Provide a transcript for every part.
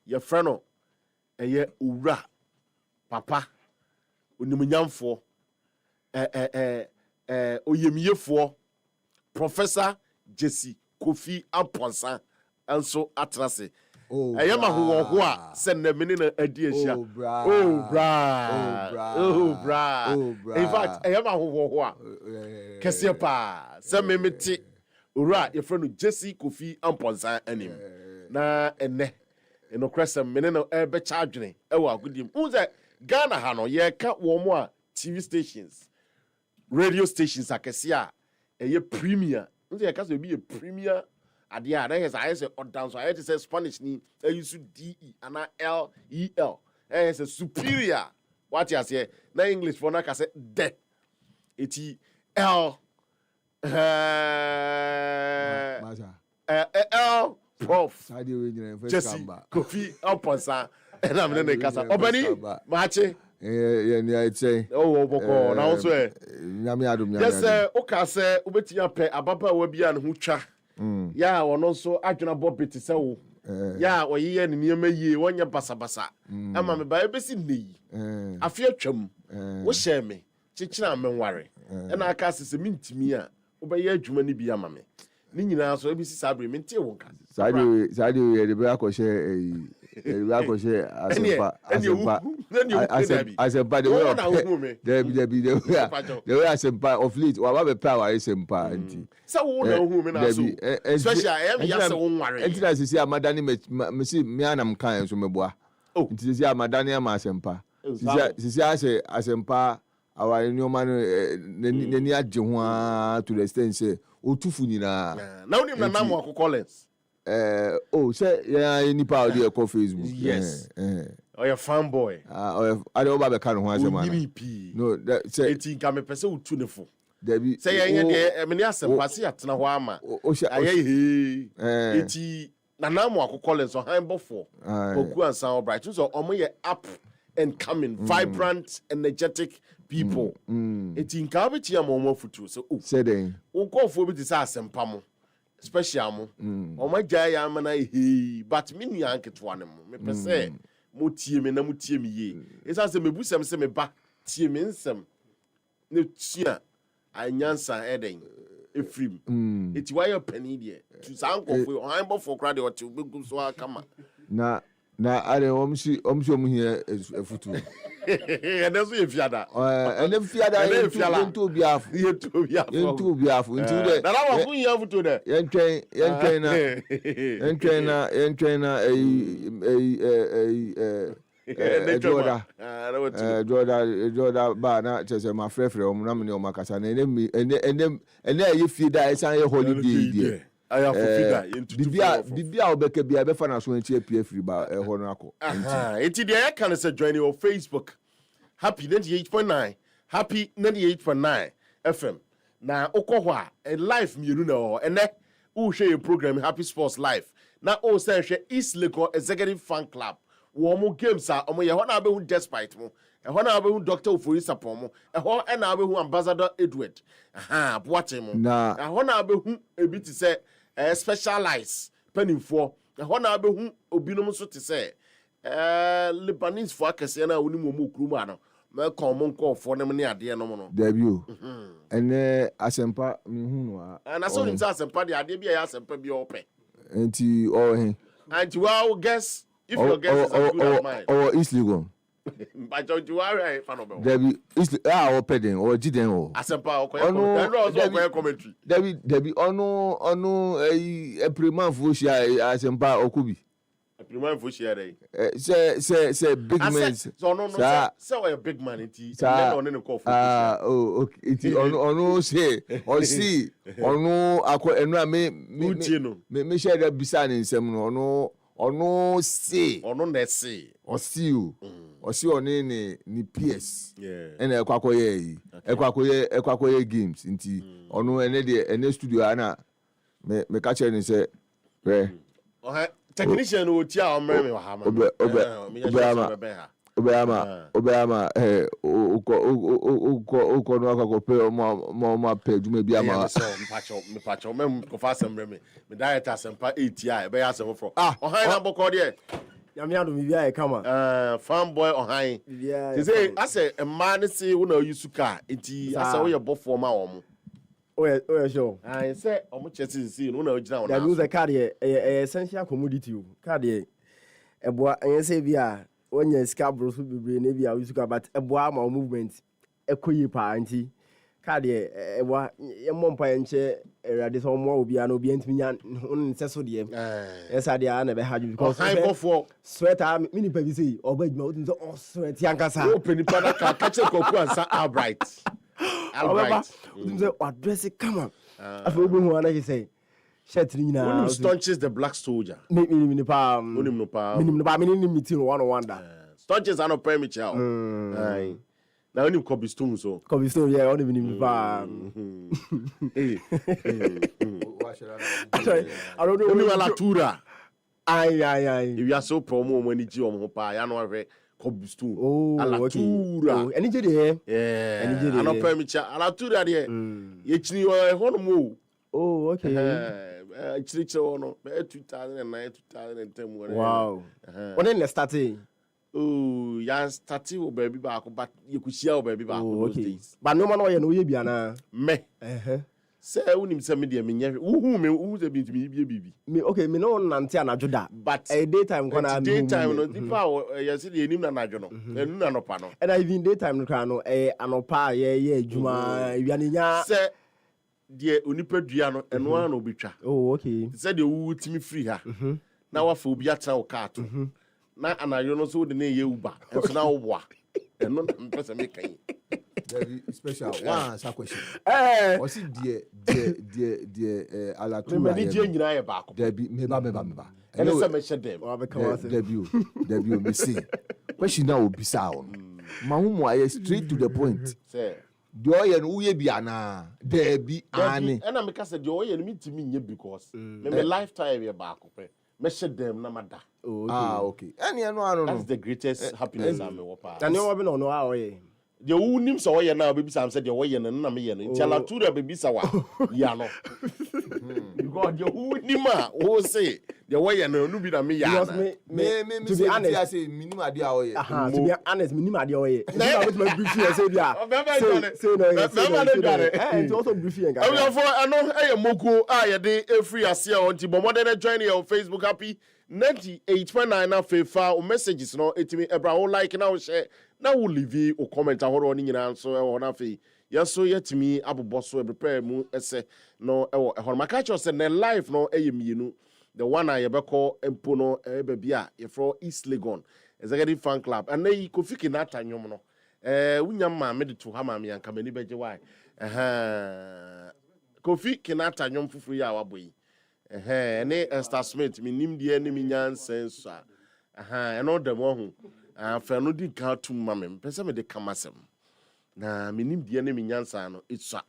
your friend eye owura papa onimunyamfo oyemiyefo Professor Jesse Kofi Amponsa anso atrase eye ma ho a send na mini na adi ahia bra in fact eye ma ho a kese pa se memeti owura your friend Jesse Kofi Amponsa anim na ene no crest mini no be charging wa agodim unze Ghana ha no ye ka wo mo a TV stations radio stations akese a eye premier unze ye ka so be a premier adia na yes I say odan so I say Spanish ni use DE and LEL say superior what you say na English for na ka say de eti L L prof Jesse Kofi Amponsa and I'm in kasa obani mache ni I say boko na so nyame adom nyame yes o ka say obetia pe ababa wa bia ne ho twa ya wono so adwena bobeti se wo ya oyiye ne niam yie wonye basabasa ama me ba ebesi neyi afi atwam wo hye me chichira menware na aka asese mintimi a wo be ye adwuma ni bi ama me ni nyina so ebisi sabre mintie wo nka sadi ye de be akoshe asempa the way asempa of late wa be power asempa anti so wo na hu me na so especially am ya se wo nware anti na sisi amadani me si me anam kan so meboa nti sisi amadani am asempa sisi asempa our nyoma no ni agye ho to the extent say otufu nyina na woni na nam akọ Collins say yeah nipa odi e ko Facebook yes your fanboy I don't be kan ho asema no that say eti nka me pese utu ne fo Debbie say ye de me ni asempa se atena ho ama aye he eti na nam akọ Collins so han bofo oku ansan obright so omo ye up and coming vibrant energetic people eti nka obeti am omo futu so say den unkofo bi ti say asempa mo special mo o ma gya ya ma na he but me nua anketo ane mo me pese mo tie me na mo tie me ye esa se me busam se me ba tie me nsem ne tua anyansa eden efrim eti why your penny there to sankofo o han bofo kra de o te begum so akama na are omsi here futu ene so ye fiada ene fiada yentu obiafu nti de na wa kun ye futu de yentwen na Jordan ba na chese ma frefre o na me ne o makasa na ene ye fiada esan ye holiday there I have figure into bibia obeke bia be fa na so anti Appiah free ba ho no akọ enti de ya kan say join your Facebook happy 98.9 happy 98.9 FM na okoho a live mienu na ho ene wo hwe program Happy Sports Live na o say hwe East Lagos Executive Fan Club wo mo games a omo ye ho na be hu despite mo ho na be hu Dr. Ofori Sapon mo ho na be hu Ambassador Edward boate mo na ho na be hu ebi ti say specialize penifo ho na be hu obinom so te say Lebanese for akese na woni mo okuru ma no me kon mo nkofo ne ne ade no mo no debut ene asempa mi hu no na so nim say asempa de ade bia ya asempa bia ope enti o he anti well guess if your guess is a good of mine or East Lagos but you are fan of Debbie East o pedin or Jiden o asempa o koy commentary Debbie onu e prima fushia asempa okubi prima fushia dey say big man so no say we big man enti no ne ko fushia okay enti onu say o see onu akọ enu a me share that bisa ni nsem no onu say onu na say o see o see oni ni PS ene ekwakoye games nti onu ene de ene studio ana me ka chere ni say technician o ti a o mere me wa ha ma Obama uko no akwakope mo pe dwuma bi ama me pacho me ko fa sembre me director sempa 8 ya e be ya sem fro o han na boko de Yamiado Mivia, come on. Fanboy or high. They say, I say, a man say, when you suka, it's I saw your buff for my home. Oh, sure. I say, how much is see, no, down. There was a cardiac, essential commodity. Cardiac. A boy, and say, via when your scabros will be brain, maybe I was but a boy, my movement, a queer party. Cardiac, a mom pine chair, this home will be an obedient minion on Cecil. Yes, I never had you because I for sweater, mini baby, or big mountains, or sweat, Yankasa. Open the product, catch a cocoa and say, Albright. What dress it? Come on. I feel one I say. Shetrina. Who staunches the black soldier? Make me the palm. Minimum power. Minimum meeting 101. Staunches are no permit. Aye. Now only could be stone so. Could be stone, yeah, only minimum palm. I don't know. Only Alatura. Aye. If you are so promo when it's your hopa, I know a Cobstone. Oh, Alatura. Any day, yeah. I don't permit. Alatura, dear. It's you a home. Oh, okay. It's 2009, 2010. Wow. When then let's start it. Oh, yeah, starting with baby back, but you could see our baby back those days. But no man, you know, you be an me. Say, I wouldn't send me the minion. Who's a bit to be baby? Me, okay, me no Nantiana Judah, but a daytime gonna daytime, no, the power, you see the name Najono, and no pano. And I even daytime, Crano, Anopa, yeah, Juma, Yania, say, dear Uniperdiano, and one will be tra. Oh, okay. Said you would me free her. Now I feel be at our car. Now, and I don't know so the name Yuba, and so now what? And not person making. Very special. One question. Was it dear Alatura? Many Jane I back. Debbie, meba. And it's a measure them. Debbie, me see. Question now will be sound. Mahumo, straight to the point. Say, do I and we be ana? Debbie, Annie. And I'm because the joy and me to me because maybe lifetime you're back. Measure them, Namada. Okay. And you know, that's the greatest happiness I'm a part. And you have no way. The who names away now, baby Sam said, you're way and Nami and Chalatura baby Sawa. Yano. God, your who Nima, who say, the way and Nubida me. To be honest, I say, minima dia way. To be honest, minima dia way. Never with my briefing, I said, yeah. It's also briefing. I know, I am Moko, I day free as here on Tibomodena joining on Facebook happy. 98.9 na fefa o messages no etimi ebra o like na o share na wo leave o comment ahoro ni nyina so e wo na fe yeso yetimi abobo so e prepare mu ese no e wo e maka cho se na live no e yemienu the one I yebeko empo no e bia ye fro East Legon executive fan club and na yi Kofi na atanyom no wunya ma me de to ha ma me anka mani beje why Kofi kinata nyom fufu ya waboyi ne Esther Smith mi nim de ne mi nyansenso eno de mo ho afa no di ka tum ma me pese me de kamasem na mi nim de ne mi nyansa no etsa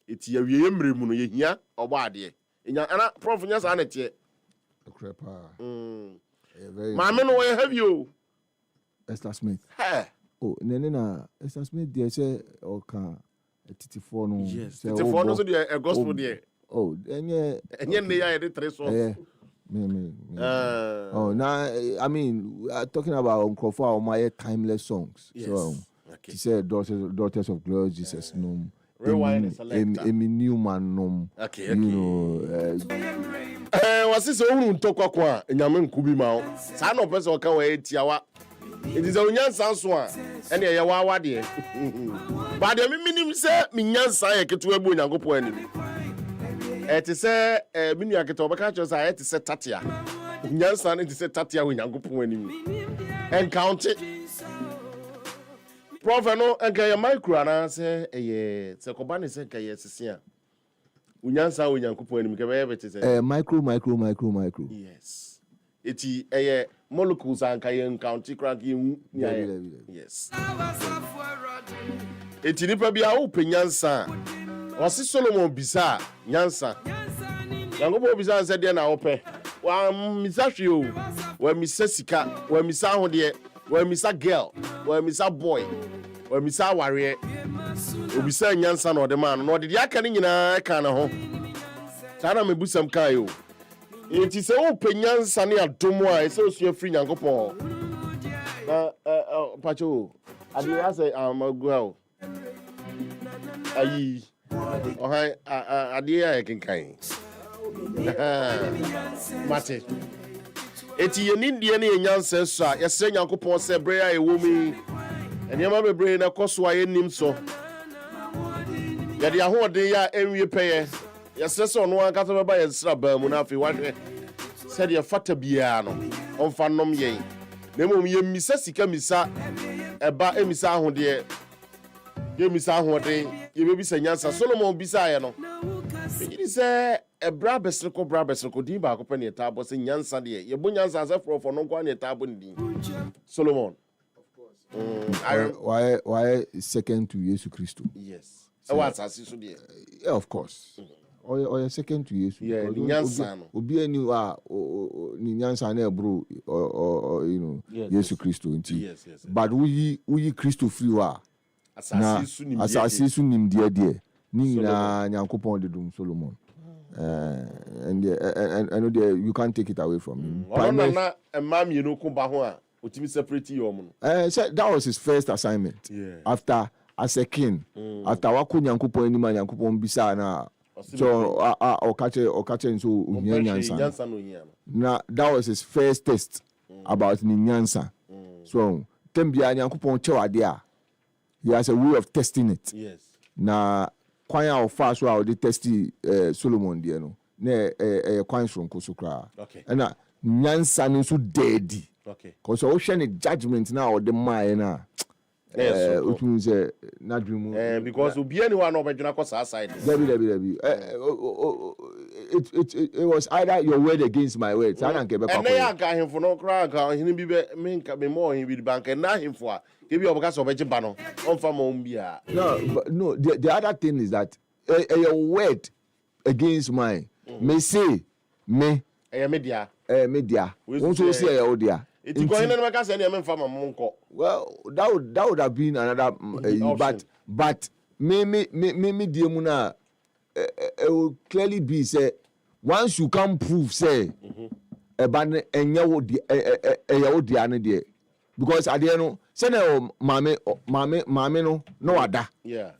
eti ya wiye mremu no ye hia obo ade enya ana prof nyasa na tie crepa ma me no we have you Esther Smith oh nene na Esther Smith de say oka titifo no yes titifo no so de gospel de oh, enye ne ya de tres so. Me. Oh, now I mean, we are talking about Uncle for my timeless songs. Yes. So, okay. She said, "Daughters of Glory, Jesus num." Emi Newman num. Okay. You know. Wasi so unu ntokwa kwa enyame nkubi ma o. Sa na opese o ka wa etiawa. It is a unyansa so a ene ye wa wa de. Ba de mi minim se mi nyansa ye keto ebu Onyankopon ani. It is a minu aketo obeka cho say it is a tatia. Nyansa ne it is a tatia we Onyankopon ani. And count it. Prof no enka ye micro na say se koba ne se enka ye sisi a. Unyansa we Onyankopon ani ke be beti say. Micro. Yes. Eti molecules anka ye count crank ye. Yes. Eti nipa bia wo penyansa. Wasi Solomon bisa nyansa. Yangobo bisa se de na ope. Wa misa hwe o. Wa misa sika, wa misa hode, wa misa girl, wa misa boy, wa misa ware. Obisa nyansa no de man no de aka ni nyina ka na ho. Sana me busam kai o. It is a opinion, Sunny Adomo. It's also free Yankopo. Pacho, I do as a girl. Aye, I dear I can kind. Mate. Eti yenindi ene enyanse so a yese Nyankopon se bre a ewomi enema bebre na koso a yenim so yade ahode ya enwie peye yese so no an kasa beba yesra ba mu na afi wahwe se de fata bia no onfa nom yen na mom yemisa sika misa eba emisa ahode yemisa ahode yebebisa nyansa Solomon bisa ye no it is bra besreko din ba ko pe ne tabo se nyansa de ye bo nyansa se for no kwa ne tabo din Solomon of course. Why second to Jesus Christ? Yes. What as so de? Yeah, of course. Or second to Jesus. Yeah, nyansa no. Obi ani wa ni nyansa na bro or you know Jesus Christ nti. Yes. But we Christ free wa. Asasi su nim de ni na Nyankopon de dum Solomon. And I know you can't take it away from him. Na mam you know ko ba ho a otimi separate you omo. So that was his first assignment. Yeah. After as a king. After wako Nyankopon ni ma Nyankopon bisa na so okache so nyansa. Na that was his first test about ni nyansa. So tembia Nyankopon che wade a he has a way of testing it. Yes. Na kwanya of fast so the testy Solomon there no na kwan sonko so kra. Okay. Na nyansa no so daddy. Okay. Cause o hwe ne judgment na o de mai na o tun say na dream because obi anyone no bedwena ko sa side. Debi. It was either your word against my word. Sana nke be kwa. And na ga himfo no kra ga hini bi be me mo hin bi bank na himfo a kebi oboka so beje ba no onfa mo mbia. No, the other thing is that your word against mine may say me media won't you say your dia. It go in na make say na me mfa mo nko. Well, that would have been another but me die mu na it will clearly be say once you can prove say eba enye wo dia ne de because at the end say na mame no wada yeah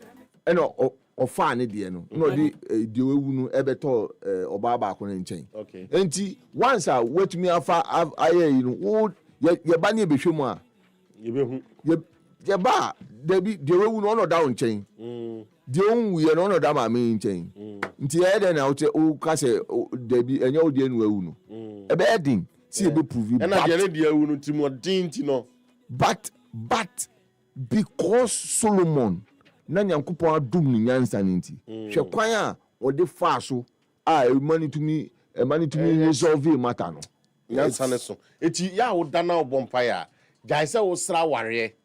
eno ofa ne de no no di de wewu no ebeto oba ba ko ne nchen okay enti once a wetumi afa aye you know ye ba ne behwemu a ye behu ye ba de bi de wewu no da nchen de onwu ye no da mame nchen nti e de na o ka se de bi enye o de nu wewu no ebe edin si ebe prove and na de de wewu no timo dinti no but because Solomon na Nyankopon adum ni nyansa nti hwe kwan a o de fa so a emani tumi resolve matter no nyansa ne so eti ya wo da na obompa ya gai se wo sra ware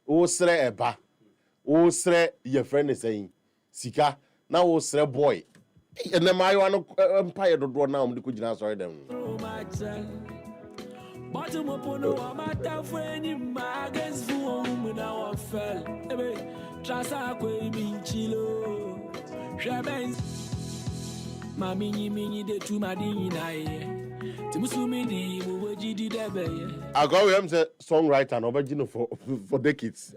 wo sra eba wo sra ye friend say sika na wo sra boy ene mayo no mpa ye dodo na om de ko gina sorry dem but mo pono amata fweni magens fu o na wa fel ebe trasa ko mi chilo jaben mami ni de tu madini na ye timusumi di mo wajidi debe ye I go we am say songwriter no be for decades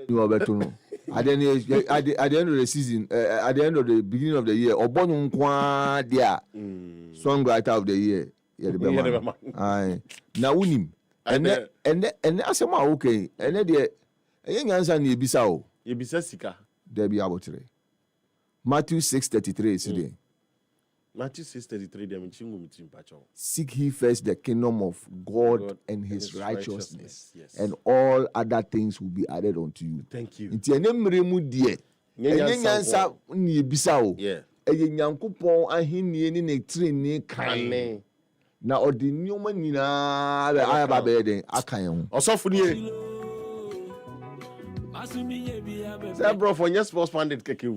you obeto no at the end of the season at the end of the beginning of the year obonyu nkwa dia songwriter of the year yeah the man ai na unim ene asema okay ene de enye nyansa na ebisa o ebisa sika there be abotre Matthew 6:33 is there Matthew 6:33 dem chingu mitim pacho seek ye first the kingdom of God and his righteousness yes. And all other things will be added unto you. Thank you. Nti ene mremu die enye nyansa na ebisa o yeah eye Nyankopon ahenni ni ne treni kan na odi nyoma nyina aya ba be den akan ho osofo ni say bro for yes sports pandit keke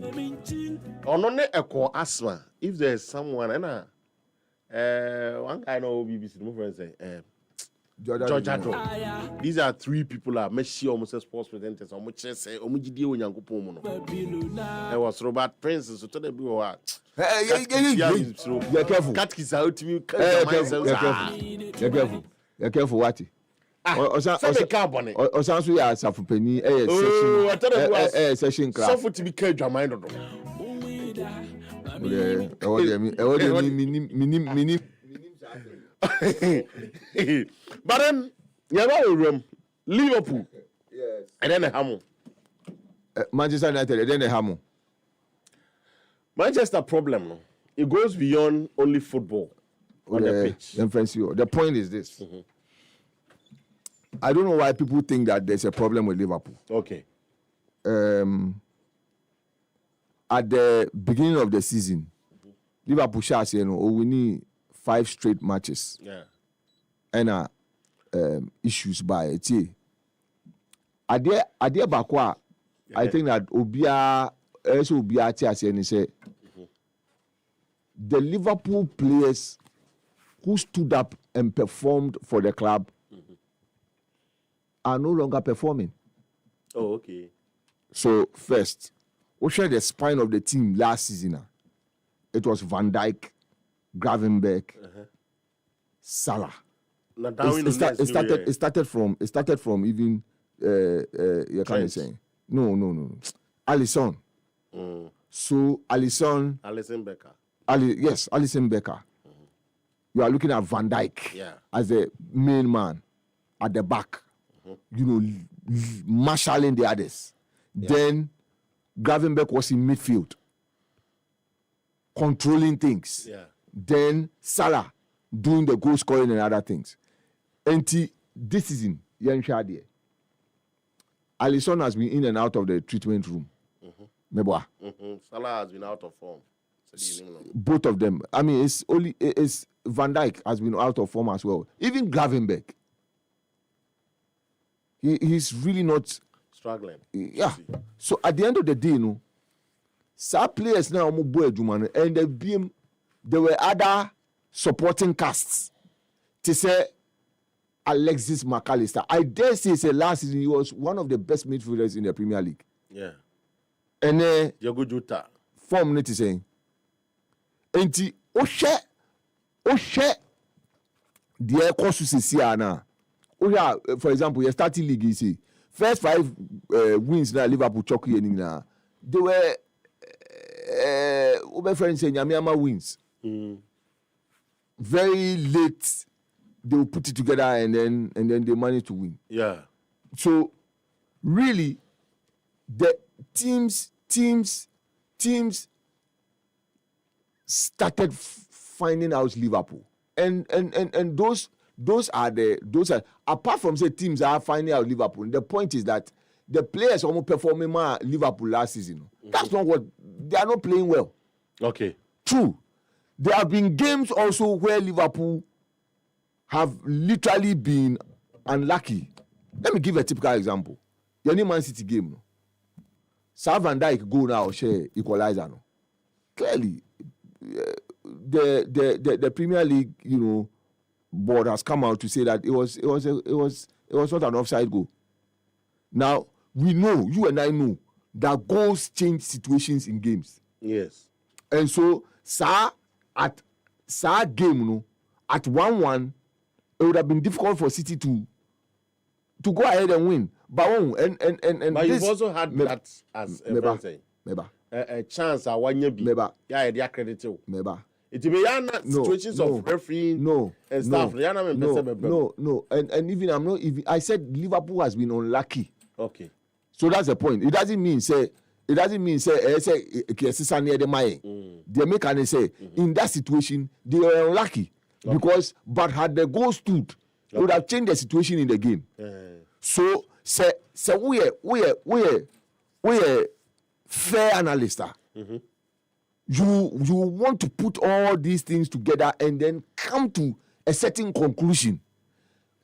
ono ne eko asma if there is someone and one guy no BBC no friend say Georgia. These are 3 people are Messi almost sports presenters. How much say? How much did you when you go There was Robert Prince. So tell them what. You're careful. Cat is out to me. You're careful. You're careful. What? Osanso ya asafupeni session class. Suffer to be carried your mind on. But then you know Liverpool. Yes. And then Hamu. Manchester United and then Hamu. Manchester problem no. It goes beyond only football on the pitch. The point is this. Mm-hmm. I don't know why people think that there's a problem with Liverpool. Okay. At the beginning of the season, Liverpool shots, we need 5 straight matches. Yeah. And issues by it. Adie Bakwa, I think that Obia say the Liverpool players who stood up and performed for the club are no longer performing. Oh, okay. So first, we share the spine of the team last season. It was Van Dijk, Gravenberch, Salah. It started from even you can't say no. Alisson. So Alisson Becker. Alisson Becker. You are looking at Van Dijk as the main man at the back. Marshalling the others. Then Gravenberch was in midfield, controlling things. Then Salah doing the goal scoring and other things. And this season, Alisson has been in and out of the treatment room. Salah has been out of form. Both of them. I mean, it's Van Dijk has been out of form as well. Even Gravenberch. He's really not struggling. Yeah. So at the end of the day, some players now and there were other supporting casts. To say Alexis McAllister, I dare say last season he was one of the best midfielders in the Premier League. Yeah. And Diogo Jota. Form net is saying. And Oshe the course to see now. For example, your starting league, you see, first 5 wins now Liverpool choke now. They were my friend saying Yamiama wins. Very late, they will put it together and then they manage to win. Yeah. So really, the teams started finding out Liverpool, and those are apart from say teams are finding out Liverpool. The point is that the players almost performing more Liverpool last season. That's not what they are not playing well. Okay. True. There have been games also where Liverpool have literally been unlucky. Let me give a typical example. Your new Man City game. Sir Van Dijk go now share equalizer. Clearly, the Premier League, board has come out to say that it was not an offside goal. Now we know, you and I know, that goals change situations in games. Yes. And so, at game, at 1-1, it would have been difficult for City to go ahead and win. But you've also had that as a chance at 1 year. Yeah, they are credited. It may be situations of refereeing and stuff. No. And even I said Liverpool has been unlucky. Okay. So that's the point. It doesn't mean say near the money. They make and say in that situation they were unlucky because but had the goal stood, it would have changed the situation in the game. So we are fair analyst. You want to put all these things together and then come to a certain conclusion.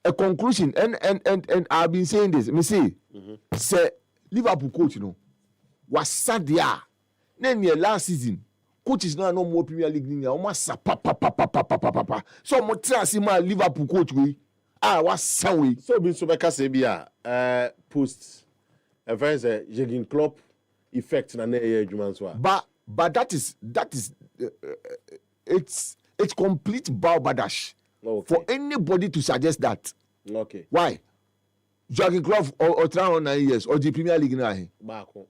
A conclusion, and I've been saying this. Me say Liverpool coach, was sad there. Then last season, coaches now no more Premier League. Almost pa. So I'm trying to see my Liverpool coach was sawi. So be so beka say bia post a very Jürgen Klopp effect na na adwuma so a. But that is it's complete balderdash for anybody to suggest that. Okay. Why? Jürgen Klopp or 9 years or the Premier League na he. Baako.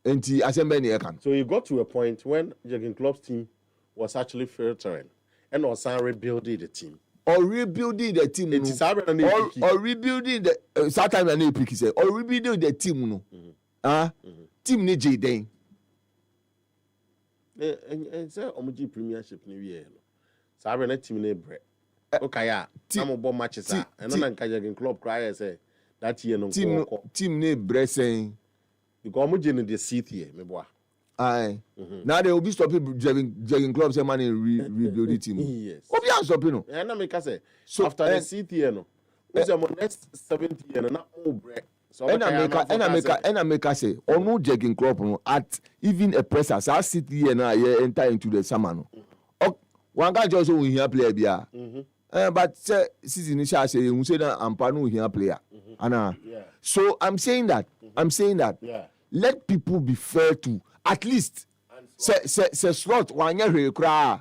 Enti asembe ne kan. So you got to a point when Jürgen Klopp's team was actually filtering and was rebuilding the team. Or rebuilding the team. Or rebuilding the time na pick say or rebuilding the team no. Team ni Jden. Say omuji premiership ni wie no. Sabe na team na bre. Okay ya. Am bo matches and na nka Jürgen Klopp cry say that year no team ni bre saying because omuji no the seat here me boa. Aye. Now they will be stopping Jürgen Klopp say man rebuild the team. Yes. Obi an stop no. And na make say so after the seat here no. We say next 70 year na mo bre. So and I make say onu Jürgen Klopp no at even a presser so city here now enter into the summer no. One guy just we here player bia. But season initial say we say that ampa no here player. So I'm saying that let people be fair to at least say slot one year we cry.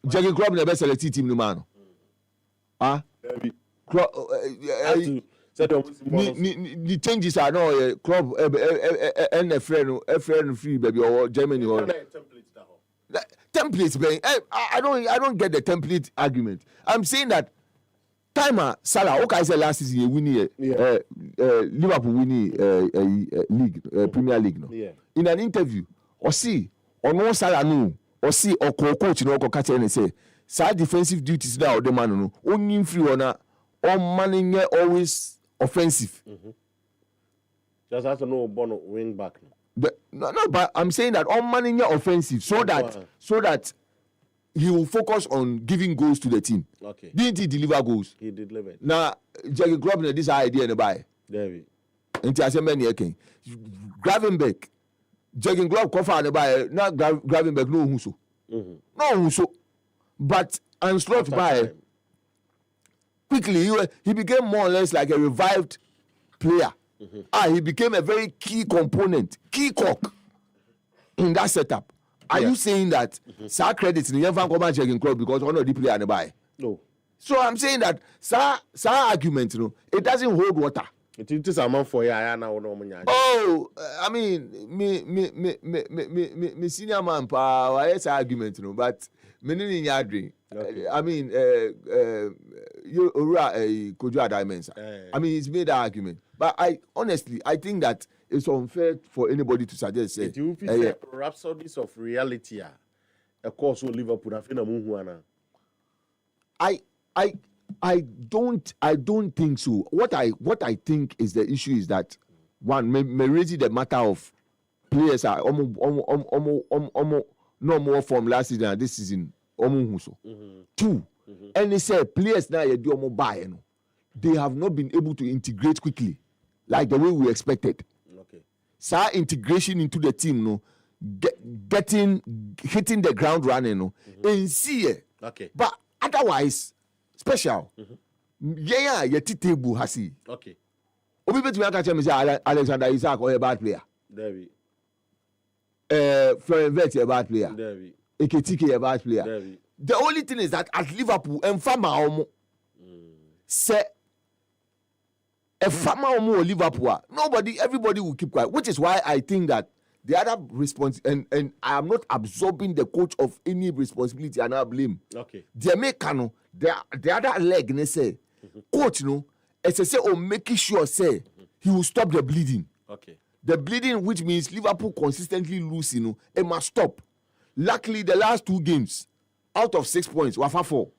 Jürgen Klopp never select team no man. The changes are no club and a friend free baby or Germany or templates. I don't get the template argument. I'm saying that timer Salah. Okay, I said last season winning Liverpool winning league Premier League no. Yeah. In an interview or see or no Salah no or see or coach no go catch and say side defensive duties now the man no only free or manning always offensive. Just have to know Bono wing back. No, but I'm saying that all manning offensive so that he will focus on giving goals to the team. Okay. Didn't he deliver goals? He did deliver. Now, Jürgen Klopp this idea in the buy. David. And I say many again. Gravenberg, Jürgen Klopp cover and buy. Now Gravenberg no who so. No who so. But Anslot by. Quickly, he became more or less like a revived player. He became a very key component, key cock in that setup. Are you saying that Sir credits in the Jürgen Klopp because one of the player and buy? No. So I'm saying that Sir argument, it doesn't hold water. It is a man for you. Oh, I mean, me senior man pa yes argument, but me in yardring. I mean, you Kojo Diamonds. I mean, he's made that argument, but I think that it's unfair for anybody to suggest. Do you feel rhapsodies of reality? Of course, Liverpool have been a muhuana. I don't think so. What I think is the issue is that one may raise the matter of players are no more from last season and this season. Two, and they say players now you do buy, they have not been able to integrate quickly, like the way we expected. Okay. So integration into the team, hitting the ground running, and see it. Okay. But otherwise, special. Yeah, table has he. Okay. Obi bet me catch me say Alexander Isak or a bad player. David. Florian Wirtz a bad player. David. Eketike a bad player. David. The only thing is that at Liverpool, and farmer say a farmer or Liverpool, everybody will keep quiet, which is why I think that the other response and I am not absorbing the coach of any responsibility and I blame. Okay. The Americano, the other leg, they say, coach, as I say, making sure say he will stop the bleeding. Okay. The bleeding, which means Liverpool consistently losing, it must stop. Luckily, the last 2 games, out of 6 points, Wafa 4.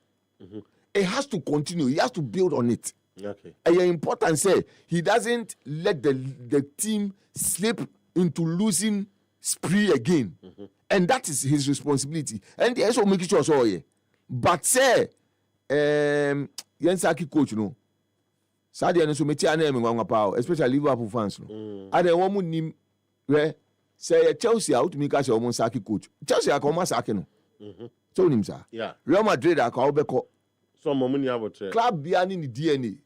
It has to continue. He has to build on it. Okay. And it's important, say, he doesn't let the team slip into losing spree again. And that is his responsibility. And they also make sure so yeah. But say, Yensaki coach, Sadia and so meti ane power, especially Liverpool fans. And then one nim where say Chelsea out to make us your Saki coach. Chelsea are come Saki no. So nim sir. Yeah. Real Madrid are called beko. So momuni abotre. Club bia ni DNA.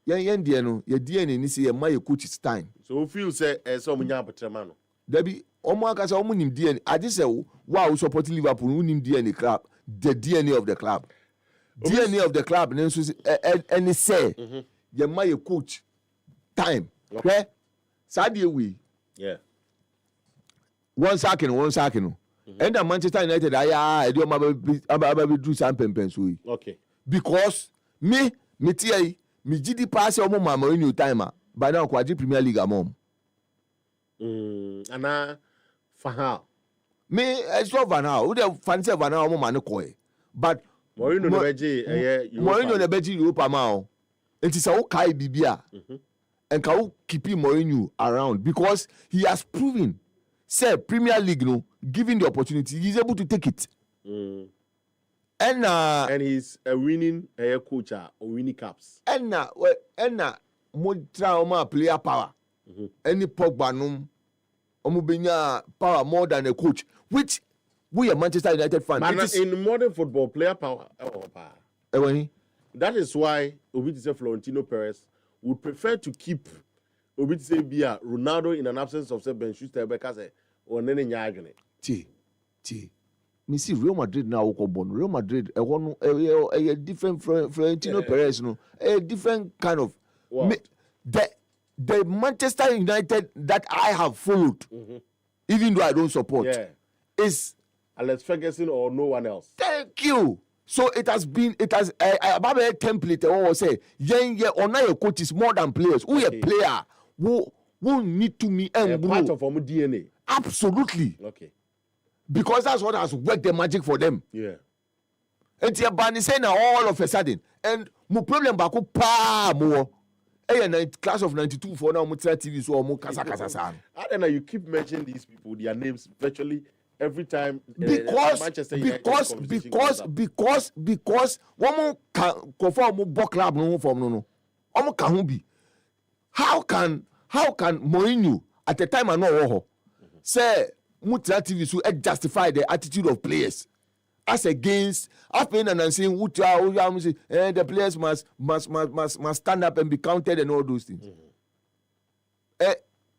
Yen deɛ no, your DNA ni say your my coach's time. So feel say so munya abotre man no. Debi omo aka say omo nim DNA. I just say wow support Liverpool who nim DNA club, the DNA of the club. DNA of the club and say your my coach time. Okay? Sadia we. Yeah. One second. And the Manchester United I do my do some pens. Okay. Because me tie me GD pass omo mama in your timer. By now kwaji Premier League amom. Ana Fahal. Me I saw Van Gaal. Who the fancy Van Gaal omo man koy. But Mourinho no beji Mourinho no beji Europa ma. It is a kai bibia. And can keep Mourinho around because he has proven say Premier League no given the opportunity he's able to take it. And he's a winning coach or winning caps. And mo trauma player power. Any Pogba no omubenya power more than a coach, which we are Manchester United fans. In modern football, player power. That is why Obi say Florentino Perez would prefer to keep Obi say Bia Ronaldo in an absence of Ben Schuster because or nene nyagene. T. Me see Real Madrid now born. Real Madrid a different Florentino Perez no a different kind of the Manchester United that I have followed, even though I don't support, is Alex Ferguson or no one else. Thank you. So it has about a template or say on your coaches more than players. Who a player who need to me and part of our DNA. Absolutely. Okay. Because that's what has worked the magic for them. Yeah. And you're banning saying all of a sudden. And my problem back more. Class of 92 for now, Mutra TV, so more kasa. I don't know, you keep mentioning these people, their names virtually every time. Because one more can conform book club no form no. Can be. How can Mourinho at the time I know say Mutra TV so justify the attitude of players as against Appiah and saying the players must stand up and be counted and all those things.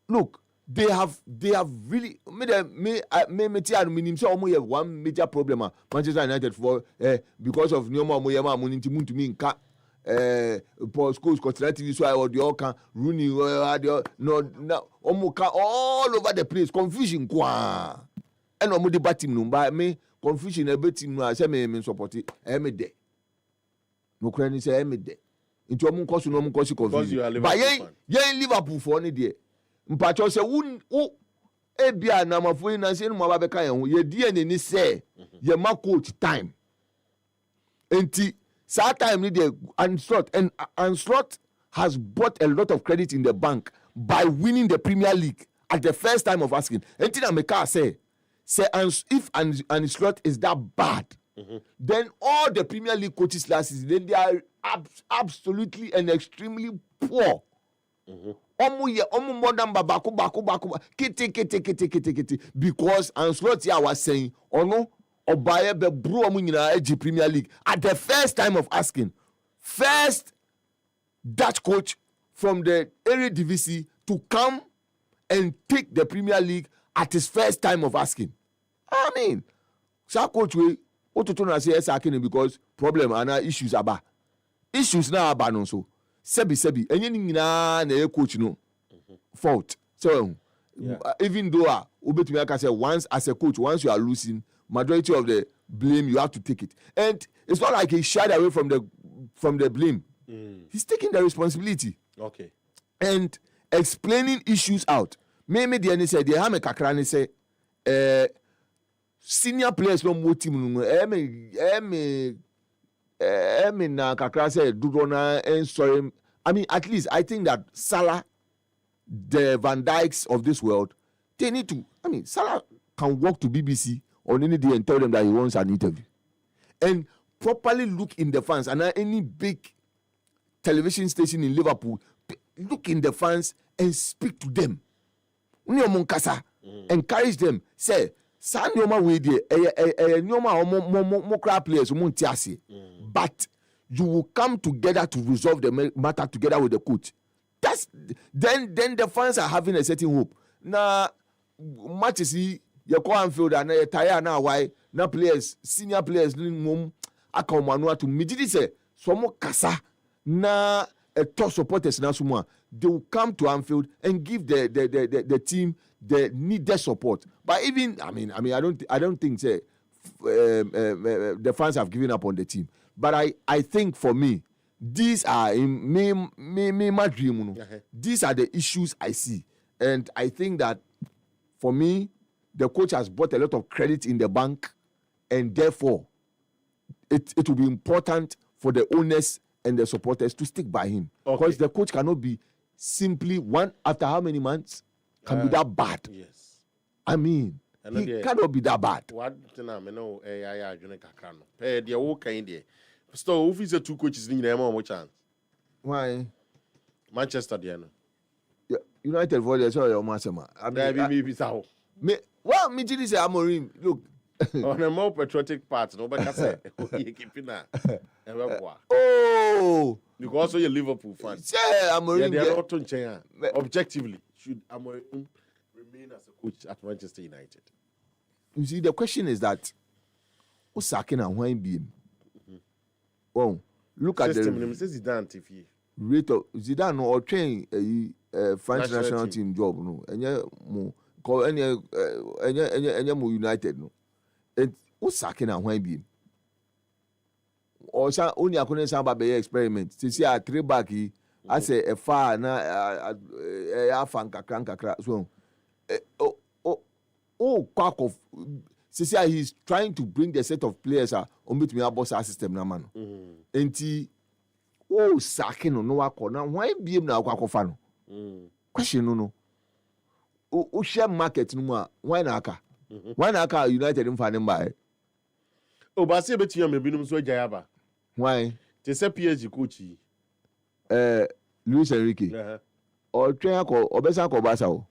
Look, they have really made one major problem Manchester United for because of Nyoma Moyama Munintimun to me Paul Scholes continue so I or the Oka Rooney no Omuka all over the place confusion kwa and omo debate him by me confusion a bit him say me support it me de no crane say me de into omo nkoso confusion but yen Liverpool for ni de mpacho say wo ebia na mafo na say no ma ba ka yen ho ye die ni say ye ma coach time enti sad time need the Anslot has bought a lot of credit in the bank by winning the Premier League at the first time of asking. Anything I make say if Anslot is that bad, then all the Premier League coaches last season they are absolutely and extremely poor. Omu more than baku kiti because Anslot here was saying no. Appiah be bro omu nyina Premier League at the first time of asking. First Dutch coach from the Eredivisie to come and take the Premier League at his first time of asking. I mean, sa coach we ototo na say asking because problem and issues aba. Issues na aba no so. Sebi enye nyina na coach no fault. So even though obetumi aka say once as a coach once you are losing majority of the blame you have to take it, and it's not like he shied away from the blame. He's taking the responsibility. Okay. And explaining issues out. Maybe the any say they have a kakrani say senior players no more team no na kakra say Dudona and sorry. I mean at least I think that Salah, the Van Dijks of this world, they need to. I mean Salah can walk to BBC on any day and tell them that he wants an interview and properly look in the fans, and any big television station in Liverpool look in the fans and speak to them. Encourage them. Say sa nyoma we dey nyoma mo players mo ntiase, but you will come together to resolve the matter together with the coach. That's then the fans are having a certain hope. Now matches you call Anfield and you tire now why now players senior players mum akamanu to mididi say some kasa na a top supporters na suma they will come to Anfield and give the team the needed support. But even I mean I don't think say the fans have given up on the team. But I think for me these are in me my dream. These are the issues I see, and I think that for me the coach has brought a lot of credit in the bank, and therefore it will be important for the owners and the supporters to stick by him, because the coach cannot be simply one after how many months can be that bad. Yes, I mean he cannot be that bad. What I know, I pay the whole kind there. So, if it's two coaches in the more chance. Why? Manchester, Diana. United for the sorry, Masema. I mean, maybe so. Well, me just say Amorim. Look, on a more patriotic part, nobody can say. You keep it now. Oh, you also a Liverpool fan. Yeah, Amorim. They are not on China. Objectively, should Amorim remain as a coach at Manchester United? You see, the question is that what's sacking and why being? Oh, look at system the Zidane TV. Rate of Zidane or train a French national team job no, and yeah, more call any more United no. And what's sacking and why being? Or only I couldn't say about the experiment. See, I 3 back. I say a far na a fan kakra so. Quack of. See, he's trying to bring the set of players on between our boss system na man. Enti sacking no wako na why be him na kwako fa no. Question no. O share market no ma why na aka? Why na aka United in fan buy? Oh, but say beti am ebinom so jayaba. Why? They say PSG coach. Luis Enrique. Or train ko obesa ko Barca o.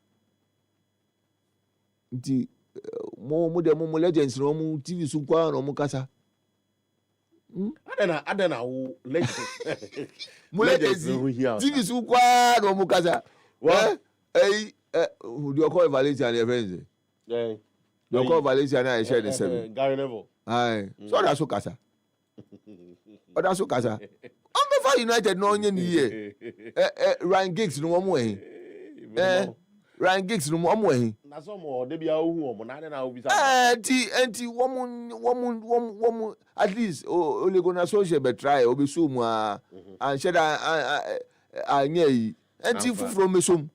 Nti mo legends no mo TV so kwa no mo kasa. Adena wo legends. Mo legends TV so kwa no mo kasa. What? You call Valencia and your friends. Yeah. You call Valencia and I share the same. Gary Neville. Aye. So that's so kasa. Oh, that's so kasa. I'm for United no onye ni ye. Ryan Giggs no mo hin. Ryan Giggs no mo hin. Na so mo de bia ohu omo na na obi sa. Enti woman at least Ole Gunnar Solskjaer be try obi so mu and share anya yi. Enti fufuro mesom.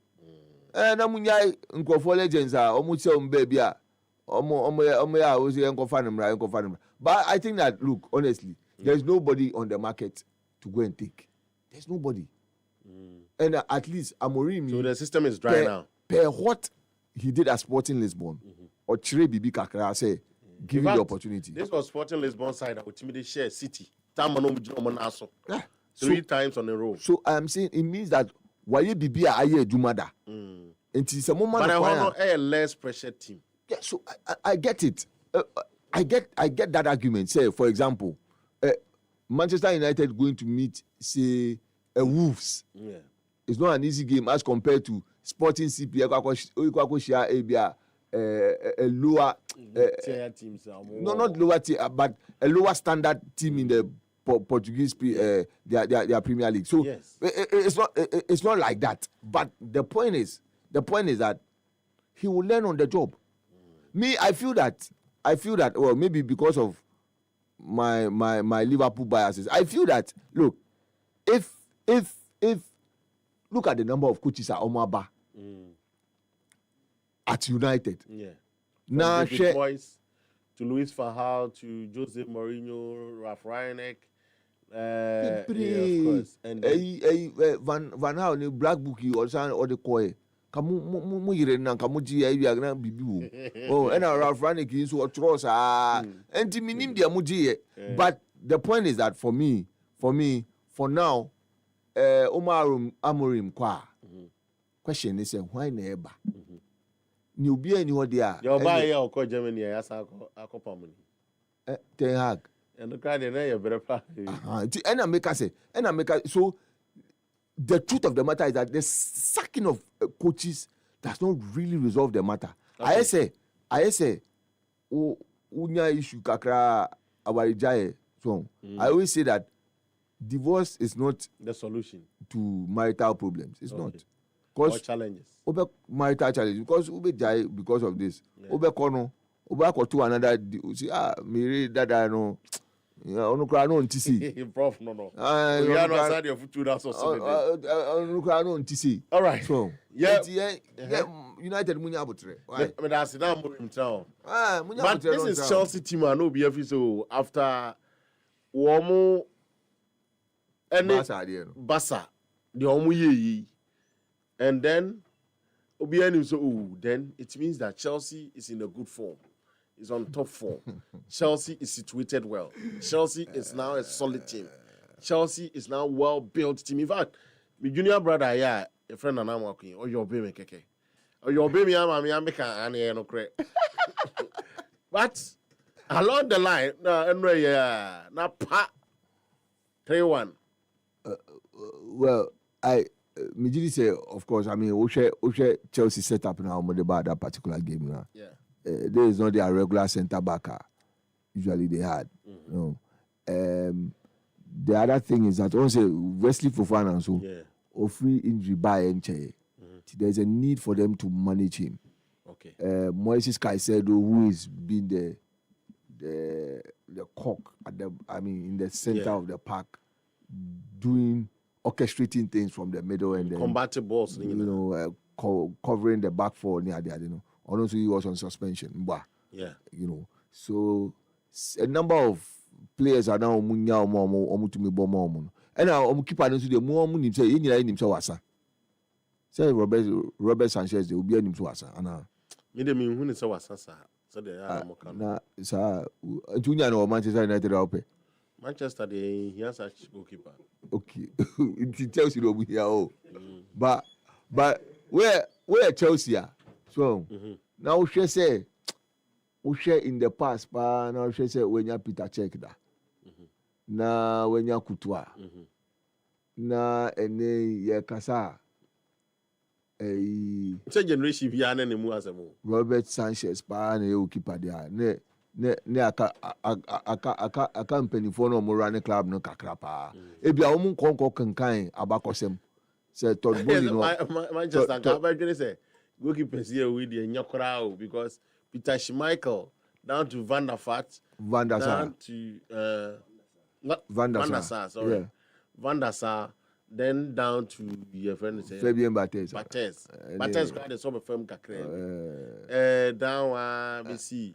Na munyai nkofo legends omo che o mba bia omo ya o se enkofa nem. But I think that look honestly there's nobody on the market to go and take. There's nobody. And at least Amorim. So the system is dry now. Per what he did at Sporting Lisbon, or Chire Bibi Kakra say, give him the opportunity. This was Sporting Lisbon side that ultimately share City. 3 times on a row. So I'm saying it means that why Bibi aye Jumada. And it's a moment. But I want a less pressure team. Yeah, so I get it. I get that argument. Say, for example, Manchester United going to meet, say, Wolves. Yeah. It's not an easy game as compared to Sporting CP. A lower tier teams. No, not lower tier, but a lower standard team in the Portuguese their Premier League. So yes. It's not like that. But the point is that he will learn on the job. Me, I feel that well, maybe because of my Liverpool biases, I feel that look, if look at the number of coaches at Omaba at United. Yeah. Now David Moyes to Luis van Gaal to Jose Mourinho, Ralf Rangnick. Yeah, of course. And Van Gaal ni black book or the koi. Kamu yire na kamu ji ayi agna bibi wo. And Ralf Rangnick is so trust and minim dia mu ji. But the point is that for for now Amorim kwa. Question is why never? Ni obi ani ho dia. Your buy here or Germany ya sa akopam ni. Ten Hag. And the kind of name better part. And I make us say, so the truth of the matter is that the sacking of coaches does not really resolve the matter. Okay. I say, unya issue kakra awarijaye. So I always say that divorce is not the solution to marital problems. It's not. Or challenges. Marital challenges because of this. To another. See, me that no. Onu kra no ntisi. Prof, no. We are not side of food that's also. Onu kra no ntisi. All right. So yeah, United munya abotre. But that's now munya but this is Chelsea team and no BF so after Womo Basa the Omu ye. And then Obianim so then it means that Chelsea is in a good form. Is on top form. Chelsea is situated well. Chelsea is now a solid team. Chelsea is now well built team. In fact, my junior brother a friend and I'm working. Or your baby keke. Or your baby I'm making no correct. But along the line, na pa 3-1. Well, me say, of course, I mean, Chelsea set up now about that particular game now. Yeah. There is not their regular centre backer. Usually they had. You know. The other thing is that also Wesley Fofana so free injury by Enche. There's a need for them to manage him. Okay. Moises Caicedo, who is being the cock at in the center of the park, orchestrating things from the middle and then combating balls, covering the back four near the Also, he was on suspension. Yeah. So a number of players are now munya and now keep on the more money say in wasa. Say Robert Sanchez they will be in wasa. And who is wasa so they are na sir Junior no Manchester United open. Manchester he has a goalkeeper. Okay. It tells you over here but where Chelsea are. So now we say in the past, now we say when you Peter Cech da, na when you Couture, na ene ye kasa, It's generation we are anymore as a move. Robert Sanchez pa ne keeper there, ne aka company for no more running club no kakrapa. Ebi a omun konko kankan abakosem. Say Todd Bowley no. Manchester, I say. Goalkeepers here with the Nyokra because Peter Schmeichel down to Van der Sar down to Van der Sar, sorry. Yeah. Van der Sar, then down to your friend Fabien Barthez. Barthez got the summer firm kakre. Down BC.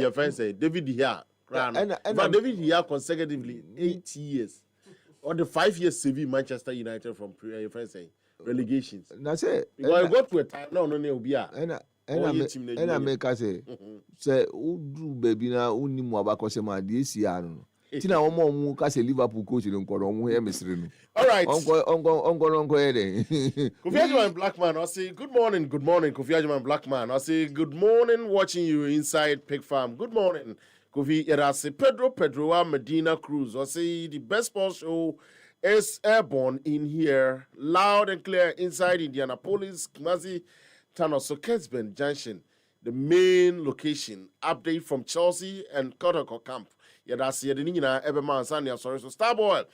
Your friend say David Hia. But David Hia consecutively 8 years. Or the 5 years CV Manchester United from your friend say. Relegations. That's it. Because I got to a time no Obia. And I make us say do baby na uni mo abakose ma di esia no. Tina omo mu ka say Liverpool coach no nkoro mu he mesre no. All right. Onko here dey. Kofi Ajuman Blackman, I say good morning. Kofi Ajuman Blackman, I say good morning watching you inside Pig Farm. Good morning. Kofi Erase Pedro Medina Cruz. I say the best sports show is airborne in here, loud and clear inside Indianapolis, Kumasi, Thanos, Kesben Junction, the main location. Update from Chelsea and Kotoko Camp. Yeah, that's the Nina Eberman Sanya. Sorry, so Starboy.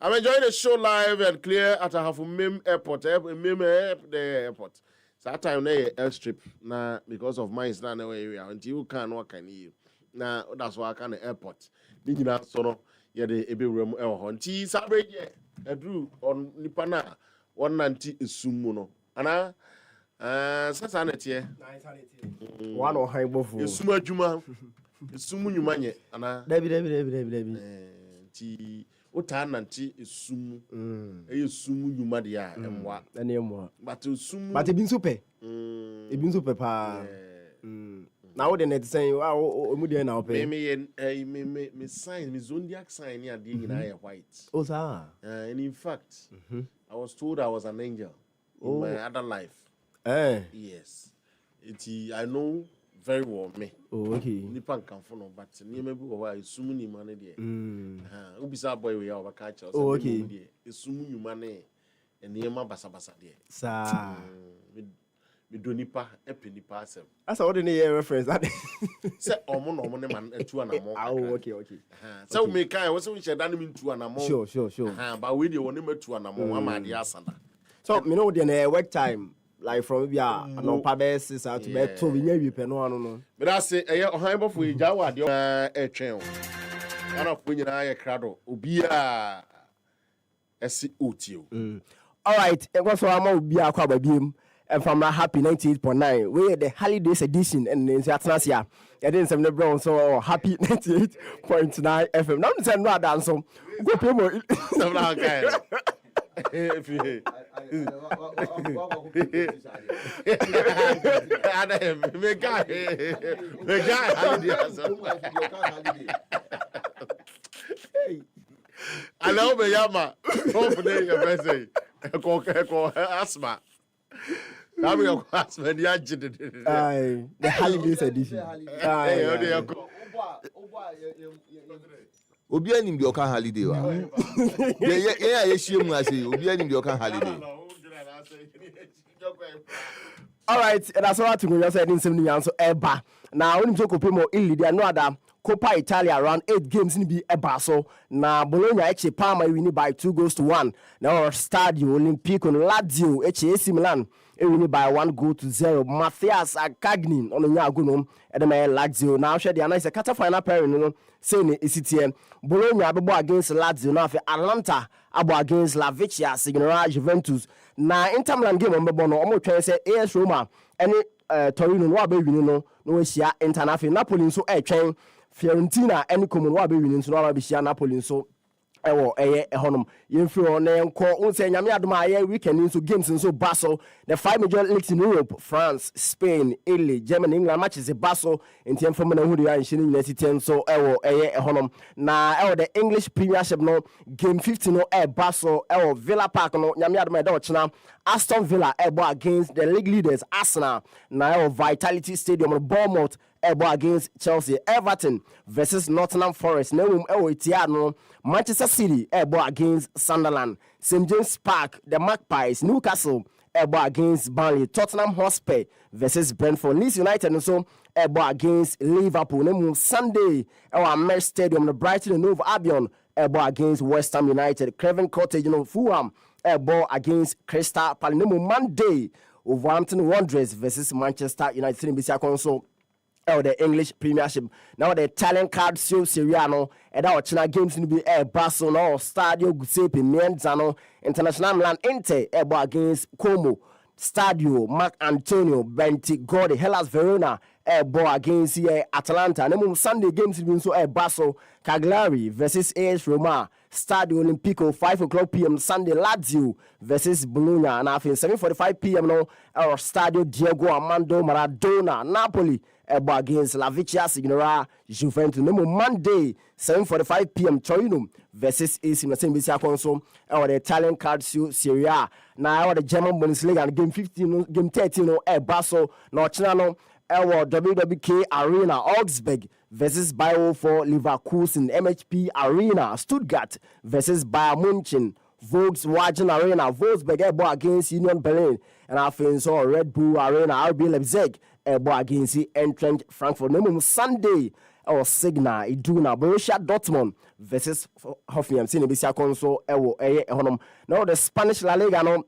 I'm enjoying the show live and clear at a half Mim Airport, the airport. So that time they airstrip now because of mine is not the area until you can what can you. Now that's why I can airport. Nina so the ebe room nti sabre ye edru on nipa na 190 esumu no ana sasa na tie one on high bofu esumu adwuma esumu nyuma nye ana dabi nti ota nanti esumu esumu nyuma de a emwa na emwa but esumu but ebi nso pe pa now the net saying omude na ope me sign me zodiac sign here dey in white. Oh sir. And in fact I was told I was an angel in my other life. Yes. I know very well me. Oh, okay. Nipan kamfo but niema bi wo wa esum ni ma ne de. Ubisa boy we ya obaka cha o okay. Esum nyuma ne niema basa de. Sa Me do nipa epe nipa asem. That's what the reference that. Say omo ne man etu anamo. Oh, okay. So me kai wo se we sheda no me tu anamo. Sure. But we dey woni metu anamo amade asana. So me know the work time like from maybe no pabes out to bed to we nya no no. But I say ohan bofo ija wa de etwen o. Ana fo nyina ye krado obi a esi otio. All right, e go so am obi akwa babiem. And from my happy 98.9, we the holidays edition and in Atlasia. I didn't say the brown so happy 98.9 FM. Now say no dance so go pay more. If you me guy I know me yama. Hopefully your message. Eko asthma. Now we are asthma the holidays edition. Obi anim de oka holiday wa. Yeah, yeshiem ase. Obi anim de oka holiday. All right, and that's what we just said in 70 years so eba. Now when you talk about more illegal no other Coppa Italia around 8 games in be eba so na Bologna actually Parma win by 2-1. Now Stadio Olimpico Lazio AC Milan win by 1-0. Matthias Agagnin on the Nyaguno and the Lazio now share the nice quarter final pairing no saying ECTM Bologna abo against Lazio now for Atalanta abo against La Vecchia Signora Juventus na Inter Milan game on no omo twen say AS Roma any Torino no abewini no hia International Napoli so twen Fiorentina any common no abewini so no abehia Napoli so ewo ehonum yemfiri on enko unse nyame adoma aye weekend so games so Basel the 5 major leagues in Europe France Spain Italy Germany England matches Basel in term from na hudu ya nshini university so ewo ehonum na ewo the English Premiership no game 15 no Basel ewo Villa Park no nyame adoma da ochina Aston Villa ebo against the league leaders Arsenal na ewo Vitality Stadium no Bournemouth ebo against Chelsea Everton versus Nottingham Forest na ewo etia no Manchester City ebo against Sunderland St James Park the Magpies Newcastle ebo against Burnley Tottenham Hotspur versus Brentford Leeds United and so ebo against Liverpool na Sunday ewo Amer Stadium the Brighton and Hove Albion ebo against West Ham United Craven Cottage Fulham ebo against Crystal Palace Monday Wolverhampton Wanderers versus Manchester United in Bisia Console the English Premiership. Now the Italian Calcio Serie A no and our China games in be Barcelona Stadio Giuseppe Meazza International Milan Inter against Como Stadio Marc Antonio Bentigordi Hellas Verona against Atalanta and Sunday games in so Basel Cagliari versus AS Roma Stadio Olimpico 5:00 p.m. Sunday Lazio versus Bologna and after 7:45 p.m. no our Stadio Diego Armando Maradona Napoli against La Vecchia Signora Juventus no Monday 7:45 p.m. Torino versus AC Milan Bisia Console the Italian Calcio Serie A now the German Bundesliga and game 15 game 13 no Basel no China no WWK Arena Augsburg versus Bayer for Leverkusen MHP Arena Stuttgart versus Bayern Munich Volkswagen Arena Wolfsburg against Union Berlin and after so Red Bull Arena RB Leipzig against Eintracht Frankfurt no Sunday or Signal Iduna Borussia Dortmund versus Hoffenheim seen Bisia Console now the Spanish La Liga no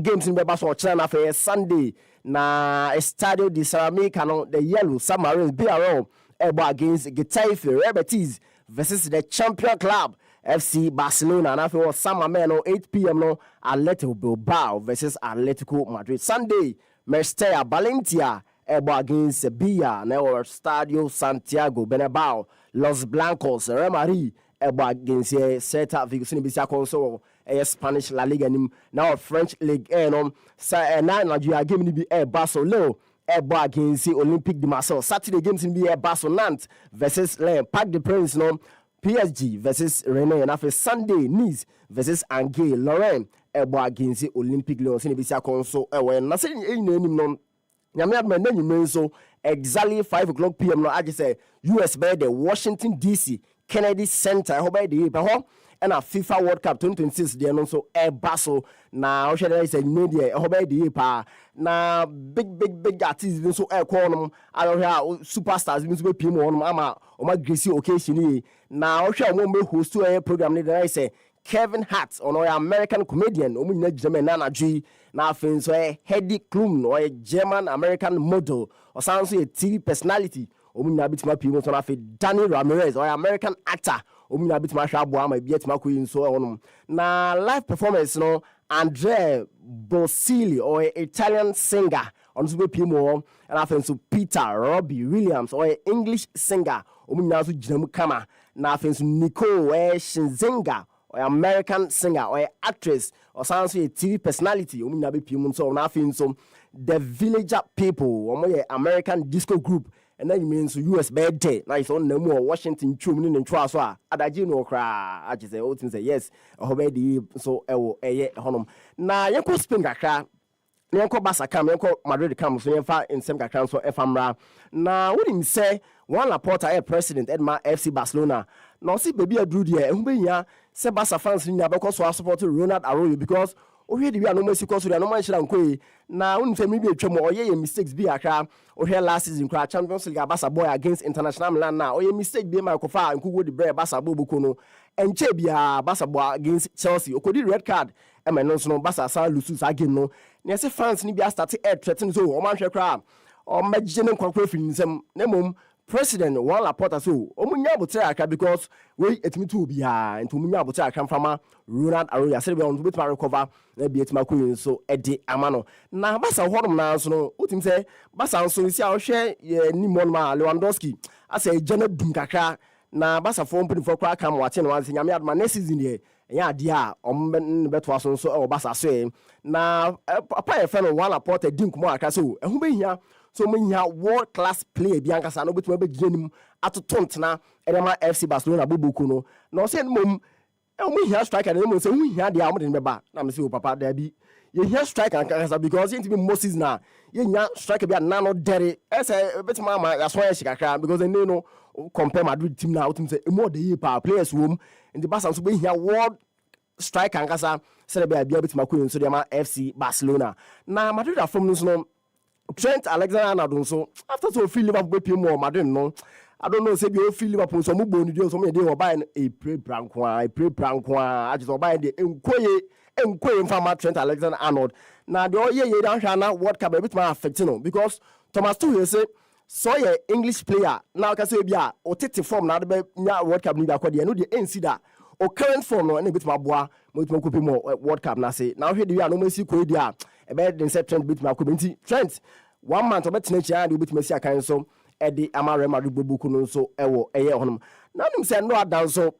games in Basel China for Sunday na Estadio de Ceramica no the Yellow Submarines BRO against Getafe Real Betis versus the Champion Club FC Barcelona and after San Mamés 8 p.m. no Atletico Bilbao versus Atletico Madrid Sunday Mestalla Valencia against Sevilla na Estadio Santiago Bernabéu Los Blancos Real Madrid against Celta Vigo Bisia Console Spanish La Liga now French League no Nigeria game ni be Barcelona against Olympique de Marseille Saturday games in be Barcelona Nantes versus Parc des Princes no PSG versus Rennes and after Sunday Nice versus Angers Lorraine against Olympique Lyon Bisia Console na say no nyame adman na nyume so exactly 5:00 p.m. no age say US by the Washington DC Kennedy Center ho by the ho and a FIFA World Cup 2026 there no so e baso na o hwede say media ho by the pa na big artists bin so e call no a superstars bin so be pim won ama o ma grace occasion na o hwe mo me host to program ni there say Kevin Hart on our American comedian omunyina German na G na afin so Heidi Klum or German American model or sounds a TV personality omunyina bitima pimo so na afin Danny Ramirez or American actor omunyina bitima hwa abo ama bitima ko yin so onum na live performance no Andrea Bocelli or Italian singer on so pimo and afin so Peter Robbie Williams or English singer omunyina so ginamu kama na afin so Nicole Scherzinger or American singer or actress or sounds a TV personality omunyina be pimo so na afin so the Villager People or American disco group and then you mean so US birthday na is on name Washington chum ni ntwa so a adaji no kra a je say o tin say yes obedi so ewo eye honom na yenko Spain kakra na yenko Barca kam yenko Madrid kam so yenfa insem kakra so efamra na woni say one Laporta president Edma FC Barcelona na see baby adru de ehun behia say Barca fans ni abekọ so support Ronald Arroyo because ohwe de bi anom asiko so de anom anhira nkoi na wonu femi bi atwam oye mistakes bi akra ohwe last season kra Champions League Barca boy against International Milan na oye mistake bi ma kofa nkugo de bre Barca bobuko no enche bia Barca boy against Chelsea okodi red card e me no so no Barca sa lose sa game no na say fans ni bia start threaten so o man hwe kra o magije ne kwankwa fi nsem na mom President Juan Laporta so omunya abotre aka because we etimi to bia enti omunya abotre aka fama Ronald Arroyo say be on to recover na bi etima ko so edi amano na Barca hodom na so no utim say Barca so si a hwe ni monma Lewandowski asa jana dum kakra na Barca fo mpini fo kwa kam wache no anse nyame adma next season ye ya ade a ombeto so so e Barca so na Appiah fe no Juan Laporta din kumo aka so ehu be hia so manya world class player bi ankasa no betima be gianim atotontena edema FC Barcelona bobuku no na o se mom e hia striker na mom se hu hia de amode beba na me se o papa da bi ye hia striker ankasa because yenti be Moses na ye nya striker bi na no dere ese betima ama ya so ya shikakra because they no compare Madrid team na utim se more the year pa players wom in the Barca so be hia world striker ankasa se be bia betima ko so de ma FC Barcelona na Madrid afom no so no Trent Alexander-Arnold so after so feel Liverpool pay more Madrid no I don't know say be feel Liverpool so mo boni dio so me dey oba e pray prankwa I just oba dey enkoye mfa Trent Alexander-Arnold na the ye dan hwa na World Cup bit ma affect no because Thomas Tuchel say so ye English player now ka say bia o tete form na de nya World Cup ni bia kwa de no de NC da o current form no na bit ma boa mo bit ma kopi mo World Cup na say now hwe de bia no ma si ko di a ebe den say Trent bit ma ko nti Trent 1 month obetena chia de bit ma si akan so e de amare ma bubuku no so ewo eye honum na nim say no adan so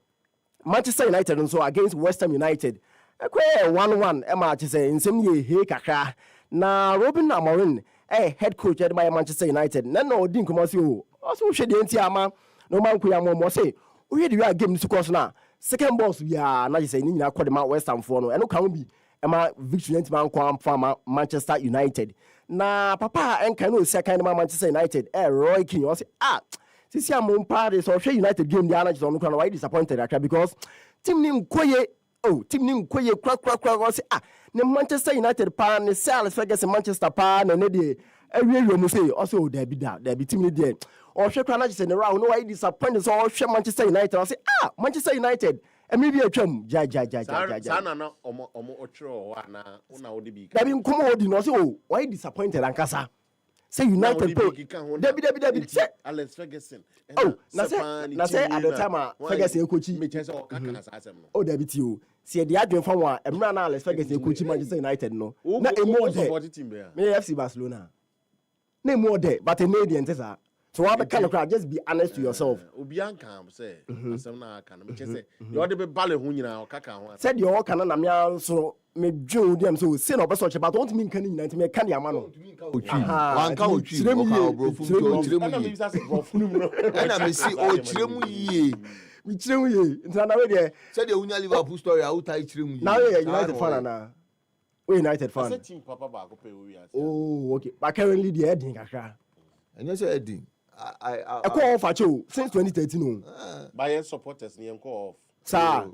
Manchester United so against West Ham United ekwe 1-1 e ma chi say nsem ye he kakra na Robin Amorim head coach at Manchester United na no odin komo si o so hwe de nti ama no man ko ya mo say o hwe de wi game su course na second boss bia na chi say ni nyina kwade ma West Ham for no eno kan bi e ma victory nti man kwa am Manchester United na papa enka no sia kan ma Manchester United Roy Keane o say sisi am party so hwe United game dia na chi so no kwa why disappointed akra because team ni nkoye kra o say ne Manchester United pa ne Alex Ferguson Manchester pa na ne de awie mu say o say o da bi team ni de o hwe kra na chi say ne round no why disappointed so o hwe Manchester United o say Manchester United emi bi atwam ja sana na omo ochro wa na una odi bi da bi nkomo odi no say why disappointed ankasa say United pay David say Alex Ferguson na say at the time Ferguson ekochi me chese o kaka na asem no o David ti o see the adwen fa wa emra na Alex Ferguson ekochi Manchester United no na emo de me FC Barcelona na emo de but e need ntesa so what be kind of just be honest to yourself obi anka say asem na aka na me chese you dey be bale hu nyina o kaka ho said you kana na me so me dwo dem so say no be so che but don't mean kan nyina nti me kan ya ma no wanka otwi o ka obrofu to chiremu yi na me si o chiremu yi mi chiremu yi nti na we de said you unya Liverpool story a utai chiremu yi na we United fan na We United I fan. said team Papa Bago pay we are. Oh, okay. But currently the heading kakra. And you say Eddie. I call off at you since 2013. Bayern supporters near call off. Sir.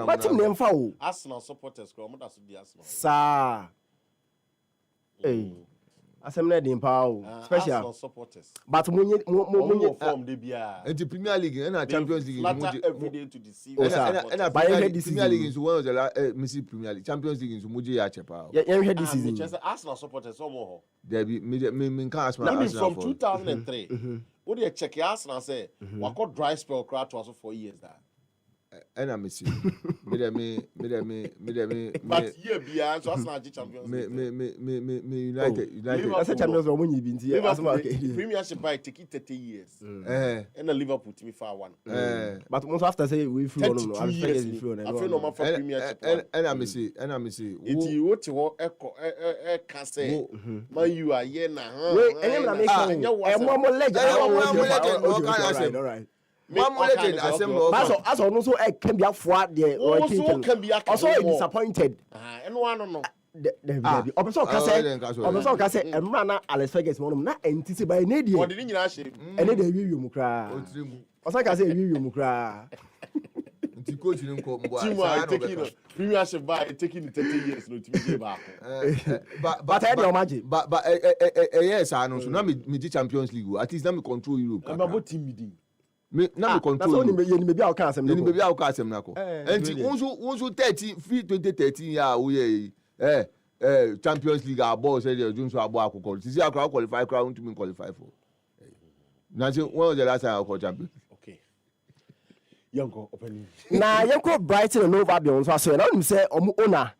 But team name foul. Arsenal supporters come that's the Arsenal. Sir. Hey. Assembly the power Arsenal special. supporters. But munye Form they be And the Premier League and Champions League. flatter every day to deceive. Oh, sir. And Premier League is one of the Missy Premier League. Champions League is Muji Achepa. Yeah, heard this season. Arsenal supporters more. There be me can't ask my Only Arsenal from for 2003. What do you check Arsenal say? We got dry spell crowd to also 4 years that. and I miss you. Me. But here be answer Arsenal champions. Me United. That's a champions of money been here. Premiership by take 30 years. And the Liverpool to me far one. But most after say we feel no, I feel no for Premiership. And I miss you. It you what to echo can say. Man you are here now. Wait, and I'm a legend. All right. One more legend, I say more. As also can be afford there. Also can be also disappointed. And one no. Ọbẹsọ kase ẹmúra Alex Ferguson na ẹntisi báyìí n'edi Ọdị ní nyina ṣe. ẹni de ewi mu kura ọsàn kase ewi mu kura. Nti coach ni nkọ mbọ Team are taking Premiership by taking 30 years no to be back. But I don't imagine. But yes, I know. So now me Champions League. At least now me control Europe. I'm about team meeting. Me now me control. That's only you maybe I'll cancel. Ni maybe I'll cancel nako. Enti unso 2013 ya we Champions League abo say the Junso abo akoko. Sisi akra qualify crowd want to qualify for. Now say when was the last time I call champion? Okay. Yanko opening. Na yanko Brighton and Nova Albion so say na him say omo owner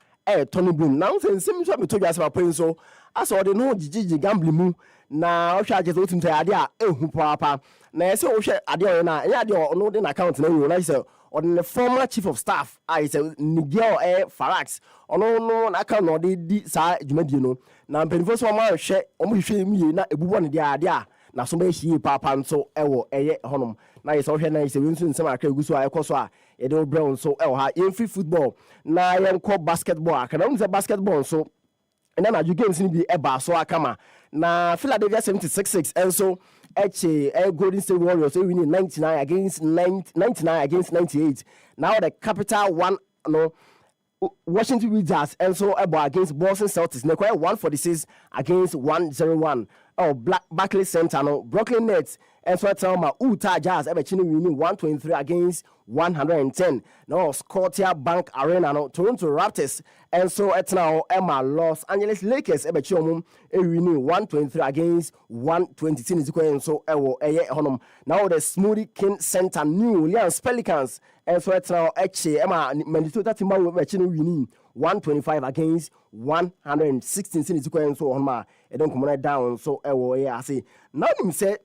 Tony Bloom. Now say sim so me to just about so as all the no gigi gambling mu na o hwa je so tim say ade a ehu papa. Na say o hwe ade o na ade no dey na account na you na say on the former chief of staff I say Nigel Farax no na account no dey di sa dwumadi no na mpenifo so ma hwe hwe mi na ebubo ne dia ade a na so ba hie papa nso ewo eye honom na ye so hwe na ye se wensu nsem akra eguso a ekoso a ye dey brown so ewo ha free football na ye nko basketball akana unze basketball so and then you games ni bi eba so akama na Philadelphia 76ers and so Golden State Warriors so winning 99 against 98. Now the Capital one no Washington Wizards and so against Boston Celtics. Now 146 against 101. Oh, Barclays Center no Brooklyn Nets and so Utah Jazz winning 123 against 110. Now Scotia Bank Arena no Toronto Raptors and so now Los Angeles Lakers winning 123 against 120. So now the Smoothie King Center New Orleans Pelicans and so now Minnesota Timberwolves winning 125 against 116 so on it don't come down so I say now him say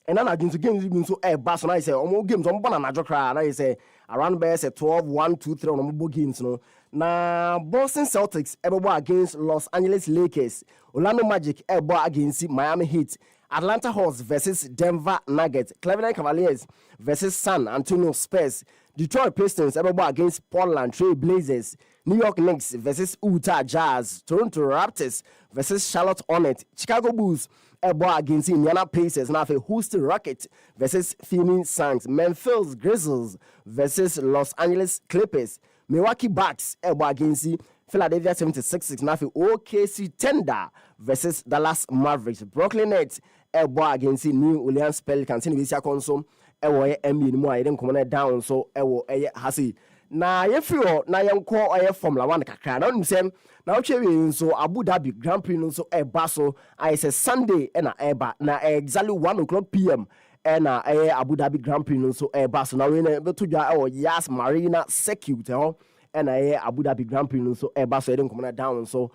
and then against games been so bass and I say almost games on banana jokra and I say around by say 12 1 2 3 on more games no na Boston Celtics against Los Angeles Lakers, Orlando Magic against Miami Heat, Atlanta Hawks versus Denver Nuggets, Cleveland Cavaliers versus San Antonio Spurs, Detroit Pistons against Portland Trail Blazers, New York Knicks versus Utah Jazz, Toronto Raptors versus Charlotte Hornets, Chicago Bulls against Indiana Pacers, now Houston Rockets versus Phoenix Suns, Memphis Grizzlies versus Los Angeles Clippers, Milwaukee Bucks against Philadelphia 76ers, now OKC Thunder versus Dallas Mavericks, Brooklyn Nets against New Orleans Pelicans. In this console, NBA no I didn't come down so hasi. Na yefio na yenko Formula 1 kakra na nim sem na ochewe so Abu Dhabi Grand Prix no so so I say Sunday na eba na exactly 1:00 p.m. na Abu Dhabi Grand Prix no so so na we na beto dwa Yas Marina Circuit ho na Abu Dhabi Grand Prix no so so e don come down so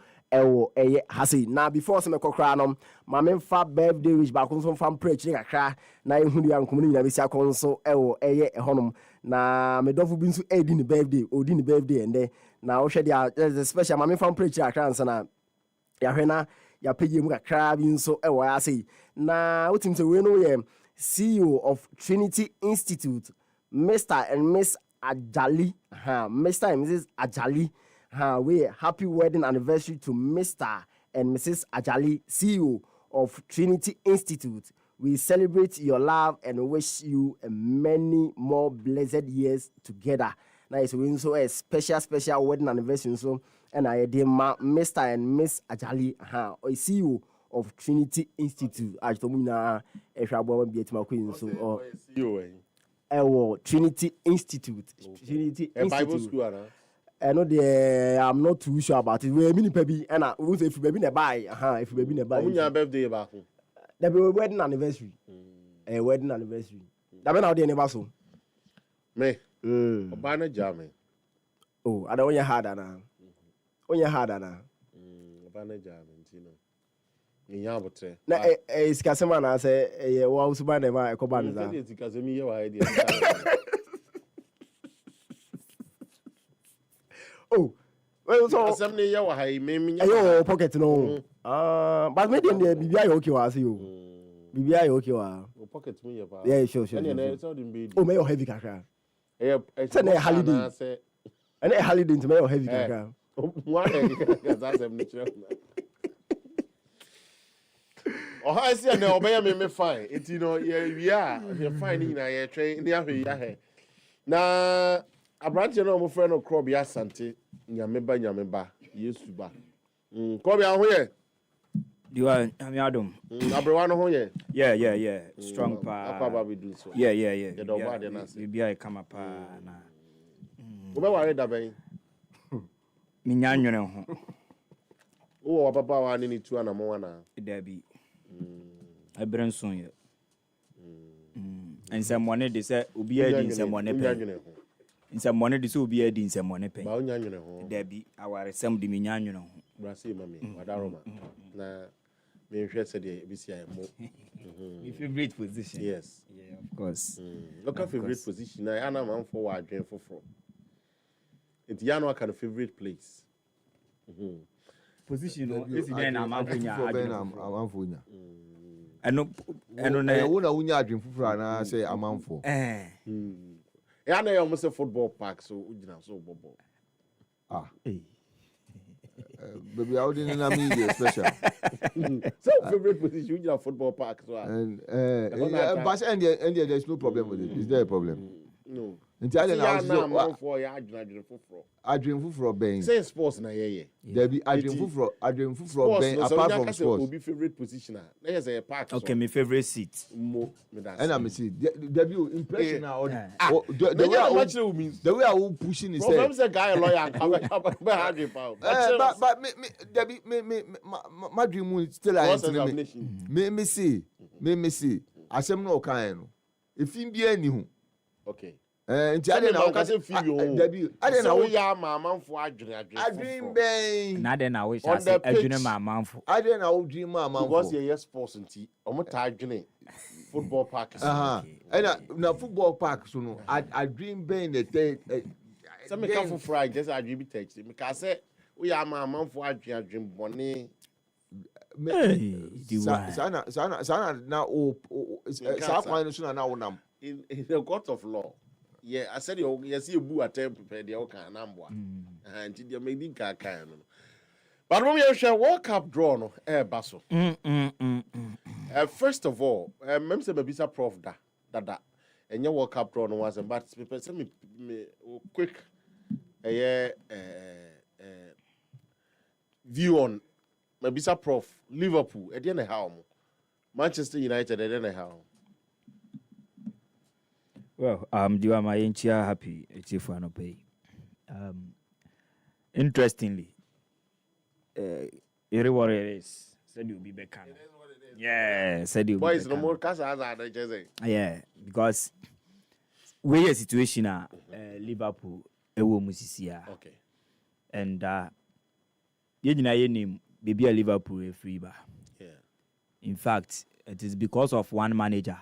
hasi na before some kokra no ma me fa birthday wish ba ko so fam preach kakra na ehunu ya nkomo ni na besi akon so honom na me dofo bi nso edi ni birthday ende na wo hwe dia special ma me fam preach kakra nsa na ya hwe na ya pege mu kakra bi nso ase na wotim se we no ye CEO of Trinity Institute, Mr. and Miss Ajali, Mr. and Mrs. Ajali, We happy wedding anniversary to Mr. and Mrs. Ajali, CEO of Trinity Institute. We celebrate your love and wish you many more blessed years together. Now it's so a special wedding anniversary. So and I did Mr. and Miss Ajali, CEO of Trinity Institute. I told me now if I want to be at my queen. So Trinity Institute. Trinity a Bible Institute. school. I know I'm not too sure about it. We're mini baby, and I will say if you baby ne buy, if you baby ne buy. When your birthday back? There be a wedding anniversary. A wedding anniversary. That mean how they never so. Me. Obana Jame. Oh, I don't want your harder now. On your harder now. Obana Jame, Tino. In Yabotre. Na it's Casemana. I say, wow, Subana, my Cobanza. It's because of me, your idea. Oh, well, so some day you are me. Ayo pocket no. But maybe the BBI okay was you. BBI okay was. Pocket me about. Yeah, sure. Oh, may your heavy kakra. It's a holiday. And a holiday into my heavy kakra. One that's a natural. Oh, I see. No, obey me fine. It's yeah, you're fine in a train. The na abranche no mo friend no crop ya sante nyameba yesu ba crop ya ho ye you are amiadom abrewa no ho ye yeah strong pa Appiah we do so yeah the dog bad na say bibia e kama pa na wo be ware da ben minya nwene ho wo papa wa ni tu ana mo na da bi ebrenson ye nsɛmmɔne de sɛ obiara di nsɛmmɔne pɛ nsɛmmɔne de sɛ obiara di nsɛmmɔne pɛ ba onya nwene ho dabi awaresɛm de menya nwene ho brase mami wadaroma na me hwɛ sɛ de bisi ay mo my favorite position yes yeah of course look at favorite position na ana man for wa adwen foforo it ya no kind of favorite place position no esi den na amanfonya amanfonya ɛno na wo na wonya adwen foforo na sɛ amanfo ya na yo mo say football park so ugina so bobo baby I wouldn't na me be special so favorite position ugina football park so and but and there's no problem with it is there a problem no nti ale na so for ya adwen foforo ben say sports na ye there be adwen foforo ben apart from sports obi favorite position na yes a park okay my favorite seat mo me that and I see there be impression the way I will pushing is say say guy lawyer be hard pound but me there be me my dream still I me see asem no kan no efin bia ni hu okay nti ade na ka se feel yo dabi ade na wo ya mamanfo adwen ben na ade na wo sha se adwene mamanfo ade na wo dream mamanfo because yes sports nti omo ta adwene football park na football park so no adwen ben the say me ka for fry just adwen bi text me ka say wo ya mamanfo adwen bone sana na o sa kwan so na wo nam in the court of law. Yeah, I said you see a boo attempt prepare the oka nambwa. And you make the car can. But when you share World Cup draw no basso. First of all, mem say Babisa Prof da. And your World Cup draw no was but people say me quick view on Babisa Prof Liverpool at the end how Manchester United at the end how. Well, do you my enchia happy chief no pay. Interestingly, it what it is. Said you'll be back. Yeah, said you. Boys, no more casa as yeah, because we a situation Liverpool ewo musisia. Okay. And you name baby a Liverpool a free bar. Yeah. In fact, it is because of one manager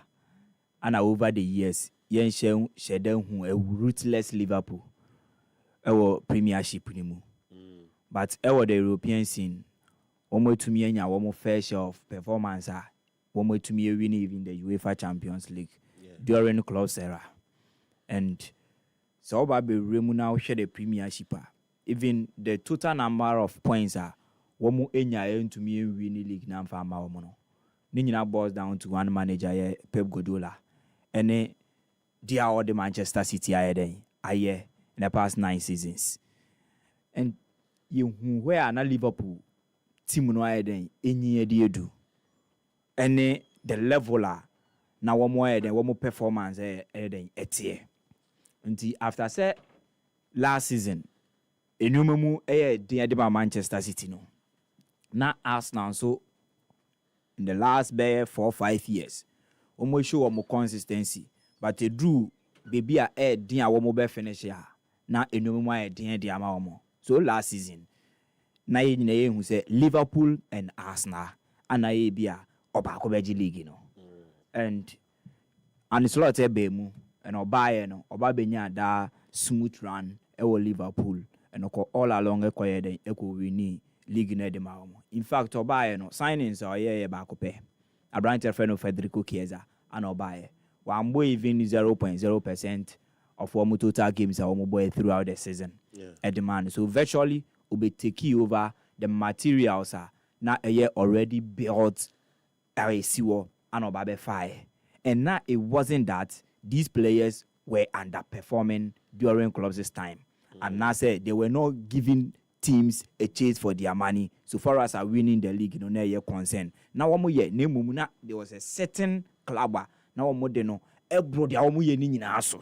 and over the years yen sheden hu a ruthless Liverpool our premiership ni mu but our the European scene omo tumi anya omo fair share of performance omo tumi win even the UEFA Champions League during club era and so ba be remu now share the premiership even the total number of points are womu enya to me win the league na mfa ma womu no. Ni nyina boils down to one manager Pep Guardiola. And they are all the Manchester City in the past 9 seasons. And you where na Liverpool team no ayeden enyi de edu. And the leveler na womo performance etie. Until after say last season enumemu de Manchester City no. Na Arsenal so in the last 4-5 years almost show more consistency, but they drew baby a din a womo be finish ya na enumemu din de ama womo. So last season na ye who say Liverpool and Arsenal and I be a obako beji league no. And slot be mu and obaye no oba benya da smooth run Liverpool and all along ekoye win league na de ma womo. In fact obaye no signings are back pe Abrante friend Federico Chiesa and obaye wambo even 0.0% of womo total games are womo boy throughout the season at the man. So virtually will take over the materials now a year already built a siwo and obabe fire. And now it wasn't that these players were underperforming during club's time. And now say they were not giving teams a chase for their money so far as are winning the league no year concern. Now one more year na there was a certain club now one more de no ebro dia one year ni nyina so.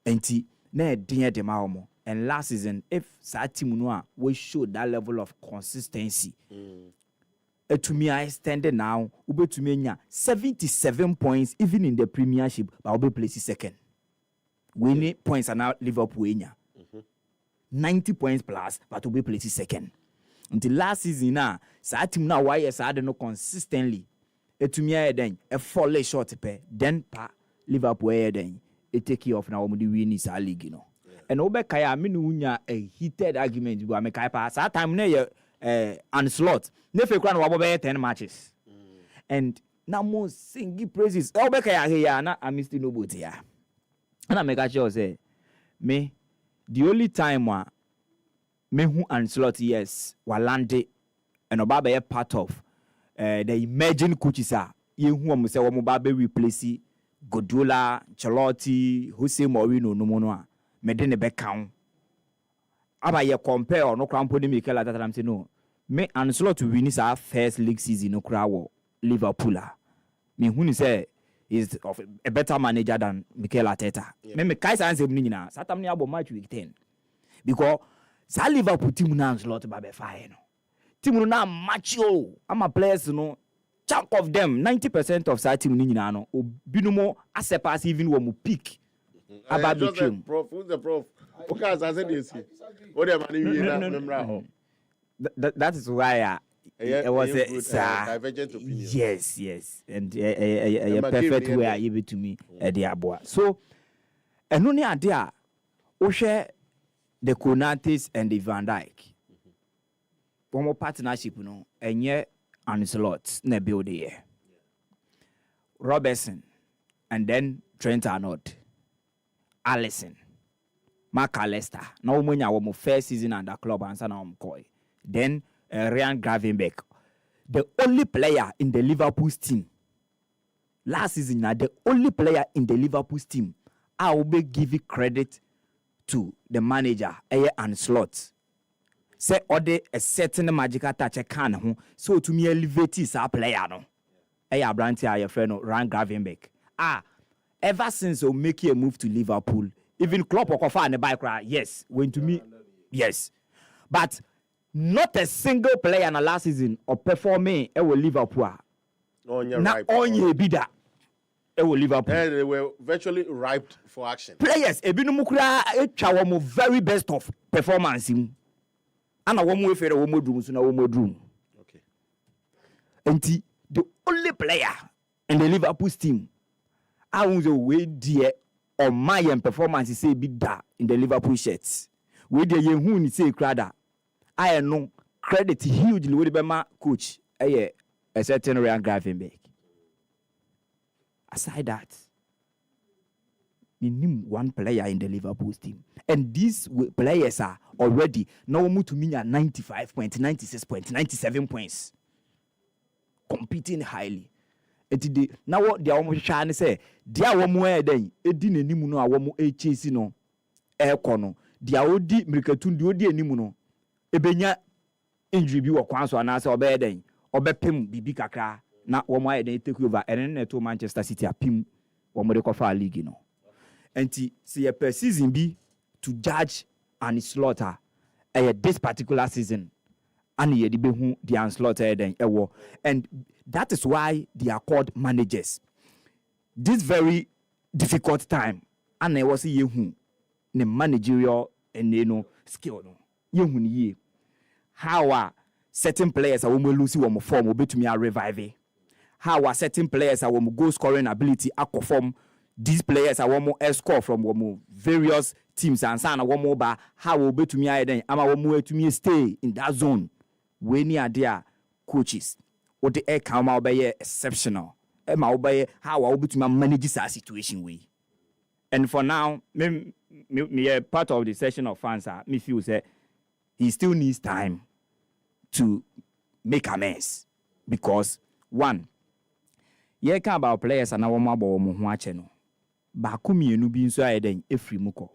Enti na din de ma omo. And last season, if that team no we showed that level of consistency, to me I extended now, ube to me 77 points even in the Premiership, but I'll be placed second. Winning points are now Liverpool 90 points plus, but will be placed second. Until last season now, that team now why yes I don't know consistently. To me I then a fall short pay, then Liverpool then it take you off now when the win is our league, you know. And Obekaya mean a heated argument with Amekai pass. That time near onslaught. Never crown over 10 matches. And now most singing praises. Obekaya here na I missed no boot here. And I make a sure say me the only time me who onslaught yes walande and Obabe part of the emerging coaches are you who am say Obabe replace Guardiola, Ancelotti, Jose Mourinho no more. Me de ne be count aba ye compare or no crampo ni Mikel at that time say no me and slot to win our first league season no cra wo Liverpool me who say is of a better manager than Mikel Arteta. Me kai say ansem ni nyina satam ni abo match week 10 because sa Liverpool team na slot ba be fire no team no na match o ama players no chunk of them 90% of sa team ni nyina no obinumo asepas even wo mu peak. Prof, who's the prof? Okay, as I said this. What am I that is why it was a divergent opinion. Yes. And a perfect way I give it to me at the Appiah. So, and only idea, we share the Konates and the Van Dijk. One more partnership, you know, and yet Ancelotti ne build here. Robertson, and then Trent Arnold. Alisson, McAllister. Now when you were first season under club and now McCoy. Then Ryan Gravenberch, the only player in the Liverpool's team. Last season, the only player in the Liverpool's team. I will be giving credit to the manager, and Slot. Say order a certain magical touch can so to me elevate is our player no. Branty your friend Ryan Gravenberch. Ever since we make a move to Liverpool, even Klopp or Kofa and the bike ride, yes, went to me, yes. But not a single player in the last season or performing with Liverpool. Not only bida. Liverpool. They were virtually ripe for action. Players, Ebinumukura, a very best of performance. And a woman for a woman room, so no woman room. Okay. And the only player in the Liverpool team. I was away dear on my performance say be that in the Liverpool shirts. We the who say crowd. I know credit hugely with my coach. A certain Ryan Gravenberch. Aside that, minimum one player in the Liverpool team. And these players are already now moved to mean 95 points, 96 points, 97 points. Competing highly. And now what they almost trying to say, they are one more than a dinner nimuno, a woman a chasing no air corner. They are odi Mirkatun do the nimuno. Ebenya injury be or quanso and answer obey then. Obe pim bibi kakra. Na one more they take over and then to Manchester City a pim or Modecofa League, you know. And see a per season be to judge and slaughter this particular season. And ye be who the unslaughtered then and that is why they are called managers. This very difficult time, and I was ye who the managerial and skill no ye how are certain players are lose one form will be to me a revive. How are certain players are goal scoring ability a form. These players are one more score from various teams and sana one more ba how will be to me I then am one more to me stay in that zone when you are there coaches what the air come out by exceptional how I will be to manage that situation way. And for now me part of the session of fans me feel say he still needs time to make amends because one ye can about players and our mobile no baako mienu bi nso ayeden efri muko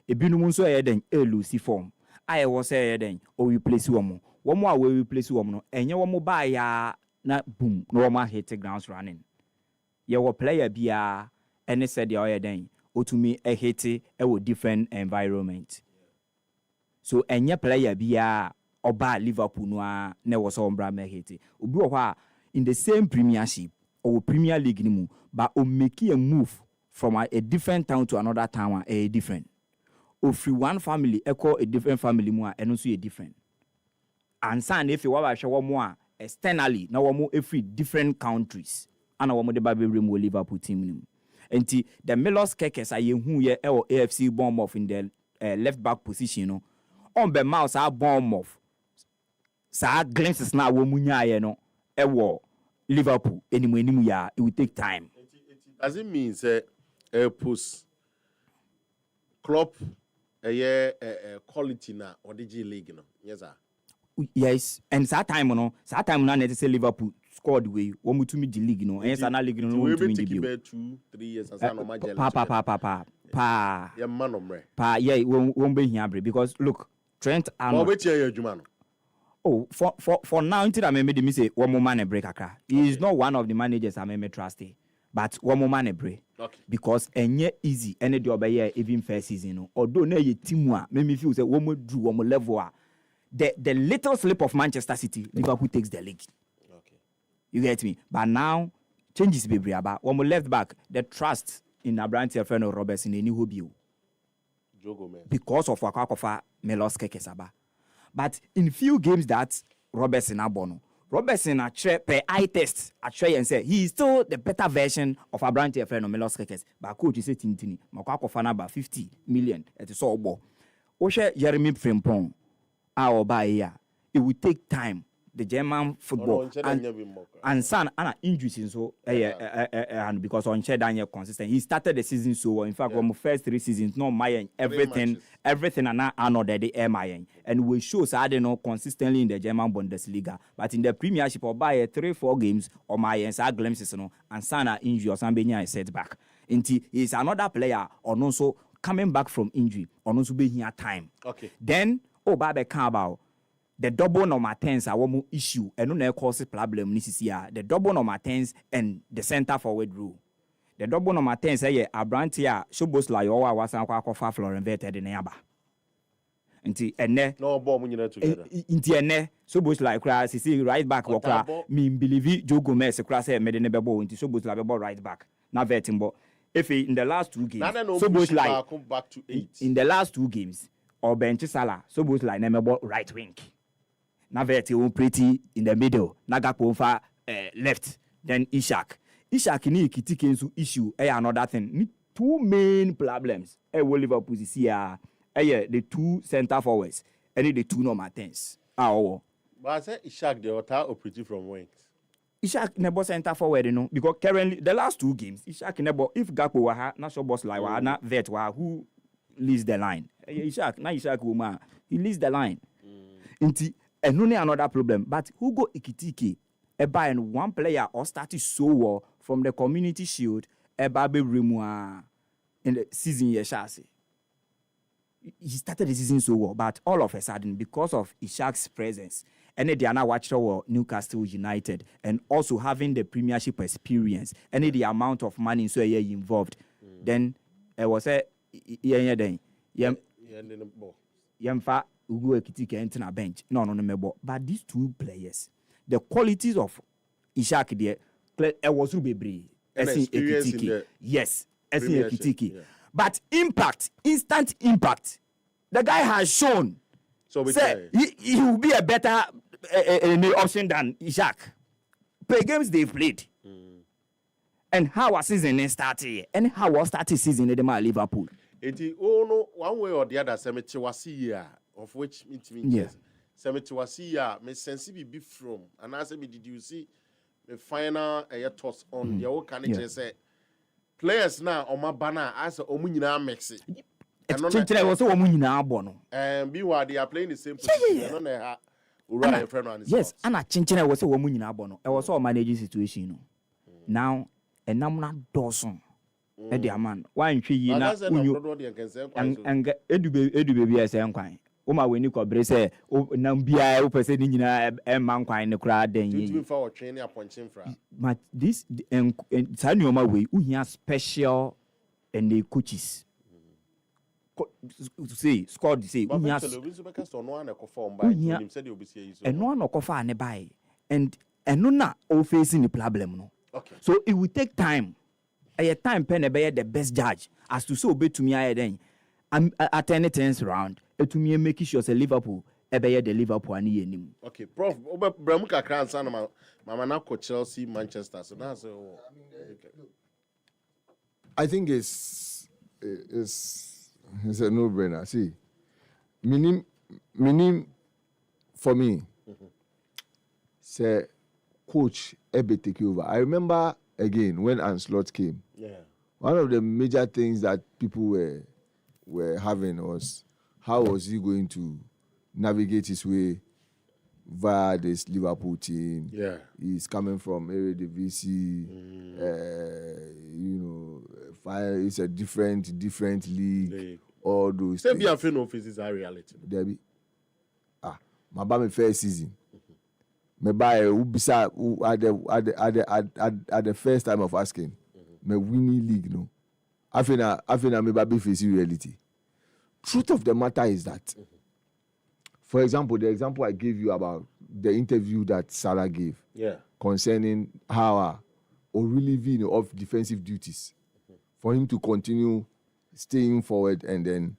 ebinum nso ayeden elusi form aye wo say ayeden o replace wo a we replace wo no enye wo ba ya na boom no wo hit grounds running ye wo player bia ene said ya ayeden otumi hit e wo different environment so enye player bia oba Liverpool no a na wo so ombra me hit obi wo a in the same premiership or Premier League ni mu but o make a move from a different town to another town a different. Or free one family echo a different family more and also a different. And son if you want to show more externally now more every different countries. And our mother baby room will Liverpool team. And the Melos Kekes are who ye AFC Bournemouth in the left back position. No, on the mouse are Bournemouth. Sa glimpses now womunya no ewo Liverpool anyway ya it will take time. Does it mean say post club quality na or the G League no? Yes sir. Yes, and that time na net say Liverpool scored way one to me the league no. And na league no we to me the the 2-3 years as no major. Pa. Yeah man omre. Pa yeah won't be here because look Trent Arnold. But wait here you man. Oh, for now, until I made me say one more man a break. He is not one of the managers I may trust. But one more man a break. Okay. Because any easy any job even first season. Although no team make me feel say one more drew one more level. The little slip of Manchester City, Liverpool takes the league. Okay. You get me? But now changes be about one more left back. The trust in Appiah friend of Robertson in new Joe Gomez. Because of Wakakofa Melos Kekesaba. But in few games that Robertson abono, Robertson per eye test and say he is still the better version of Appiah friend of Melos Kekes. But coach is saying tini, Makako na ba 50 million at the so bo. Oshe Jeremy Frimpong, our buy here. It will take time. The German football and son and injuries in so and because on Daniel consistent. He started the season so well. In fact, on the first 3 seasons, no Mayan, everything and another the Mayan. And we show so I don't know consistently in the German Bundesliga. But in the Premiership or by 3-4 games or Mayan are glimpses no and son injury or somebody is setback. Until he is another player or also coming back from injury or also being here time. Okay. Then Babe Carabao. The double number 10s are one issue and no cause problem this year. The double number 10s and the center forward rule. The double number 10s say Appiah showboss like your was and Florent Vetted in Yaba. Until and no bomb together. Inti showboss like crass see right back or me believe Joe Gomez crass made in a bebo into showboss like right back. Now vetting but if in the last 2 games showboss like come back to 8 in the last 2 games or bench Salah showboss like name right wing. Naveti pretty in the middle. Nagapo for left. Then Ishak ni kitiki issue. Another thing. 2 main problems. Liverpool here. The 2 center forwards. And the 2 number 10s. But I said Ishak the other operative from wings. Ishak nebo center forward, because currently the last 2 games, Ishak nebo, if Gakpo waha, na show boss like waha, na vet waha, who leads the line? Ishak Uma, he leads the line. Inti, and only another problem. But who go Ikitike? Eba and one player or started so well from the Community Shield, Eba be remua in the season yeshasi. He started the season so well, but all of a sudden, because of Ishak's presence, and they are now watching Newcastle United, and also having the Premiership experience, and the amount of money so involved, then it was a Yemfa Ugo Ekitike enter a bench. No. But these 2 players, the qualities of Ishak there, it was Rubebre. Yes, Ekitike. Yeah. But impact, instant impact, the guy has shown. So he will be a better option than Ishak. Play games they've played. And how a season started, and how was started season in the Liverpool. One way or the other, Semetiwasia, of which it means yes. Semetiwasia, may sensible be from, and as me did you see the final toss on the old candidate say. Players now on my banner as a Omunina Mexi. And be why they are playing the same position. Yes, and a Chinchina was a woman in Abono. I was all managing situation. Now, and I'm not Dawson. Eddie man, why ain't you and Edu baby as I'm Oma when you could say, oh, Nambia, Opening in a man in the crowd, then you for training upon Chimfra. But this and Sanoma way, we have special and the coaches. Say, squad say, and no one offer and buy, and no na all facing the problem. No, okay. So it will take time. A time pen the best judge as to so be to me. I then at any turns round. To me make sure say Liverpool ebe the Liverpool ani enim. Okay, Prof. Bramuka Kran sana mama na ko Chelsea, Manchester. So that's I think it's a no-brainer. See, meaning for me, say coach ebe take over. I remember again when Ancelotti came. Yeah. One of the major things that people were having was how was he going to navigate his way via this Liverpool team? Yeah, he's coming from Eredivisie. It's a different league. All those. Say, be a fan of this are reality. Debbie, my bad first season. Me buy ubisa at the first time of asking. Me winning league no. I feel me baby face reality. Truth of the matter is that, for example, the example I gave you about the interview that Salah gave concerning how or relieving of defensive duties for him to continue staying forward and then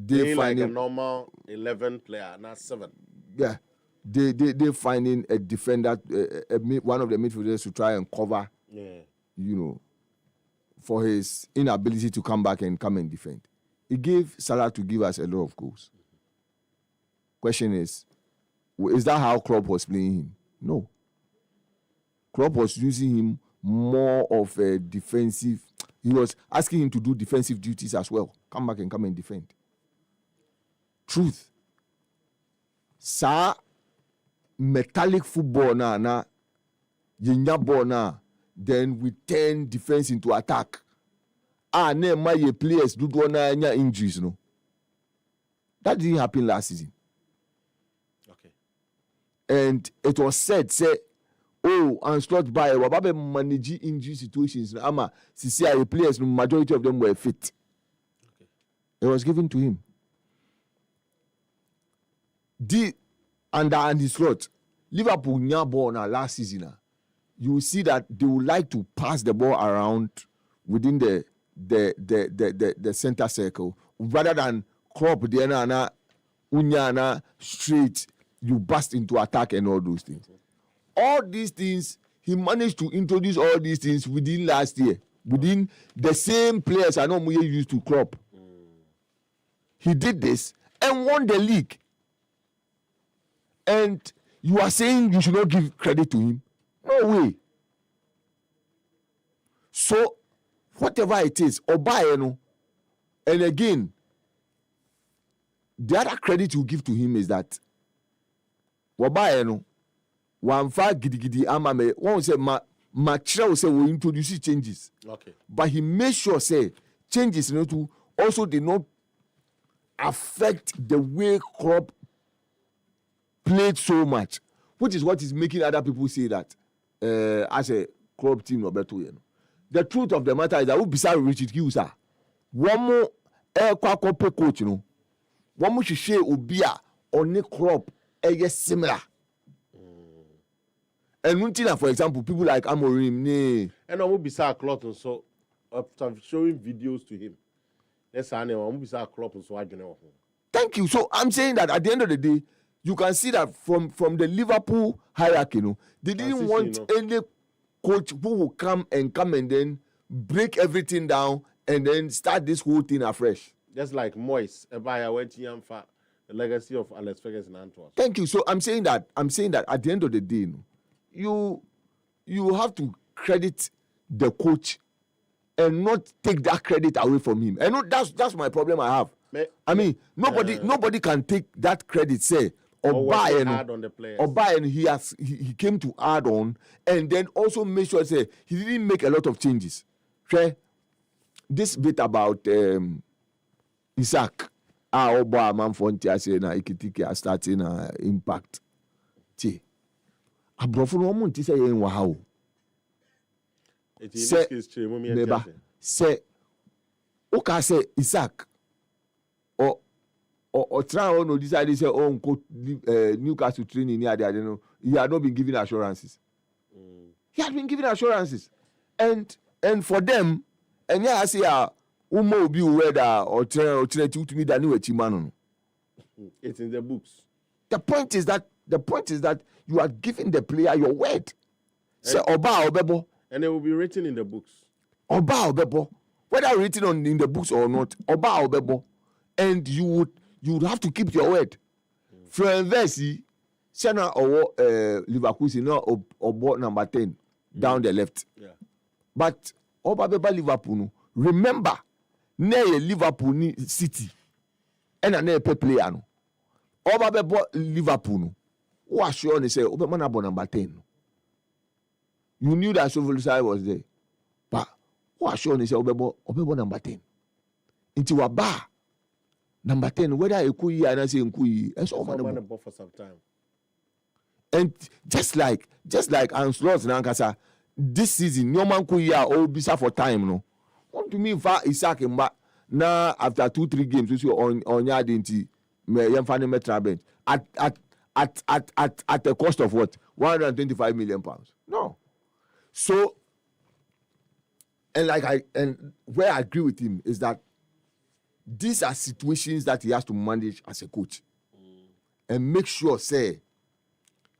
they find like a normal 11 player, not 7. Yeah, they finding a defender, one of the midfielders to try and cover, for his inability to come back and come and defend. He gave Salah to give us a lot of goals. Question is that how Klopp was playing him? No. Klopp was using him more of a defensive. He was asking him to do defensive duties as well. Come back and come and defend. Truth. Sa metallic football na yinya ball na, then we turn defense into attack. My players do any injuries, no. That didn't happen last season. Okay. And it was said, and slot by Wababe manage injury situations. Ama CCI players, the majority of them were fit. Okay. It was given to him. Under Andy Slot, Liverpool nya ball now last season. You will see that they would like to pass the ball around within the center circle rather than crop the unyana straight, you burst into attack and all those things. All these things, he managed to introduce all these things within last year, within the same players I know we used to crop. He did this and won the league. And you are saying you should not give credit to him? No. no way. So whatever it is, Obaye no, and again, the other credit you give to him is that Obaye no, one far gidi ama me, one say Machira say we introduce changes. Okay. But he made sure say changes to also did not affect the way crop played so much, which is what is making other people say that as a crop team no better. The truth of the matter is that we beside Richard Hughes one more kwakwape coach no one more share obia on the crop similar. And one thing, for example, people like Amorim, and I will be a cloth and so after showing videos to him. That's how I will be a cloth and so I don't know. Thank you. So I'm saying that at the end of the day, you can see that from the Liverpool hierarchy, they didn't want any coach who will come and then break everything down and then start this whole thing afresh. Just like Moyes, Appiah went to for the legacy of Alex Ferguson and Antwerp. Thank you. So I'm saying that at the end of the day, you have to credit the coach and not take that credit away from him. And that's my problem I have. I mean, nobody can take that credit. Say Obaye, he came to add on and then also make sure say he didn't make a lot of changes. Okay? This bit about Isaac, Oba man fontia say na ikitiki starting impact. Abrofo no mo nti say yen wa ha o. Say okay say Isaac or try on no decide say oh Newcastle training near there no he had not been given assurances. He had been given assurances and for them and yeah I say umo obi whether or try to me that new chimano. It's in the books. The point is that you are giving the player your word. Say Oba Obebo. And it will be written in the books. Oba Obebo. Whether written in the books or not, Oba Obebo. And you would have to keep your word. From Versi, Sena or Liverpool, or number 10 down the left. Yeah. But Oba Beba Liverpool, remember, near Liverpool City, and a near player. Oba Beba Liverpool. Who are sure they say Obama number 10? You knew that Sovolosai was there. But who are sure they say Obama number 10? Into a bar. Number 10, whether a kui and I say kui, it's all for some time. And just like Anslot Nankasa, this season, no man kui or bisa for time, no. Want to me for Isaac and back now after 2-3 games, which you on your identity, me yamfani metra bench at the cost of what? 125 million pounds. No. So, and where I agree with him is that these are situations that he has to manage as a coach. And make sure, say,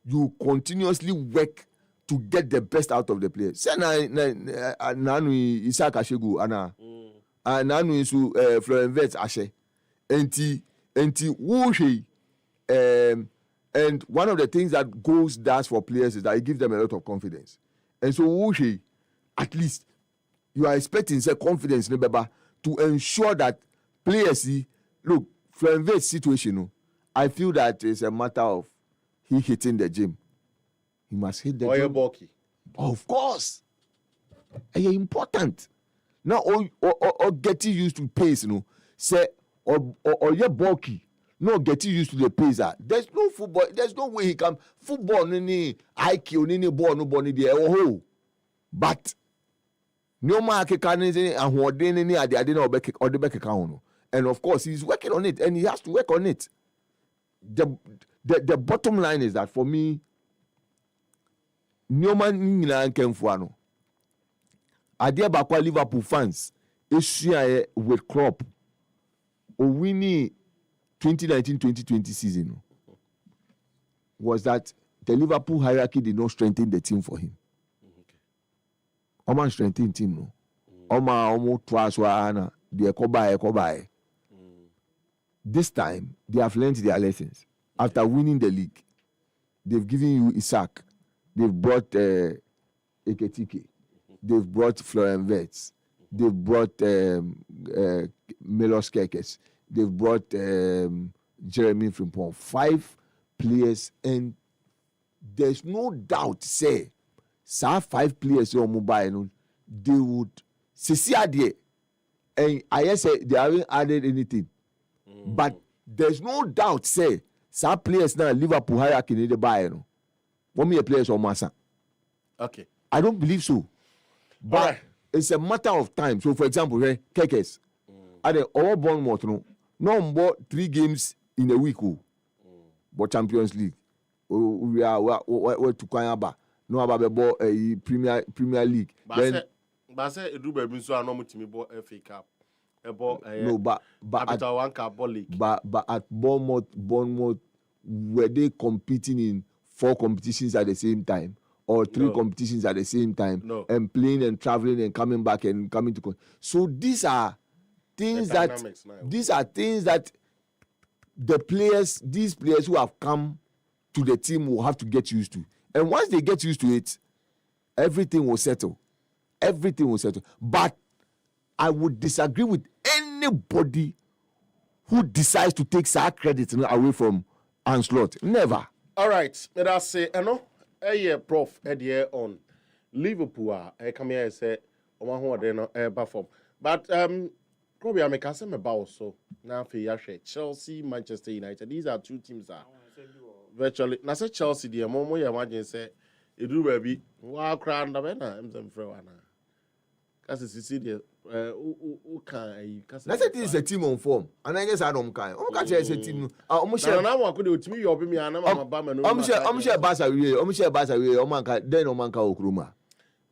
you continuously work to get the best out of the players. Say, nanu Isaac Ashegu, ana, nanu isu Florian Wirtz Ashe, enti wuhi, and one of the things that goals does for players is that it gives them a lot of confidence. And so wuhi, at least you are expecting say confidence, to ensure that players see, look, Florian Wirtz situation, I feel that it's a matter of he hitting the gym. He must hit the gym. Bulky. Of course. And important. Now, or getting used to pace, say, or you're bulky. No, getting used to the pace. There's no football. There's no way he can. Football, nini IQ, nini ball, no ball, there. Oh, but no man can and what they nini I didn't know or the back account. And of course, he's working on it, and he has to work on it. The bottom line is that for me, no man came for no. Idea about Liverpool fans is with crop or winning 2019-2020 season was that the Liverpool hierarchy did not strengthen the team for him. Oman strengthen team no. Oman twice wana the ekobaye. This time they have learned their lessons. After winning the league, they've given you Isaac. They've brought Eketike. They've brought Florian Wirtz. They've brought Milos Kerkez. They've brought Jeremy Frimpong. 5 players, and there's no doubt, say, 5 players on mobile, they would see and I say they haven't added anything. But there's no doubt, say, some players now Liverpool hierarchy need to buy. One me players on Massa. Okay. I don't believe so. But it's a matter of time. So, for example, Kekes, at the all Bournemouth, no more 3 games in a week. But Champions League, we are to Kwayaba. No about a Premier League. But I said, it do be so. I know me bought FA Cup. No, but at one cup league. But at Bournemouth, were they competing in 4 competitions at the same time? Or 3 competitions at the same time, and playing and traveling and coming back and coming to. So these are things that these players who have come to the team will have to get used to. And once they get used to it, everything will settle. Everything will settle. But I would disagree with anybody who decides to take our credit away from Ancelotti. Never. All right, let us say, Prof, on Liverpool, come here and say, who are perform. But probably I make some about so now for Chelsea, Manchester United. These are 2 teams that virtually. Now say Chelsea, the moment you imagine say, it do baby, wow, crown the banner, I'm some friend. Because it's the who can that's it is a team on form, and I guess I don't kind. I'm a team. I'm sure now I could do to me. You'll be me. I'm sure Barca. Then Omanka Okruma.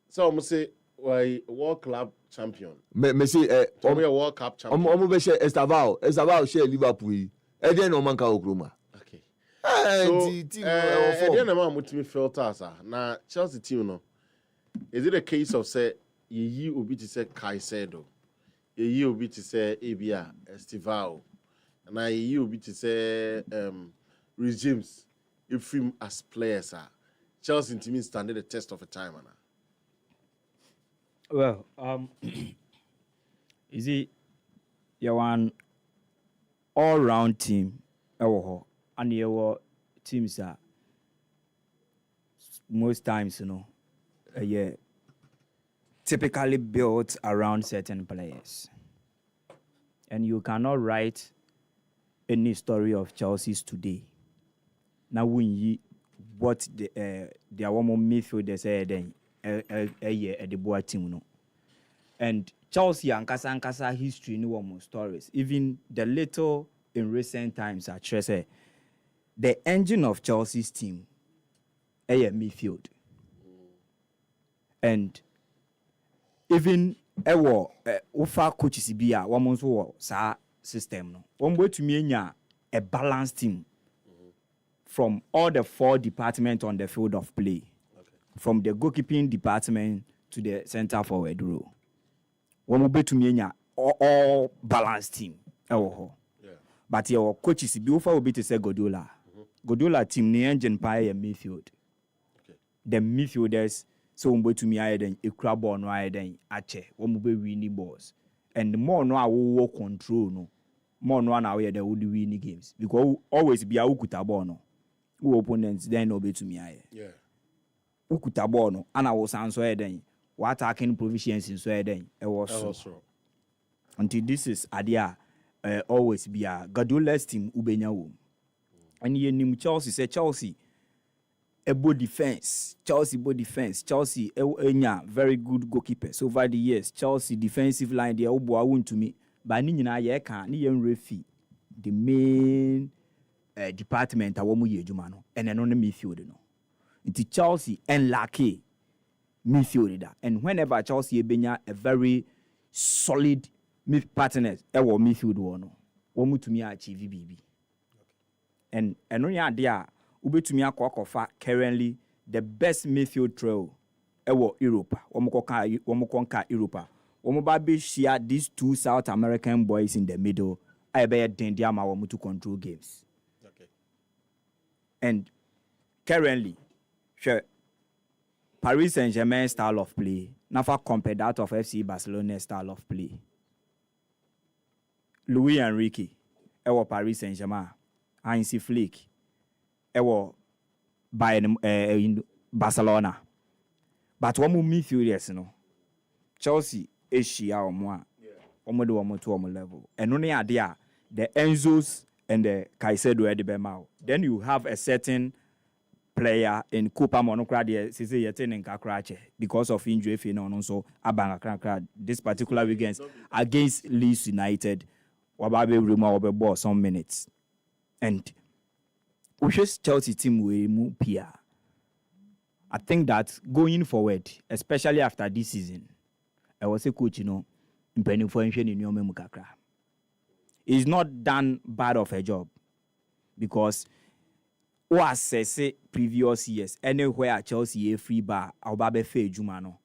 So I'm say why World Club champion. Me say World Cup champion. I'm say Estavao share Liverpool. And then Omanka Okruma. Okay. So then I'm with me filters. Now Chelsea team no. Is it a case of say? Ye obi to say Caicedo, ye obi to say Appiah, Estivao, and ye obi to say regimes. If him as players are Chelsea to me standing the test of a time, Well, is it you one all-round team, and your teams are most times typically built around certain players. And you cannot write any story of Chelsea's today. Now when you what the one more midfield say then at the boy team no. And Chelsea and Kasa history no more stories. Even the little in recent times I say the engine of Chelsea's team midfield. And even ufa coaches bi a wɔn nso wɔ saa system no wɔn betumi anya a balanced team from all the 4 departments on the field of play, from the goalkeeping department to the center forward row. Wɔn betumi anya all balanced team ɛwɔ hɔ. But your coaches bi ufa obi te sɛ Guardiola team ne engine pa yɛ midfield. The midfielders. So we to me I then a crab ball no I then ache we be winning balls, and the more no I will control no more no now we would win games because always be a ukuta ball no who opponents then no be to me I ukuta ball no and I was answer then what attacking proficiency so then it was so until this is idea always be a Guardiola's team ubenya wo and ye nim Chelsea say Chelsea a body defense. Chelsea enya very good goalkeepers over the years. Chelsea defensive line they obo awun to me. But ni nyina ye kan ni yen refi the main department awomu ye adwuma no. And no midfield no. Nti Chelsea and Lucky midfield da. And whenever Chelsea benya a very solid partners ewo midfield wo no. Womu to me achieve BB. And no ya there ubetumi akwa currently the best midfield trio ewo Europe. Womo konka Europe. Womo ba be share these 2 South American boys in the middle. I be den dia ma womo to control games. Okay. And currently Paris Saint-Germain style of play, never compare that of FC Barcelona style of play. Luis Enrique, Paris Saint-Germain, Hansi Flick, Bayern in Barcelona. But one more midfielders, no. Chelsea, Asia or more. Do one to level. And only idea the Enzos and the Caicedo at the Bemau. Then you have a certain player in Copa Monocradia, in Kakrache, because of injury, also Abanga this particular weekend against Leeds United, Wababe Ruma ball some minutes. And we just Chelsea team will move Appiah. I think that going forward, especially after this season, I was a coach, it's not done bad of a job because what say previous years anywhere Chelsea a free bar or babe fe jumano.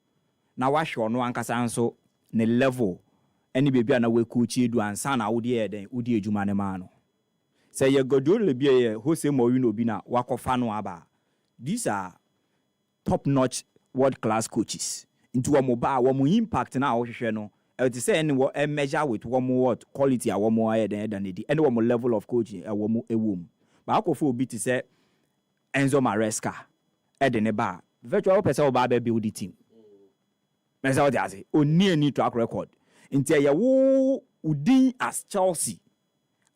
Now what show no ankasa so ne level any baby na we coach do and sana udi then udi jumane mano. Say you go do le bia who say Mourinho bi na wakofa no aba. These are top-notch world-class coaches. Into a mobile, impact now, no. To say any measure with one more quality, a one more than the any one more level of coaching, a woman. But I could be to say Enzo Maresca, Eden Bar, virtual person of build the team. That's what I say. Only need track record. Until you would as Chelsea,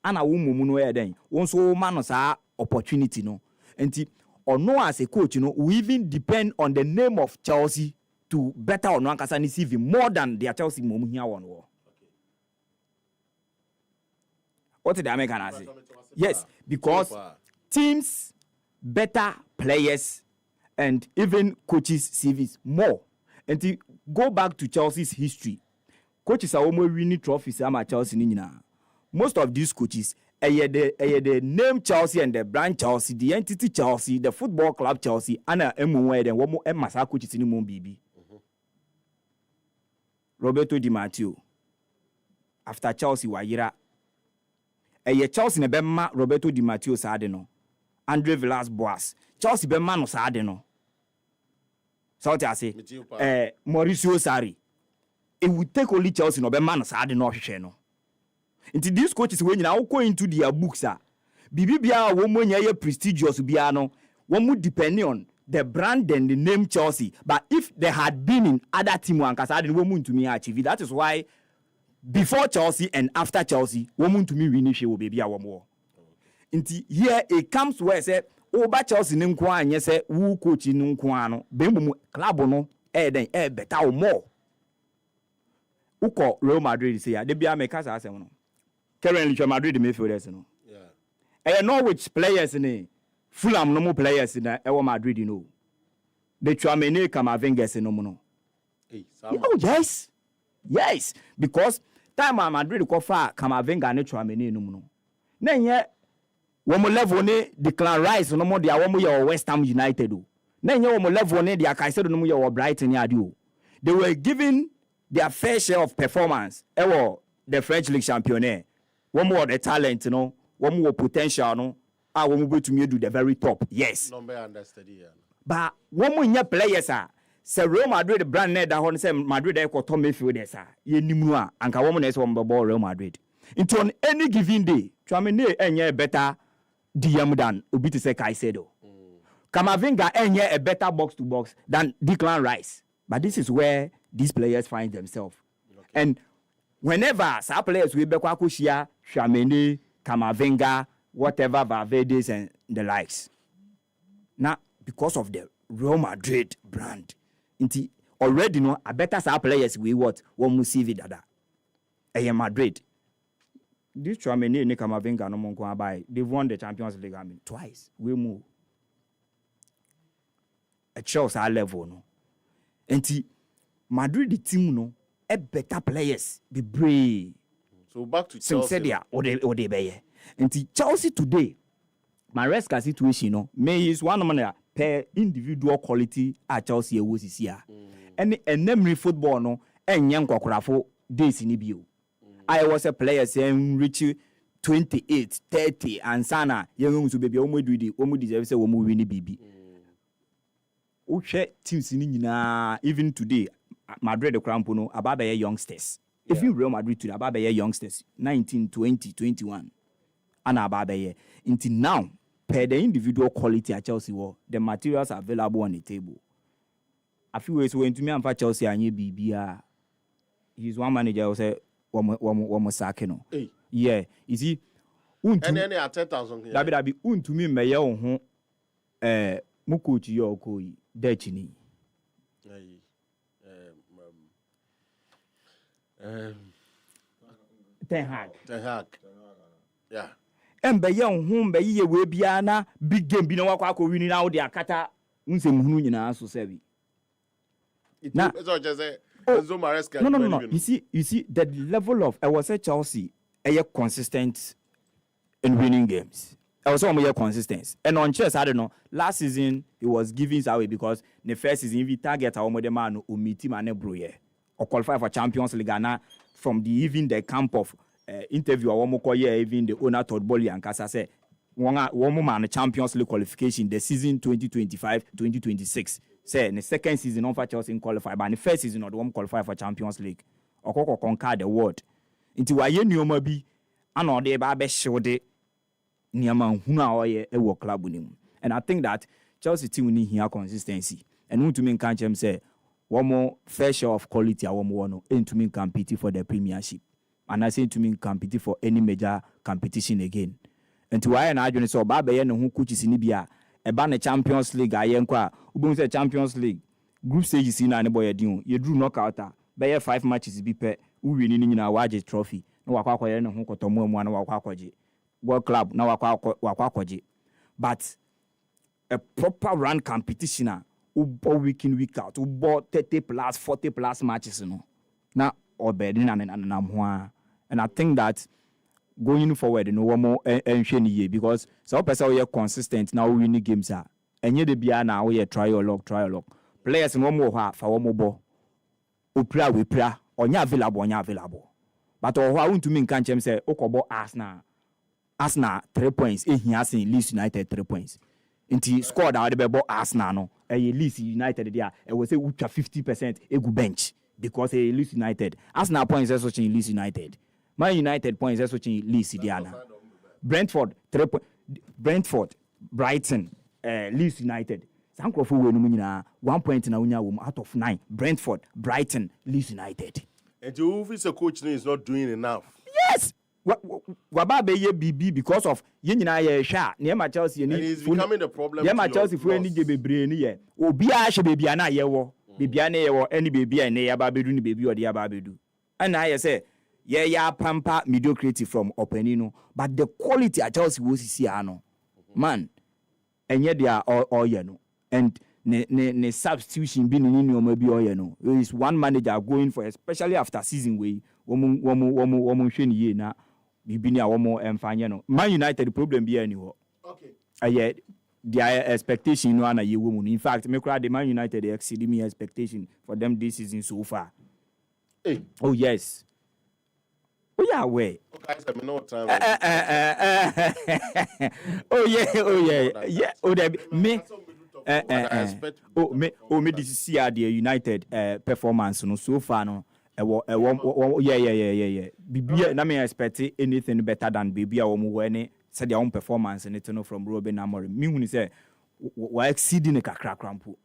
and a woman then once man was opportunity no. Until or no as a coach, we even depend on the name of Chelsea to better or no Kasani CV more than their Chelsea mom here on war. What did the American say? Yes, because teams, better players, and even coaches' CVs more. And to go back to Chelsea's history, coaches are almost winning trophies at Chelsea. Most of these coaches, the name Chelsea and the brand Chelsea, the entity Chelsea, the football club Chelsea, and a MUA, then one more Massa coaches in the BB. Roberto Di Matteo. After Chelsea, Wayira. Chelsea ne bema Roberto Di Matteo Sadeno. Andre Villas-Boas. Chelsea bema no Sadeno. So what I say? Mauricio Sarri. It would take only Chelsea no bema no Sadeno no. Into these coaches when you now go into their books bibi bia wo mo nya prestigious bia no one would depend on the brand and the name Chelsea, but if they had been in other team one cause I didn't want to me achieve. That is why before Chelsea and after Chelsea woman to me win she will be a more. Into here it comes where say over Chelsea nko anye say who coach nko ano bembu club no then better or more. Uko Real Madrid say they be make us asem no. Currently, Real Madrid midfielders, no. Yeah. I know which players in Fulham no more players in Real Madrid, you know. The Chouameni Camavinga no more. Oh yes, because time Madrid go far Camavinga and Chouameni no more. Then yeah, one more level ne Declan Rice no more. They are one more West Ham United do. Then yeah, one more level ne they are Caicedo no more Brighton ya do. They were given their fair share of performance. The French League Championship. One more the talent, you know, one more potential, no. One more to me do the very top. Yes. Number understudy, yeah. But one more new players say Real Madrid brand name that one say Madrid they call Tom midfielders ye nimua and ka woman is one ball Real Madrid. Into on any given day, Chouameni enye better DM than Obi to say Caicedo. Camavinga enye a better box to box than Declan Rice. But this is where these players find themselves. Okay. And whenever some players will be Kwakushia, Chouameni, Camavinga, whatever Valverde's and the likes. Now, because of the Real Madrid brand, already know a better some players we what one must see dada. Madrid. This Chouameni and Camavinga no more by. They've won the Champions League twice. We move. At Chelsea level no. Madrid the team no. A better players be brave. So back to Chelsea. Or they be. And Chelsea today, Maresca situation, no, may is one man per individual quality at Chelsea was here. And memory football no, and young Kokrafo days in Ibio. I was a player saying reach 28, 30, and Sana, young to be almost deserve say we win the BB. Uche teams ni nyina even today Madrid the crampo no Ababe youngsters. If you Real Madrid today Ababe youngsters 19, 20, 21 and Ababe until now per the individual quality at Chelsea the materials are available on the table. A few ways when to me and for Chelsea and BBA he's one manager who say one sack no. Yeah, you see and then at 10,000 that be to me me ho mukochi yo koi dechini Ten Hag yeah embe ye ho mbe ye we bia na big game bi na wakwa ko win na wo de akata nsem hunu nyina so sebi now it's just say Enzo Maresca no you see the level of I was at Chelsea consistent in winning games. I was almost consistent. And on chess, I don't know. Last season, he was giving his away because the first season, if he target our model man who meet him and broye or qualify for Champions League, and from the even the camp of interview, even the owner Todd Bolly and Kasa say, one man Champions League qualification, the season 2025-2026. Say, in the second season, on for Chelsea qualify, but in the first season, or the one qualify for Champions League or conquer the world. Into why you know maybe, and all the baby showed it. Club and I think that Chelsea team need here consistency and to me can't say one more fair share of quality one more no and to me compete for the Premiership and I say to me compete for any major competition again and to why and I just saw Baba no who coaches in Libya a ban Champions League I enquire who say Champions League group stages in boy you drew knockout by 5 matches be pet who winning in our largest trophy no wakwa no who kotomo one wakwaji World Club now wakwakoji, but a proper run competition who bought week in week out who bought 30 plus 40 plus matches now or bedding and I think that going forward one more year because some person are consistent now winning games are and yet the be now we trial log players no more for one more ball upra we pra onya available but or how to me can't say okobo Arsenal 3 points. He has in Leeds United 3 points. Inti scored out the ball Arsenal no. Leeds United there. It was a 50% a good bench because Leeds United. Arsenal points as such in Leeds United. Man United points as such in Leeds Diana. Brentford 3 points. Brentford, Brighton, Leeds United. Sankrofo we no nyina 1 point na unya wo out of 9. Brentford, Brighton, Leeds United. And you if a coach is not doing enough. Yes. Wababe ye BB because of yenyina ye hwa na ma Chelsea ni is becoming the problem. Ye ma Chelsea fu ni ge bebre ni ye obi a hwe bebia na ye wo bebia na ye wo any bebia na ye ba bedu ni bebi ode ya ba bedu and I say ye ya pamper mediocrity from Openino but the quality at Chelsea was see ano man enye dia all ye no and ne substitution bi ni nyoma bi all ye no there is one manager going for especially after season we womu hwe ni ye na bibini a womo emfanye no Man United problem bi ani ho okay their expectation no na ye womu in fact me cry the Man United exceed me expectation for them this season so far oh yes oh yeah way okay me no time oh yeah oh there me me this see the United performance no so far no yeah. Bibia na me expect anything better than Bibia when said their own performance and it no from Ruben Amorim. Me when say we exceeding the kakra crampo.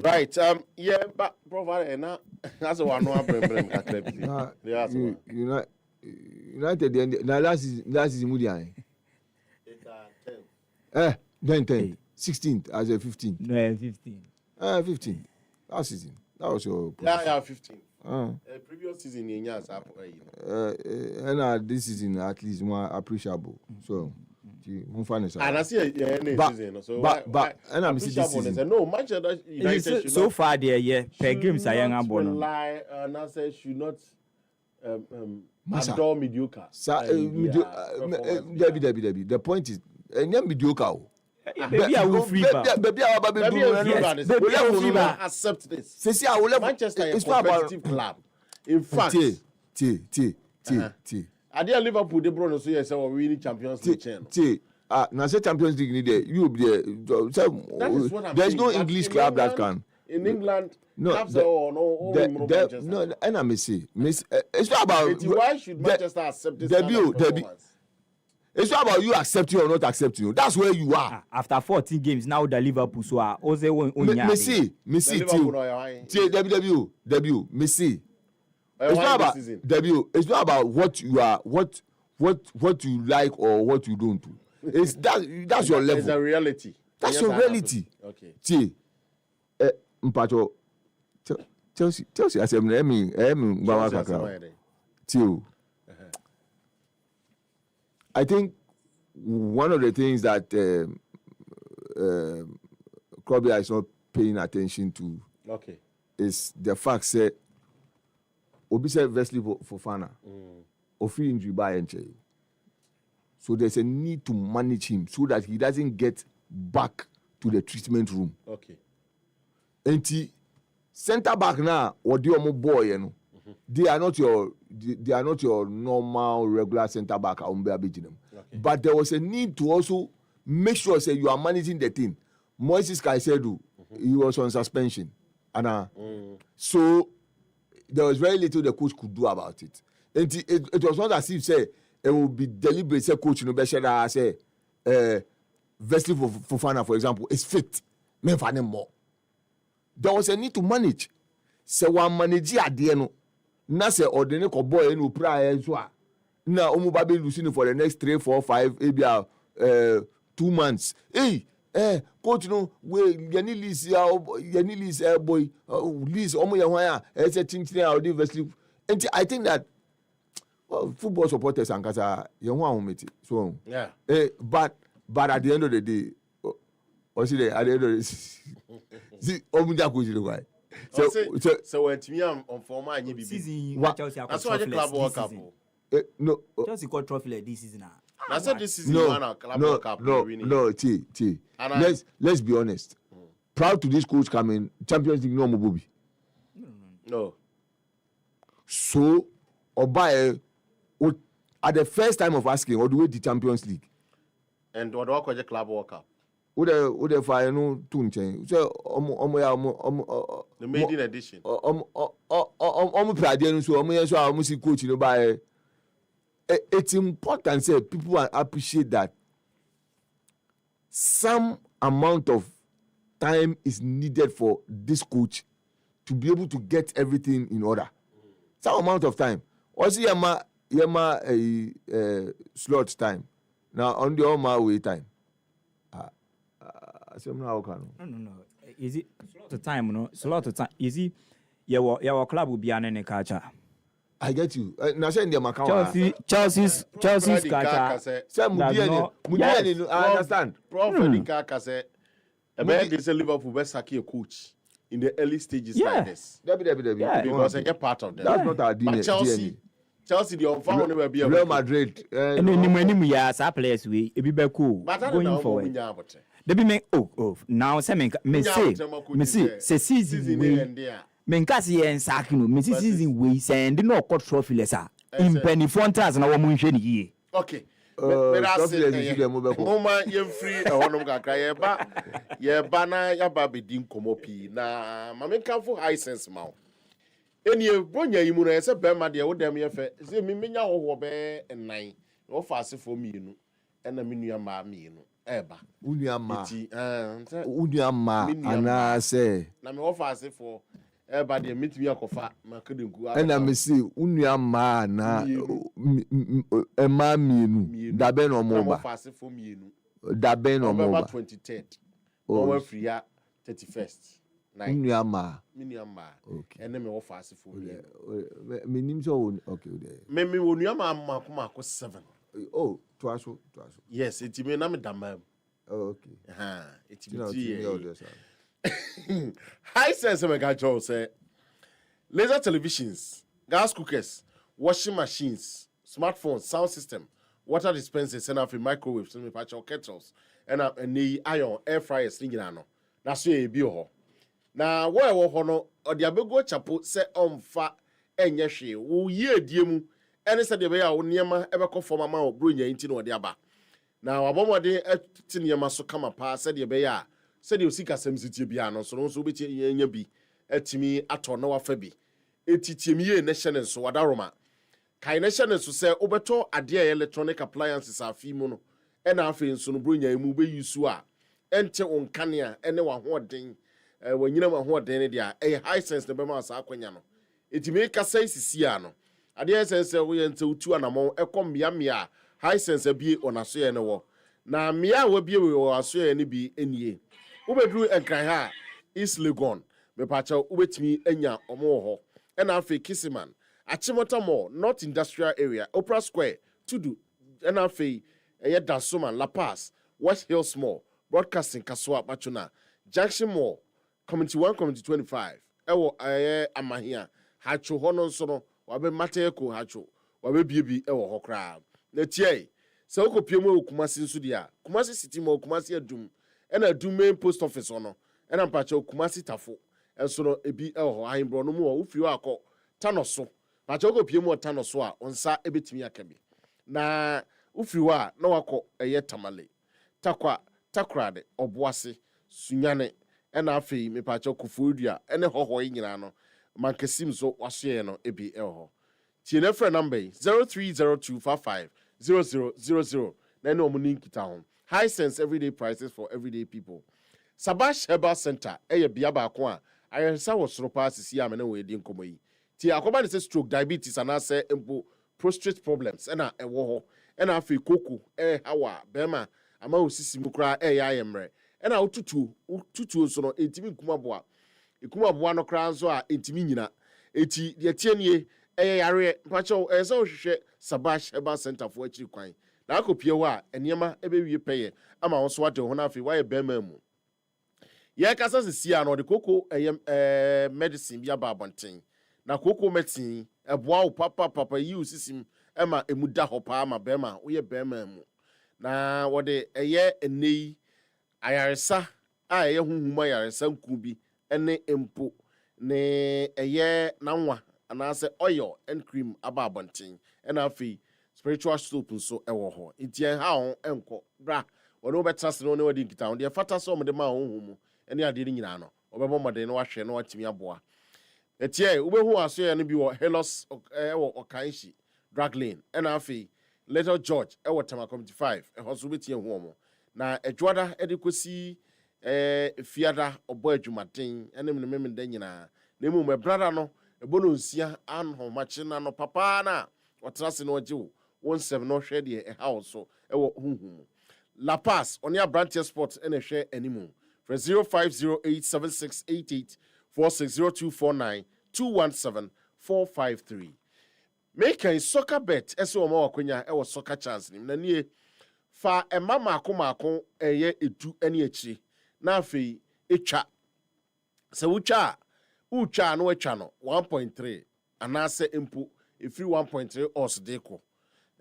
Right. Yeah, but provide na that's one no problem kakra. United na last season mudia. 10 16th as a 15. No 15. 15. Last season. That was your position. Yeah, 15. Previous season in years and this season at least more appreciable. So and I see season so but and I'm see this season. No, Manchester United so far there per games are young abon. Lie and I say should not adore mediocre. Debbie. The point is mediocre. Baby, I will free accept this. See, I will Manchester is a competitive club. In fact, T. I did Liverpool. They brought us here. So we need Champions League channel. now say Champions League need there. You be there. That is what I'm There's saying. no But English in club that England- can. In England, No, clubs are all Manchester. no, and I may say, it's not about. Why should Manchester accept this kind of performance? It's not about you accepting or not accepting. That's where you are. After 14 games, now the Liverpool so are Ose won. Me see, W, me see. It's not about W. It's not about what you are, what you like or what you don't do. It's that's your level. It's a reality. That's your reality. Okay. See, Mpacho, Chelsea. I said, I think one of the things that Krobia is not paying attention to is the fact that Obi said Wesley Fofana, Ofi injury by NCHA. So there's a need to manage him so that he doesn't get back to the treatment room. Okay. And center back now, or the boy, you know, they are not your normal regular center back. But there was a need to also make sure say you are managing the team. Moises Caicedo, he was on suspension, and so there was very little the coach could do about it. And it was not as if say it would be deliberate. Say coach, no better say Wesley Fofana, for example, is fit. Me find more. There was a need to manage. So one manage at the end. Na say ordinary boy no prior so na omo ba be losing for the next 3, 4, 5 2 months. Hey, coach no we yani list boy list omo ye hwan a say team Wesley. And I think that football supporters and kasa ye hwan meti. So yeah. But at the end of the day, or see at the end of the see omuja coach the why. So when to me on former and you season Chelsea that's why the club World Cup. No, Chelsea got trophy like this season. I said this season club World Cup. No, let's be honest. Proud to this coach coming Champions League no Mobobi. No. So Obaye at the first time of asking or the way the Champions League. And what do I club World Cup? Would the fire no tune change? So the maiden edition. Coach, you know, by it's important say people appreciate that some amount of time is needed for this coach to be able to get everything in order. Some amount of time. Also, yama slot time. Now on the all way time. No. Is it slot of time? No, slot of time. Is it your club will be an culture? I get you. Now say in the Chelsea's culture. I understand. Prof Edinka say, they say Liverpool best sack a coach in the early stages like this. Because I get part of them. That's not our DNA. Chelsea, the unfound will be Real Madrid. And then we are players we it be cool. But I going forward. They be make now say me say season we me kasi en sakino me season we send no court trophy lesa in penny fontas na wo mu hwe ni yie. Okay. Moma yem free honom kakra ye ba na ya ba be din komopi na ma me kanfo high sense ma. Eni bronya yi mu na se be ma de wo dem ye fe se me menya wo be nnan wo fa asefo mienu na me nua ma mienu eba unuama ana say na me wo fa asefo eba de mitimi akofa ma kedenku na me say unuama na ema mienu da be no mo ba wo fa asefo mienu da be no mo ba 23rd no free ya 31st unuama okay ene me wo fa asefo mienu me nim so okay me unuama makoma 7. Oh, twice. Yes, it's me na me damam. Oh, okay. It's high sense me ga Joe say laser televisions, gas cookers, washing machines, smartphones, sound system, water dispensers, and a microwaves, and patch kettles, and iron air fryers nyina no. Na so e bi ho. Na wo no odi abego chapo se omfa enye hwe wo ye adie mu ene se de be ya wo niema ebe ko forma ma wo bronya nti no odi aba na wabɔmɔden ɛte nneɛma so kama paa sɛdeɛ ɛbɛyɛ a sɛdeɛ osi kasɛm si tie bia no so no nso wobɛtie nya bi atumi atɔ na wafa bi ɛtitiemi yie ne hyɛ ne nso wadaroma kae ne hyɛ ne nso sɛ wobɛtɔ adeɛ a electronic appliances afi mu no ɛna afei nso no bronya mu bɛyi so a ɛnte wo nkanea ɛne wahoɔden wanyina wahoɔden ne deɛ ɛyɛ high sense ne bɛma saa akwanya no ɛtumi kasa sisi a no adeɛ sense woyɛ nte wotu anamɔ ɛkɔ mmea high sense abie ɔnasoɛ ne wɔ na mmea a wabie wɔ asoɛ ne bi enie wobɛduru nkran ha East Legon mepakyɛ wobɛtumi anya ɔmo wɔ hɔ ɛna afei Kisiman Achimota Mall North Industrial Area Opera Square Tudu ɛna afei ɛyɛ Dansoman La Paz West Hills Mall Broadcasting Kasoa Bachuna Junction Mall Community 1 Community 25 ɛwɔ ɛyɛ Amahia Hacho hɔ no nso no wabe Mateko Hacho wabe biebi ɛwɔ hɔ koraa na tie sɛ wokɔpie mu Kumasi nso deɛ Kumasi City Mall Kumasi Adum ɛna Adum main post office ɔno ɛna mpakyɛ Kumasi Tafo ɛnso no ebi ɛwɔ hɔ ahembrɔ no mu wɔ wofiri hɔ akɔ Tanoso mpakyɛ wokɔpie mu Tanoso a onsa ebetumi akabi na wofiri hɔ a na wakɔ ɛyɛ Tamale Takrade Obuase Sunyane ɛna afei mepakyɛ Koforidua ɛne hɔhɔ yi nyinaa no mankesim so wasoɛ no ebi ɛwɔ hɔ tie ne frɛ number 0302550000 na ɛne ɔmo ni nkita ho high sense everyday prices for everyday people Sabash Herbal Center ɛyɛ bia baako a ayɛnsa wɔ soro paa sisi a mene wɔ edi nkɔmɔ yi tie akɔba ne sɛ stroke diabetes anaasɛ mpo prostate problems ɛna ɛwɔ hɔ ɛna afei koko hawa bɛma ama osisi mu koraa ɛyɛ ayɛmmerɛ ɛna wotutuo nso no ɛntimi nkumaboa no koraa nso a ɛntimi nyina ɛti deɛ tie nie ɛyɛ yareɛ mpakyɛw ɛyɛ sɛ wohwehwɛ Sabash Herbal Center foɔ akyiri kwan na akɔpie hɔ a ɛnneɛma ɛbɛwie pɛyɛ ama wo so wade ho no afei woayɛ bɛma mu yɛkasa sisi a no ɔde koko ɛyɛ medicine bi aba abɔnten na koko medicine ɛboa wo papa yi wo sisim ɛma ɛmu da hɔ paa ma bɛma woyɛ bɛma mu na wɔde ɛyɛ enei ayaresa a ɛyɛ huhuma ayaresa nku bi ɛne mpo ne ɛyɛ nanwa anaasɛ oil and cream aba abɔnten ɛna afei spiritual soap nso ɛwɔ hɔ nti ɛha ho ɛnkɔ bra wɔne wobɛtena se no ne wɔde nkita ho deɛ fata sɛ ɔmde ma honhom mu ɛne adeɛ no nyinaa no ɔbɛbɔ mmɔden no wahwɛ no watumi aboa ɛtiɛ wobɛhu asoɛ no bi wɔ Helos ɛwɔ Ɔkanhyi Drag Lane ɛna afei Little George ɛwɔ Tama Community 5 ɛhɔ so wobɛtie hu ɔmo na adwoada ɛde kɔsi fiada ɔbɔ adwumaden ɛne mene da nyinaa na mmom ɛbrada no ɛbɔ no nsia anhomakye na no papa na ɔtena se no ɔgye wo nsɛm no hwɛ deɛ ɛha wo so ɛwɔ huhum La Paz ɔne Abranteɛ Sport ɛna hwɛ animu for 05087688460249217453 make a soccer bet ɛsɛ ɔma wakonya ɛwɔ soccer chance nim na nie fa ɛma maako ɛyɛ edu ɛne akyi na afei etwa sɛ wotwa no watwa no 1.3 anaasɛ mpo efiri 1.3 odds de ko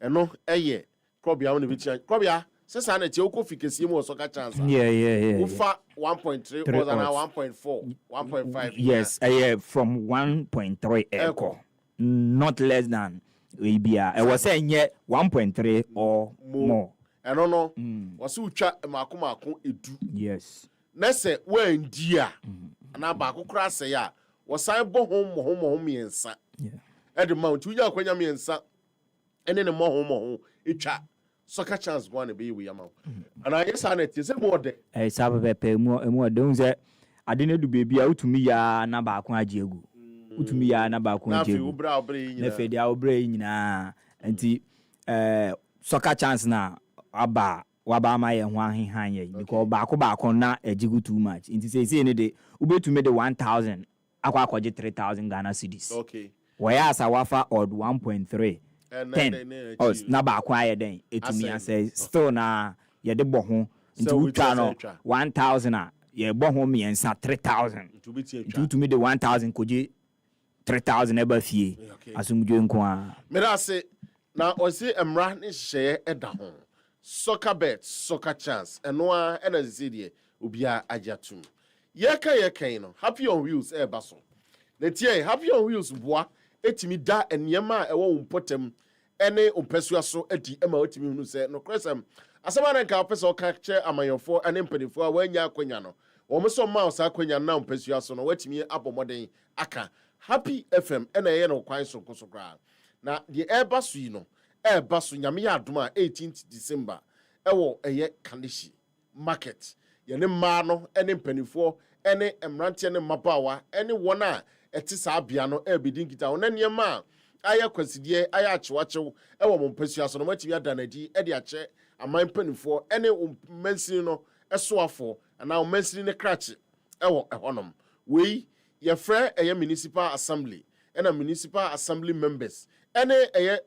ɛno ɛyɛ krɔbea wo ne bitia krɔbea sɛ saa na tie wokɔ fikesie mu wɔ soccer chance wofa 1.3 odds ana 1.4 1.5 yes ɛyɛ from 1.3 ɛkɔ not less than ebia ɛwɔ sɛ nyɛ 1.3 or more ɛno no wɔse wotwa maako edu yes na sɛ woandi a anaa baako koraa sɛe a wɔsan bɔ ho mmɔho mmiɛnsa ɛde ma nti wonya akwanya mmiɛnsa ɛne ne mmɔho ɛtwa soccer chance go na bɛyɛ wei ama wo anaa yɛ saa na ɛtie sɛ mu ɔdɛ saa pɛpɛpɛ mu ɔdɛ hu sɛ ade no du baabi a wotumi yaa na baako agye agu wotumi yaa na baako agye agu na afei deɛ wobrɛ yi nyinaa nti soccer chance na waba ama yɛ ho ahehan yɛ because baako na agye gu too much nti sɛ ne de wobɛtumi de 1000 akɔgye 3000 Ghana cedis wɔyɛ asa wafa odd 1.3 10 na baako ayɛ den ɛtumi asɛ still na yɛde bɔ ho nti wotwa no 1000 a yɛbɔ ho mmiɛnsa 3000 nti wotumi de 1000 kɔgye 3000 ɛba fie asomdwe nko a mmerɛ ase na ɔse mmara ne hyɛeɛ ɛda ho soccer bet soccer chance ɛno a ɛna sɛ deɛ obiara agye atom yɛka no happy on wheels ɛba so na tie happy on wheels boa etimi da nneɛma a ɛwɔ wo mpɔtam ɛne mpɛsua so adi ɛma otimi hunu sɛ no kresem asɛm a nka wopɛ sɛ ɔka kyerɛ amanyɔfoɔ ne mpanimfoɔ a wɔanya akwanya no wɔn sɛ ɔma wo saa akwanya no na mpasua so no watumi abɔ mmɔden aka Happy FM ɛna ɛyɛ no kwan so nkoso koraa na deɛ ɛreba so yi no ɛreba so nyame yɛ adom a 18th December ɛwɔ ɛyɛ Kanishi market yɛne mmaa no ne mpanimfoɔ ne mmeranteɛ ne mmabaawa ne wɔn a ɛte saa bea no ɛrebɛdi nkita wɔn na nneɛma a ayɛ kwasideɛ ayɛ akyewakyew ɛwɔ mo mpasua so no matumi ada n'adi de akyɛ aman mpanimfoɔ ne mmansini no ɛsoafoɔ anaa mmansini ne krakye ɛwɔ ɛhɔnom wei yɛfrɛ ɛyɛ municipal assembly ɛna municipal assembly members ɛne ɛyɛ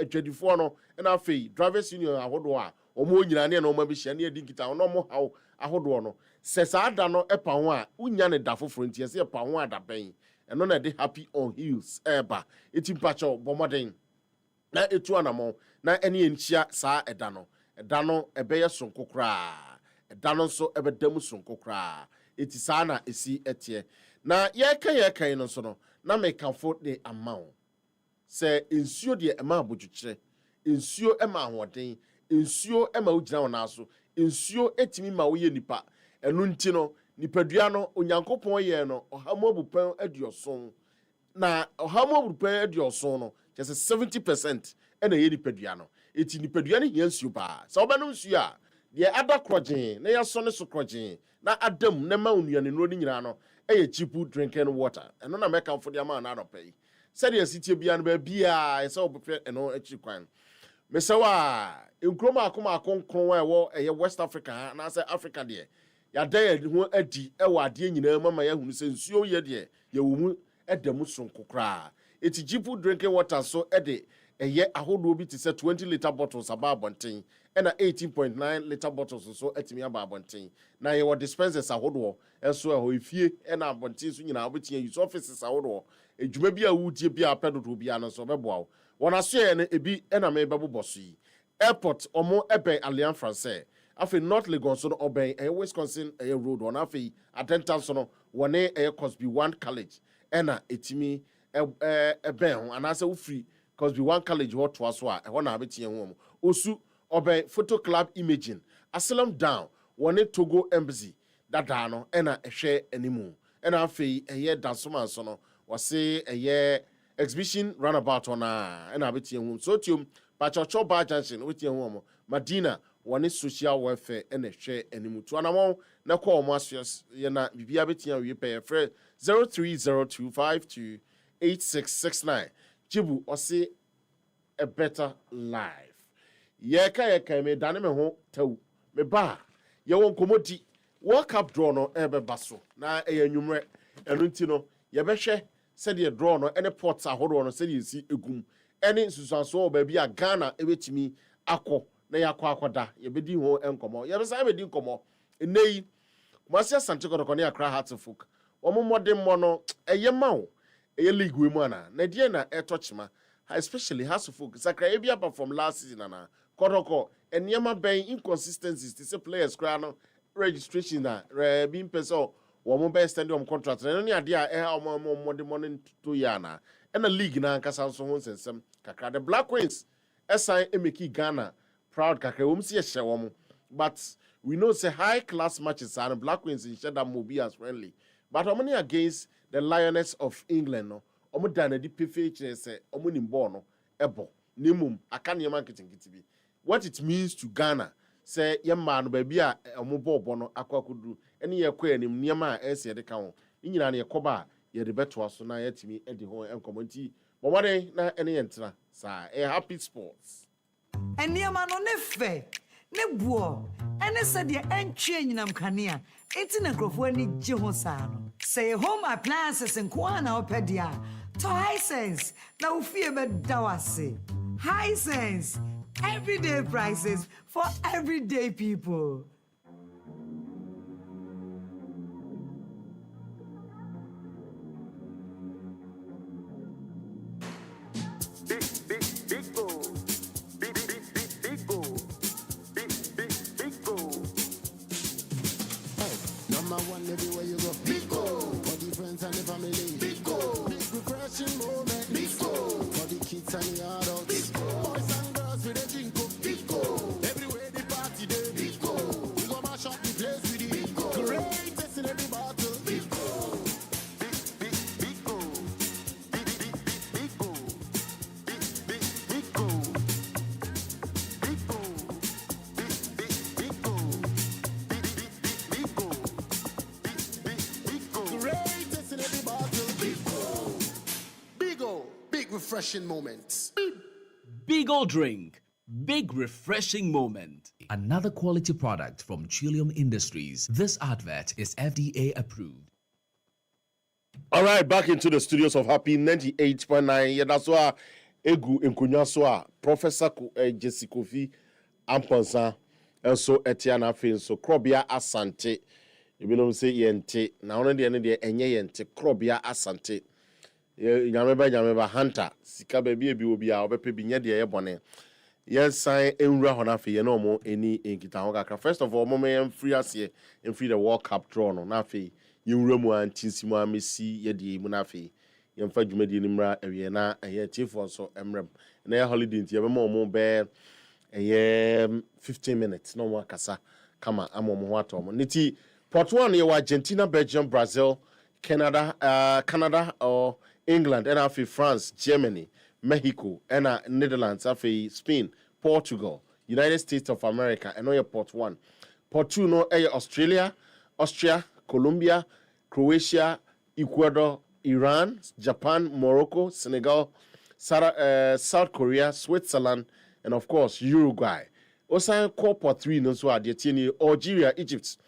adwadifoɔ no ɛna afei drivers union ahodoɔ a wɔn nyinaa ne na wɔn abɛhyia ne yɛdi nkita wɔn wɔn haw ahodoɔ no sɛ saa da no ɛpa ho a wonya ne da foforɔ nti yɛsɛ ɛpa ho a da bɛn ɛno na ɛde happy on heels ɛreba eti mpakyɛw bɔ mmɔden na etu anamɔ na ɛne yɛnhyia saa ɛda no ɛbɛyɛ sonko koraa ɛda no nso ɛbɛda mu sonko koraa eti saa na esi ɛteɛ na yɛka no nso no na mekafo de ama wo sɛ nsuo deɛ ɛma abodwokyerɛ nsuo ɛma ahoɔden nsuo ɛma wogyina wo naso nsuo etimi ma woyɛ nipa ɛno nti no nipadua no onyankopɔn yɛ no ɔhamu abupɛn aduɔson na ɔhamu abupɛn aduɔson no kyɛ sɛ 70% ɛna yɛ nipadua no eti nipadua no hia nsuo paa sɛ wobɛnom nsuo a deɛ ada korɔgyen na yɛsɔ ne so korɔgyen na adam na ma onuane no nyinaa no ɛyɛ cheap drinking water ɛno na mɛkamfo de ama na anɔpɛ yi sɛdeɛ sitie bia no baabia ɛsɛ wobɛpɛ ɛno akyi kwan mesɛ wa nkurom akoma nkron a ɛwɔ ɛyɛ West Africa ha na sɛ Africa deɛ yɛada yɛ ho adi ɛwɔ adeɛ nyinaa mama yɛahunu sɛ nsuo yɛ deɛ yɛwɔ mu ɛda mu sonko koraa eti cheap drinking water so ɛde ɛyɛ ahodoɔ bi te sɛ 20-litre bottles aba abɔnten ɛna 18.9 litre bottles nso atumi aba abɔnten na yɛwɔ dispensers ahodoɔ ɛso ɛhɔ efie ɛna abɔnten so nyinaa wobɛtia use offices ahodoɔ edwuma bi a wotie bi a apɛ dodoɔ bi a no nso bɛboa wo wɔn aso yɛ no ebi ɛna mebɛbobɔ so yi airport ɔmo ɛbɛn Alliance Française afei North Lagos so no ɔbɛn ɛyɛ Wisconsin ɛyɛ road wɔn afei Adenta nso no wɔne ɛyɛ Cosby 1 college ɛna etimi ɛbɛn ho anaasɛ wofiri Cosby 1 college hɔ toa so a ɛhɔ na abɛtia ho mo osu ɔbɛn photo club imaging Asylum down wɔne Togo embassy dadaa no ɛna ɛhwɛ animu ɛna afei ɛyɛ dansoma nso no wɔse ɛyɛ exhibition roundabout ona ɛna abɛtia ho so tiom Pachocho Bar Junction wetia ho mo Madina wɔne social welfare ɛna ɛhwɛ animu to anamɔ na kɔ ɔmo asua yɛ na bibia bɛtia wie pɛ frɛ 0302528669 Jibu ɔse a better life yɛka me dane me ho taw me ba yɛwɔ nkomodi World Cup draw no ɛbɛba so na ɛyɛ nwumrɛ ɛno nti no yɛbɛhwɛ sɛdeɛ draw no ɛne ports ahodoɔ no sɛdeɛ si egum ɛne nsusuanso baabi a Ghana ɛbɛtumi akɔ na yɛakɔ akɔda yɛbɛdi ho nkɔmmɔ yɛbɛsa yɛbɛdi nkɔmmɔ ɛnɛyi kumasi asante kɔtɔkɔ ne Accra Heartfolk wɔn mmɔden mmɔ no ɛyɛ ma wo ɛyɛ league wei mu ana na deɛ na ɛtɔ kyema especially Heartfolk sakra ebi aba from last season ana kɔtɔkɔ nneɛma bɛn inconsistencies te sɛ players koraa no registration na bi mpɛ sɛ wɔn bɛyɛ stadium contract na ɛno ne adeɛ a ɛha wɔn mmɔden mmɔ no to yɛ ana ɛna league na ankasa nso ho nsɛnsɛm kakra the Black Queens ɛsan emeki Ghana proud kakra wɔn si ɛhyɛ wɔn but we know say high class matches are Black Queens in Shada Mobi as friendly but wɔn against the Lioness of England no wɔn dan na di pefe kyerɛ sɛ wɔn nim ball no ɛbɔ ne mum aka nneɛma nketenkete bi what it means to Ghana sɛ yɛ mmaa no baabi a wɔn bɔ no akɔ akɔduru ɛne yɛ kɔ anim nneɛma a ɛsɛ yɛde ka ho ne nyinaa no yɛkɔba a yɛde bɛtoa so na yɛtumi de ho nkɔmmɔ nti bɔmmɔden na ɛne yɛ ntena saa ɛyɛ happy sports nneɛma no ne fɛ ne boɔ ɛne sɛdeɛ ɛntwe nyinam kanea enti na nkurɔfoɔ ani gye ho saa no sɛ yɛ home appliances nko a na wopɛ deɛ a tɔ Hisense na wo fie bɛda wo ase Hisense everyday prices for everyday people. Number one everywhere you go. Big go for the friends and the family. Big go, big refreshing moment. Big go for the kids and the adults. Big go, boys and girls with a drink. Big go everywhere. refreshing moments. Big old drink, big refreshing moment. Another quality product from Trillium Industries. This advert is FDA approved. All right, back into the studios of Happy 98.9. Yeah, that's why Egu Nkunyaswa, Professor Jesse Kofi Amponsa, and so Etiana Fin, so Krobia Asante. You know, say Yente, now only the end of the Yente, Krobia Asante. Yameba Hunter, Sika baby, will be our baby, Binya, Ebony. Yes, I am Rahonafi, no more any in Kitahogaka. First of all, Moment free as ye and free the World Cup draw no Nafi. Yumremu and Tinsima Missy Yedi Munafi. Yam Fajumedi Nimra, Aviana, and yet Chief also Emrem. And their holiday in more bear a 15 minutes. No more Casa. Come on, I'm on Watom. Niti, Port 1, you Argentina, Belgium, Brazil, Canada, or England, and after France, Germany, Mexico, and Netherlands, after Spain, Portugal, United States of America, and no Port 1. Port 2, no Australia, Austria, Colombia, Croatia, Ecuador, Iran, Japan, Morocco, Senegal, South Korea, Switzerland, and of course Uruguay. Also, Port 3 no so Argentina, Algeria, Egypt,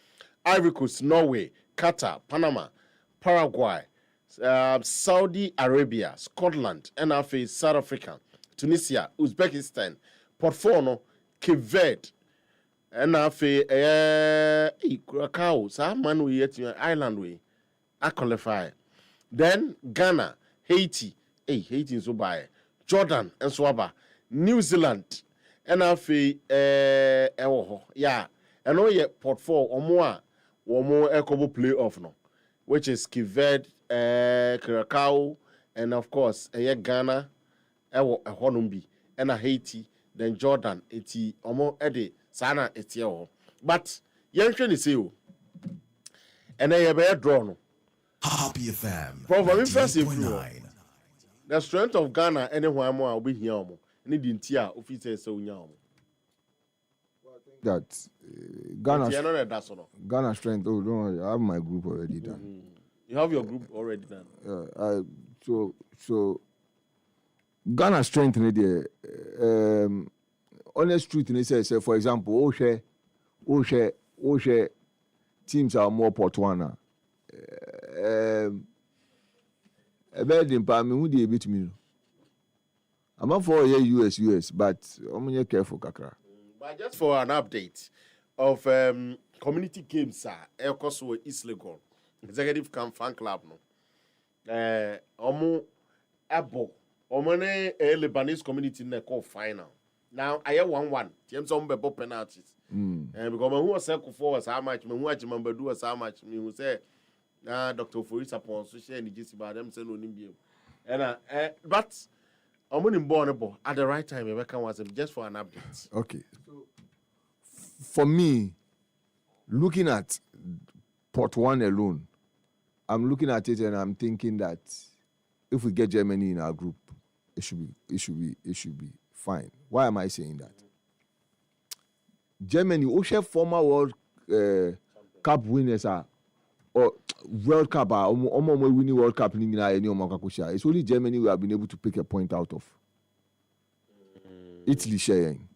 Ivory Coast, Norway, Qatar, Panama, Paraguay, Saudi Arabia, Scotland, NFA, South Africa, Tunisia, Uzbekistan, Port 4 no, Cape Verde. And after Curacao, some man we yet island way, I qualify. Then Ghana, Haiti, Haiti is so by Jordan and Swaba, New Zealand, and after yeah, and all yet Port 4 or more equable playoff no, which is Cape Verde, Curacao, and of course Ghana, Honumbi, and Haiti, then Jordan, eti omo ede. Sana etio, but young training say you, and I have a draw no. Happy FM. Probably impressive. The strength of Ghana anywhere more will be here. Need in tia officers so now. That Ghana strength. Oh, don't worry, I have my group already done. Mm-hmm. You have your group already done. So Ghana strength need the. Honest truth, they say, for example, Oshe teams are more Portuana. A bad impact, who they beat me. I'm not for US, but I'm careful, Kakra. But just for an update of community games, Elkoso East Legon, Executive Fan Club, no. Omo Abo, Omone Lebanese community in the call final. Now I have 1-1. James on bebo penalties. And because who was circle for us how much, who watch member do us how much, me who say, Dr. Forisa upon so share the gist about them, say no nimbium. And but I'm only born at the right time. I can was just for an update. Okay. So for me, looking at Port 1 alone, I'm looking at it and I'm thinking that if we get Germany in our group, it should be fine. Why am I saying that? Germany, Osha former World Cup winners are, or World Cup are, winning World Cup. It's only Germany we have been able to pick a point out of. Italy sharing.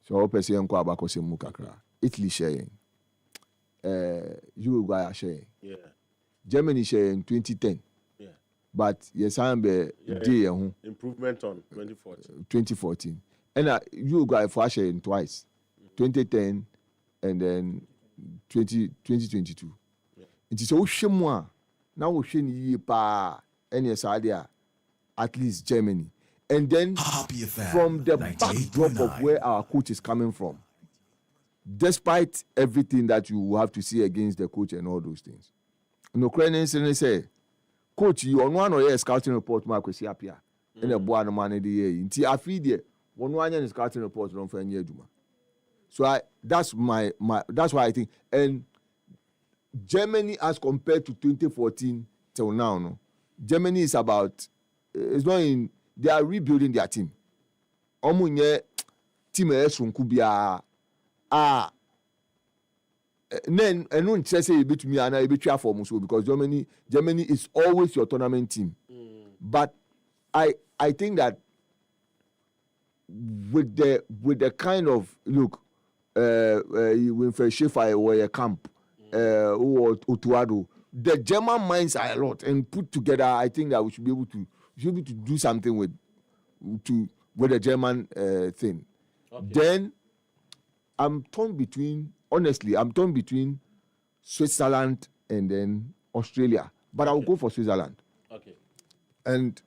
So I hope I say Italy sharing. Uruguay are sharing. Yeah. Germany sharing 2010. Yeah. But yes, I'm day improvement on 2014. 2014. And Uruguay for sharing twice. 2010 and then 2022. Yeah. It is so shame now we shame pa NSA at least Germany. And then from the backdrop of where our coach is coming from, despite everything that you have to see against the coach and all those things. No Ukrainians say, coach, you on one or a scouting report, Mark was Appiah. And a boy no man in the year. Until I feed you, one is scouting report on for a year. So that's why I think. And Germany, as compared to 2014 till now, no, Germany is about. It's not in. They are rebuilding their team. Omunye team esunku then I don't say a bit me and a bit for Muso because Germany is always your tournament team. But I I think that with the kind of look, when Shefa were a camp, or Otuado, the German minds are a lot, and put together, I think that we should be able to do something with the German thing. Okay. Then I'm torn between Switzerland and then Australia, but I will go for Switzerland. Okay. And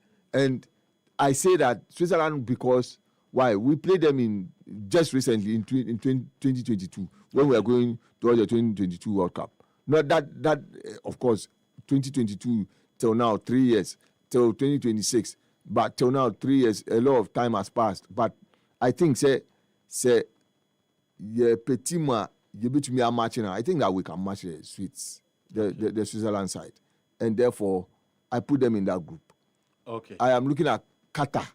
I say that Switzerland because why? We played them just recently in 2022 when we are going towards the 2022 World Cup. Not that of course 2022 till now 3 years till 2026, but till now 3 years a lot of time has passed. But I think say Petima you bet me a match now. I think that we can match the Swiss, the Switzerland side, and therefore I put them in that group. Okay. I am looking at Qatar.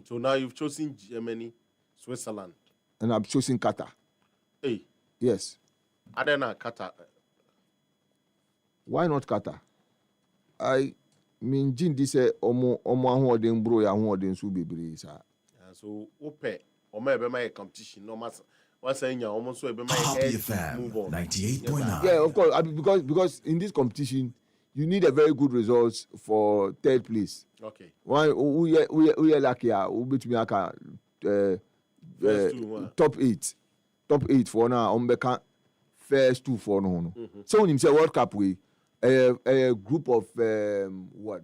So now you've chosen Germany, Switzerland. And I'm choosing Qatar. Hey. Yes. Other than Qatar. Why not Qatar? I mean, Jindi say, Omo ahoden bro ya ahoden su bebre sa. So, ope, Omo ebe my competition, no matter. What's saying, you almost so ebe my Appiah FM 98.9. Yeah, of course, because in this competition, you need a very good results for third place. Okay. One, we are lucky. We bet me top 8 for now. Umbeka first 2 for no. So when you say World Cup, we a group of 12.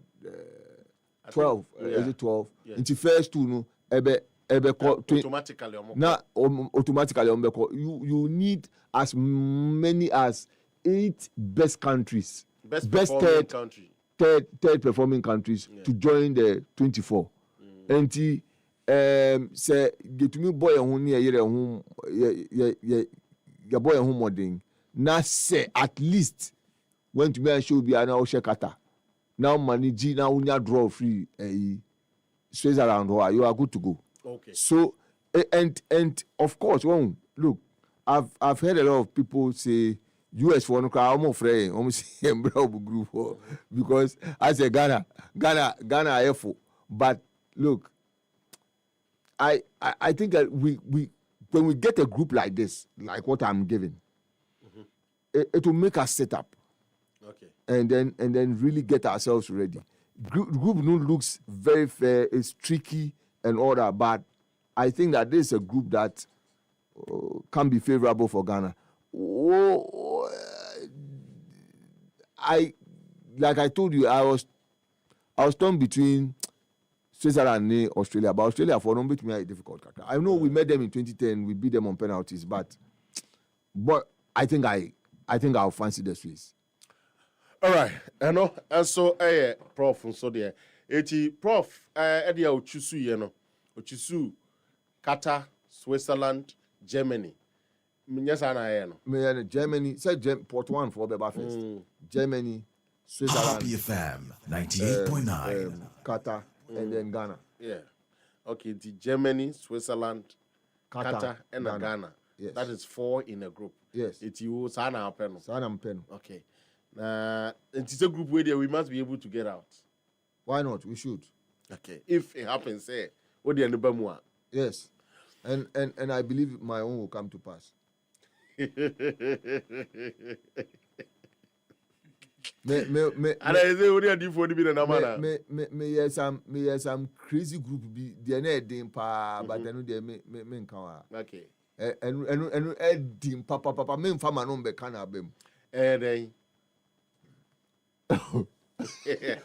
Is it 12? Yeah. Into first 2 no. Automatically. Automatically. You need as many as 8 best countries. Best third performing countries to join the 24. And say get me boy who near your boy who modding. Now say at least when to me and show be an Oshekata. Now manage now when you draw free Switzerland you are good to go. Okay. So and of course look, I've heard a lot of people say US for no crowd, I'm afraid. I'm saying group because I say Ghana effort. But look, I think that we when we get a group like this, like what I'm giving, it will make us set up. Okay. And then really get ourselves ready. Group looks very fair. It's tricky and all that, but I think that this is a group that can be favorable for Ghana. I told you, I was torn between Switzerland and Australia, but Australia for them beat me a difficult character. I know we met them in 2010, we beat them on penalties, but I think I'll fancy the Swiss. All right, I know, and so Prof, so there, Prof, Eddie Ochusu, Qatar, Switzerland, Germany. Yes, I know. Germany, say Port 1 for the first. Germany, Switzerland, Appiah FM 98.9. Qatar, and then Ghana. Yeah. Okay, the Germany, Switzerland, Qatar and Ghana. Yes. That is 4 in a group. Yes. It's you, Sana Peno. Okay. It's a group where we must be able to get out. Why not? We should. Okay. If it happens, say, what do you know? Yes. And I believe my own will come to pass. Me some crazy group be the na edin pa but no dey me nkan wa. Okay. And edin papa me nfa ma no be kan abem. Then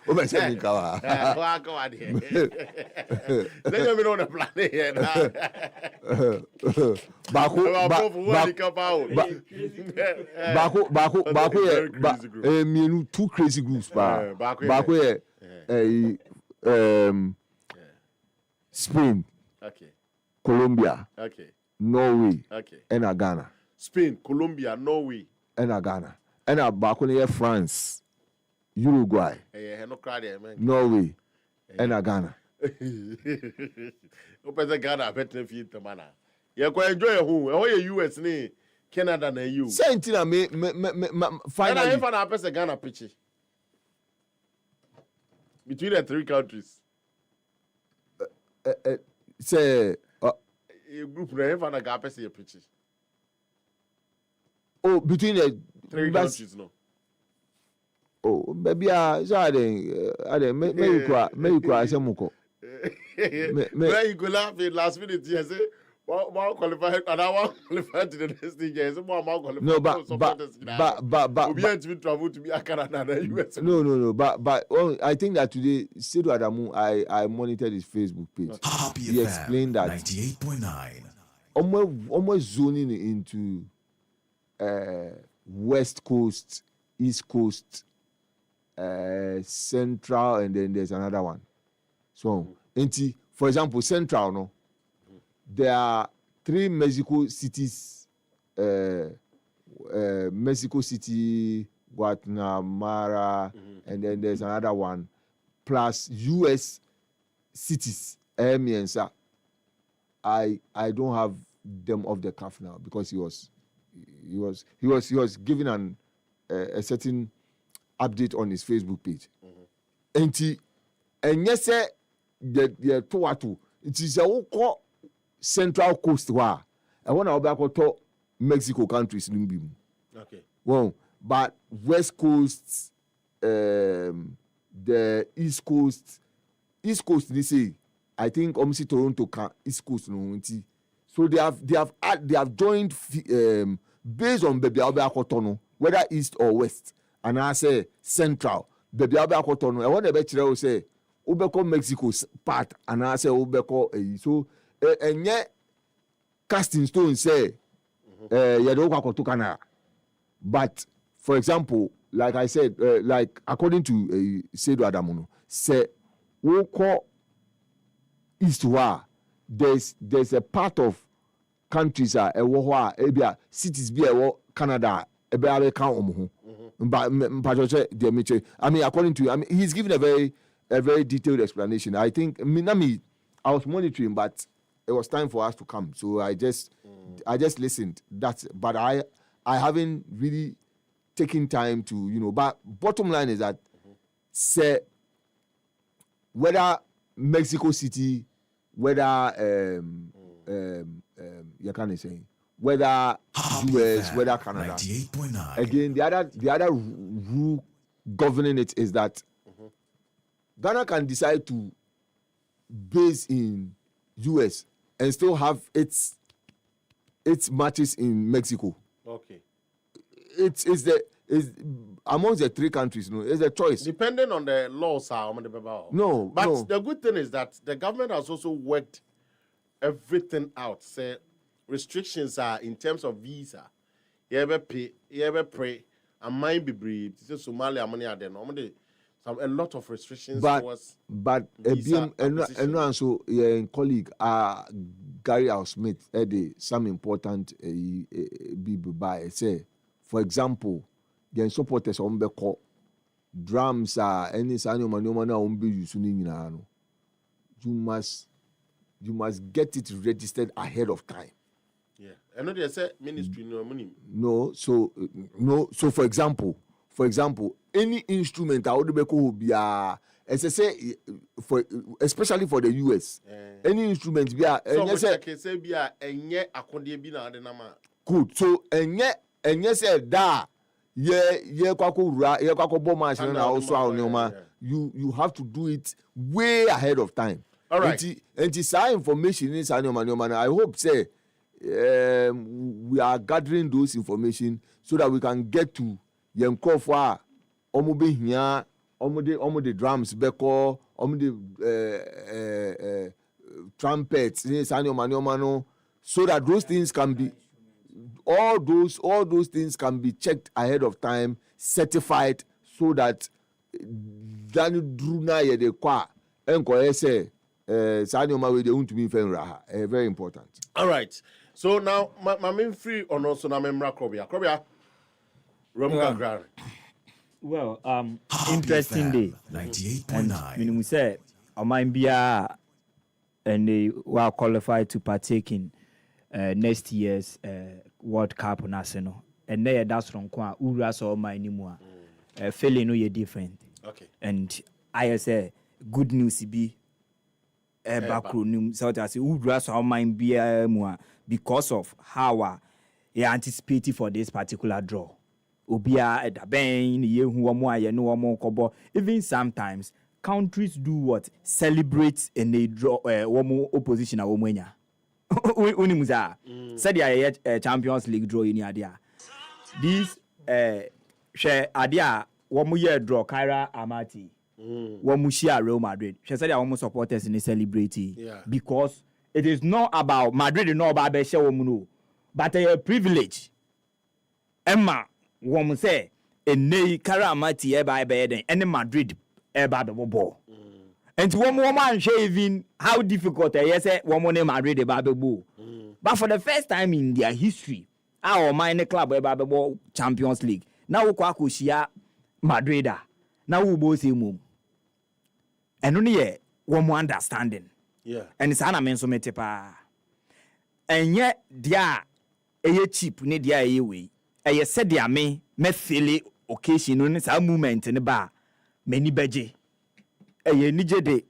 O be se mi nkan wa. Wa go ade. Then me no na plan here na. Bako mienu 2 crazy groups pa. Bako Spain, okay, Colombia, okay, Norway, okay, and Ghana. Spain, Colombia, Norway, and Ghana. And Bako France, Uruguay, Norway, and Ghana. Open Ghana better fit the manner. You quite enjoy who? Oh, you US ni Canada na you. Sentina me finally. And I have a Ghana pitch between the 3 countries. say A group na ever na ga person you preach. oh between the 3 countries no. oh baby so I me you cry say muko. Where you go laugh in last minute you say one qualified and I want qualified to the next thing yes more qualified. No but we have to travel to be a Canada and US. No but I think that today Sedu Adamu I monitored his Facebook page. Happy He explained that 98.9. almost zoning into West Coast, East Coast, Central, and then there's another one. So, for example, Central, no, there are 3 Mexico cities, Mexico City, Guatemala, and then there's another one, plus US cities. I don't have them off the cuff now because he was giving a certain update on his Facebook page. And yes, the two it is a Central Coast wa. I want to go to Mexico countries. Okay. Well, but West Coast, the East Coast, they say I think almost Toronto can East Coast no. So they have joined based on baby Alberto whether East or West, and I say Central baby Alberto. I want to bet you say Ubeko Mexico part, and I say Ubeko so and yet casting stone say to Canada. But for example, like I said, like according to Sedu Adamu, say Woko East wa there's a part of countries cities be Canada count but I mean according to he's given a very detailed explanation. I think I was monitoring, but it was time for us to come, so I just listened. But I haven't really taken time to but bottom line is that say whether Mexico City, whether you can't say whether US, whether Canada. 98.9. Again, the other rule governing it is that Ghana can decide to base in US and still have its matches in Mexico. Okay. It's amongst the 3 countries, it's a choice. Depending on the laws, No, but no. the good thing is that the government has also worked everything out. Say restrictions are in terms of visa. You ever pay, you ever pray, and mine be breed. Somalia money are there. Normally, a lot of restrictions. But visa and so colleague Gary Al Smith some important people by say, for example, the supporters on the call drums are any sign of manoma na umbe usuni no. You must get it registered ahead of time. Yeah, I know they say ministry no money. No, so for example, any instrument I would be as I say especially for the US, any instrument be say be enye akonde bi na de na ma. Good. So enye say da ye kwako bomb machine na also you have to do it way ahead of time. All right. And this information is I hope say we are gathering those information so that we can get to Yankofwa omobe here omo the drums beko omo the trumpets so that those things can be all those things can be checked ahead of time, certified, so that Dani Druna ye de kwa enko say Sanyo we de untumi fenra very important. All right. So now my main free on also na memra Krobia. Well, interesting day. 98.9. Meaning we say Omambia and they were qualified to partake in next year's World Cup national. And there that's from Kwa Uras or my anymore. Failing no ye different. Okay. And I say good news be backroom so that say who dress our mind be because of how you anticipating for this particular draw. Obia at the ben ye who are no more kobo. Even sometimes countries do what? Celebrate and they draw one more opposition a womenya. Unimuza said ya Champions League draw in idea. This share idea one more year draw Kyra Amati. One more Real Madrid. She said I almost supporters in the celebrity because it is not about Madrid and not about Besha Womuno, but a privilege. Emma, woman say, a nay Karamati eba bed and Madrid eba the ball. And to one woman shaving how difficult I say one more Madrid eba the ball. But for the first time in their history, our minor club eba the ball Champions League. Now Kwakushia Madrida. Now we both see move. And only one more understanding. Yeah. And it's an amenso metepa. And yet, dia a cheap, ne dia a way. A said dia me feel occasion on a movement in the bar. Many beje. A ye nije de.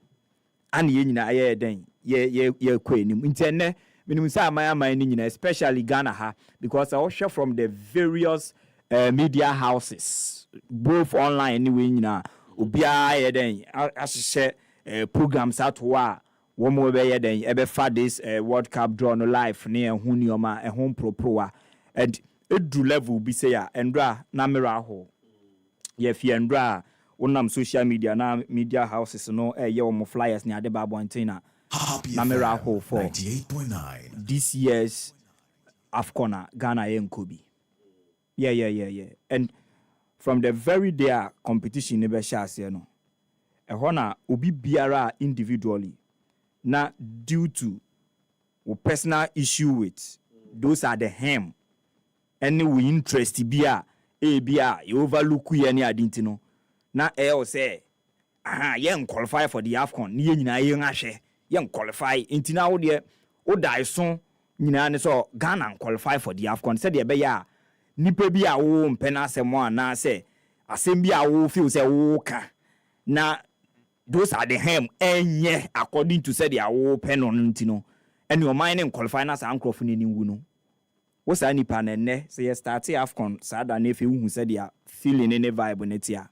And ye na ye den. Ye queen. Interne, minimum sa my mind, especially Ghana ha. Because I also from the various media houses. Both online anyway, na. Ubia ye den. As say programs at war. One more way then ebe fa this World Cup draw no life near hunioma a home pro and it do level be say ya endra na mira ho ye fi endra unam social media na media houses no ye mo flyers ni ade ba bontina na mira ho for 98.9 this year's AFCON Ghana Nkobi yeah and from the very day competition ne be shas ye no e hona obi biara individually now, due to a personal issue with those are the hem. Any we interest bia you overlook we any identino. Now say young qualify for the AFCON. Ni nyina young ashe young qualify intina wo de o dai so nyina ne so Ghana qualify for the AFCON. Said be ya nipa bi a wo mpena asemo na say asem bi a wo feel say wo ka na those are the hem enye according to say they are open on ntino and your mining qualifying as ankrofo ni wuno wo sa nipa na ne say you start AFCON sada na efe hu say they are feeling any vibe netia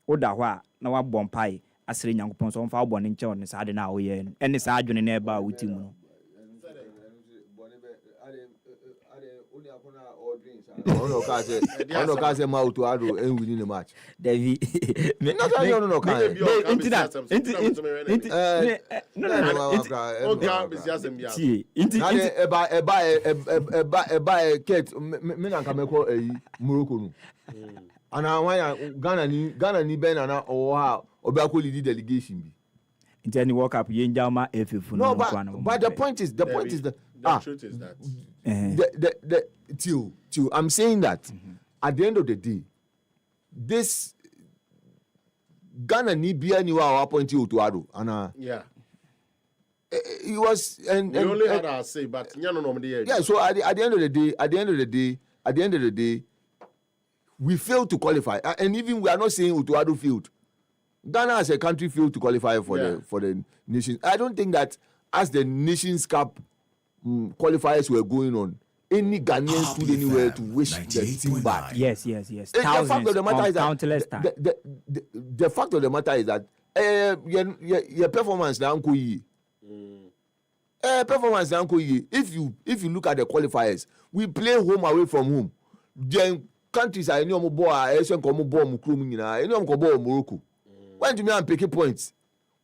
wo da ho a na wa bompai asere nyankopon so mfa wo bone nche on sada na wo ye ene sa adwene na eba wuti mu no Ono kase mauto ado en win the match. David. No. Eba Kate me na kameko Morocco no. Ana wan Ghana ni ben na o ha obi akoli delegation bi. Inteni World Cup ye njama efifu no but the point is the truth is that till I'm saying that at the end of the day, this Ghana ni bia ni wa appoint you to Ado and yeah. He was and we only had our say, but yeah. So at the end of the day, we failed to qualify, and even we are not saying Utuado failed. Ghana as a country failed to qualify for the nations. I don't think that as the Nations Cup qualifiers were going on, any Ghanaian stood anywhere to wish the team back. Yes. The fact of the matter is that the fact of the matter is that your performance now performance now if you look at the qualifiers, we play home away from home. Then countries are any Asian come ball Morocco. When do me am picking points?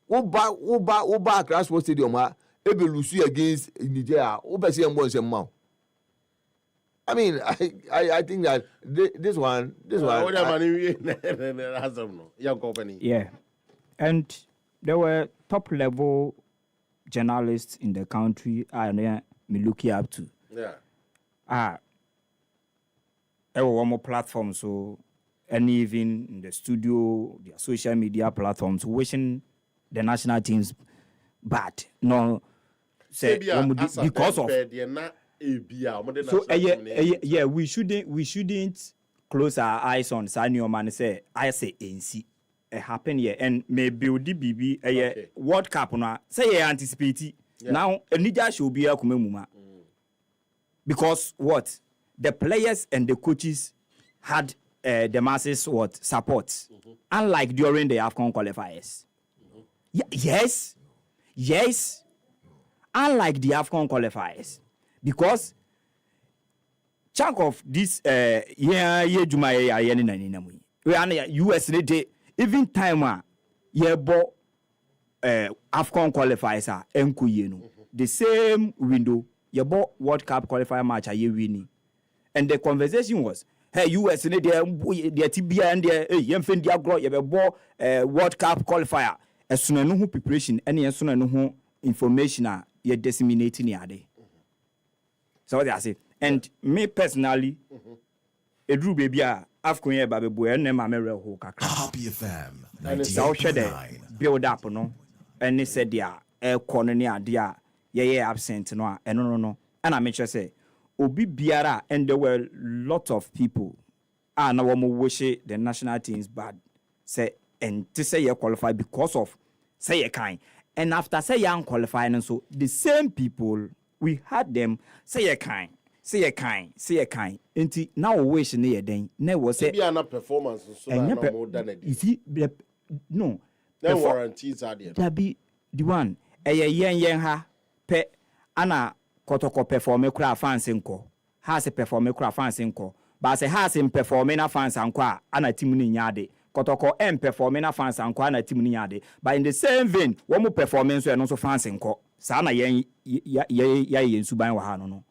Oba Transport Stadium ebe lusu against Nigeria. Oba say mbo. I mean, I think that this one. Yeah, and there were top level journalists in the country me looking up to. Yeah. There were one more platform, so and even in the studio, their social media platforms, wishing the national teams bad. No, say because of. So yeah, we shouldn't close our eyes on Sanyo man say I say NC. happen here and may build the BB a World Cup na say anticipate now a Nija should be a kumemuma. Because what the players and the coaches had the masses support, unlike during the AFCON qualifiers. Yes, unlike the AFCON qualifiers, because chunk of this US even time AFCON qualifiers are the same window World Cup qualifier match winning, and the conversation was, hey, US their TBA and their World Cup qualifier as soon as no preparation and as soon as no information you're disseminating yade. So what I say, and me personally, a drew baby AFCON baby boy and my mirror who Appiah FM and so should they build up no, and they said yeah, air corner dear. Yeah, absent no, and no, and I make sure say, Obi Biara, and there were lot of people. No one wish the national teams bad. Say and to say you qualify because of say you kind, and after say you qualifying, and so the same people we had them say you kind. Until now wish near then never say be an performance so no more than it. You see, no, the warranties are there. That be the one. Yen ha. Pe ana kotoko performe kura fans nko ha se performe kura fans nko ba se ha se performe na fans anko ana team ni nyade kotoko performe na fans anko ana team ni nyade but in the same vein wo mu performance so so fans nko sa na yen suban wa ha no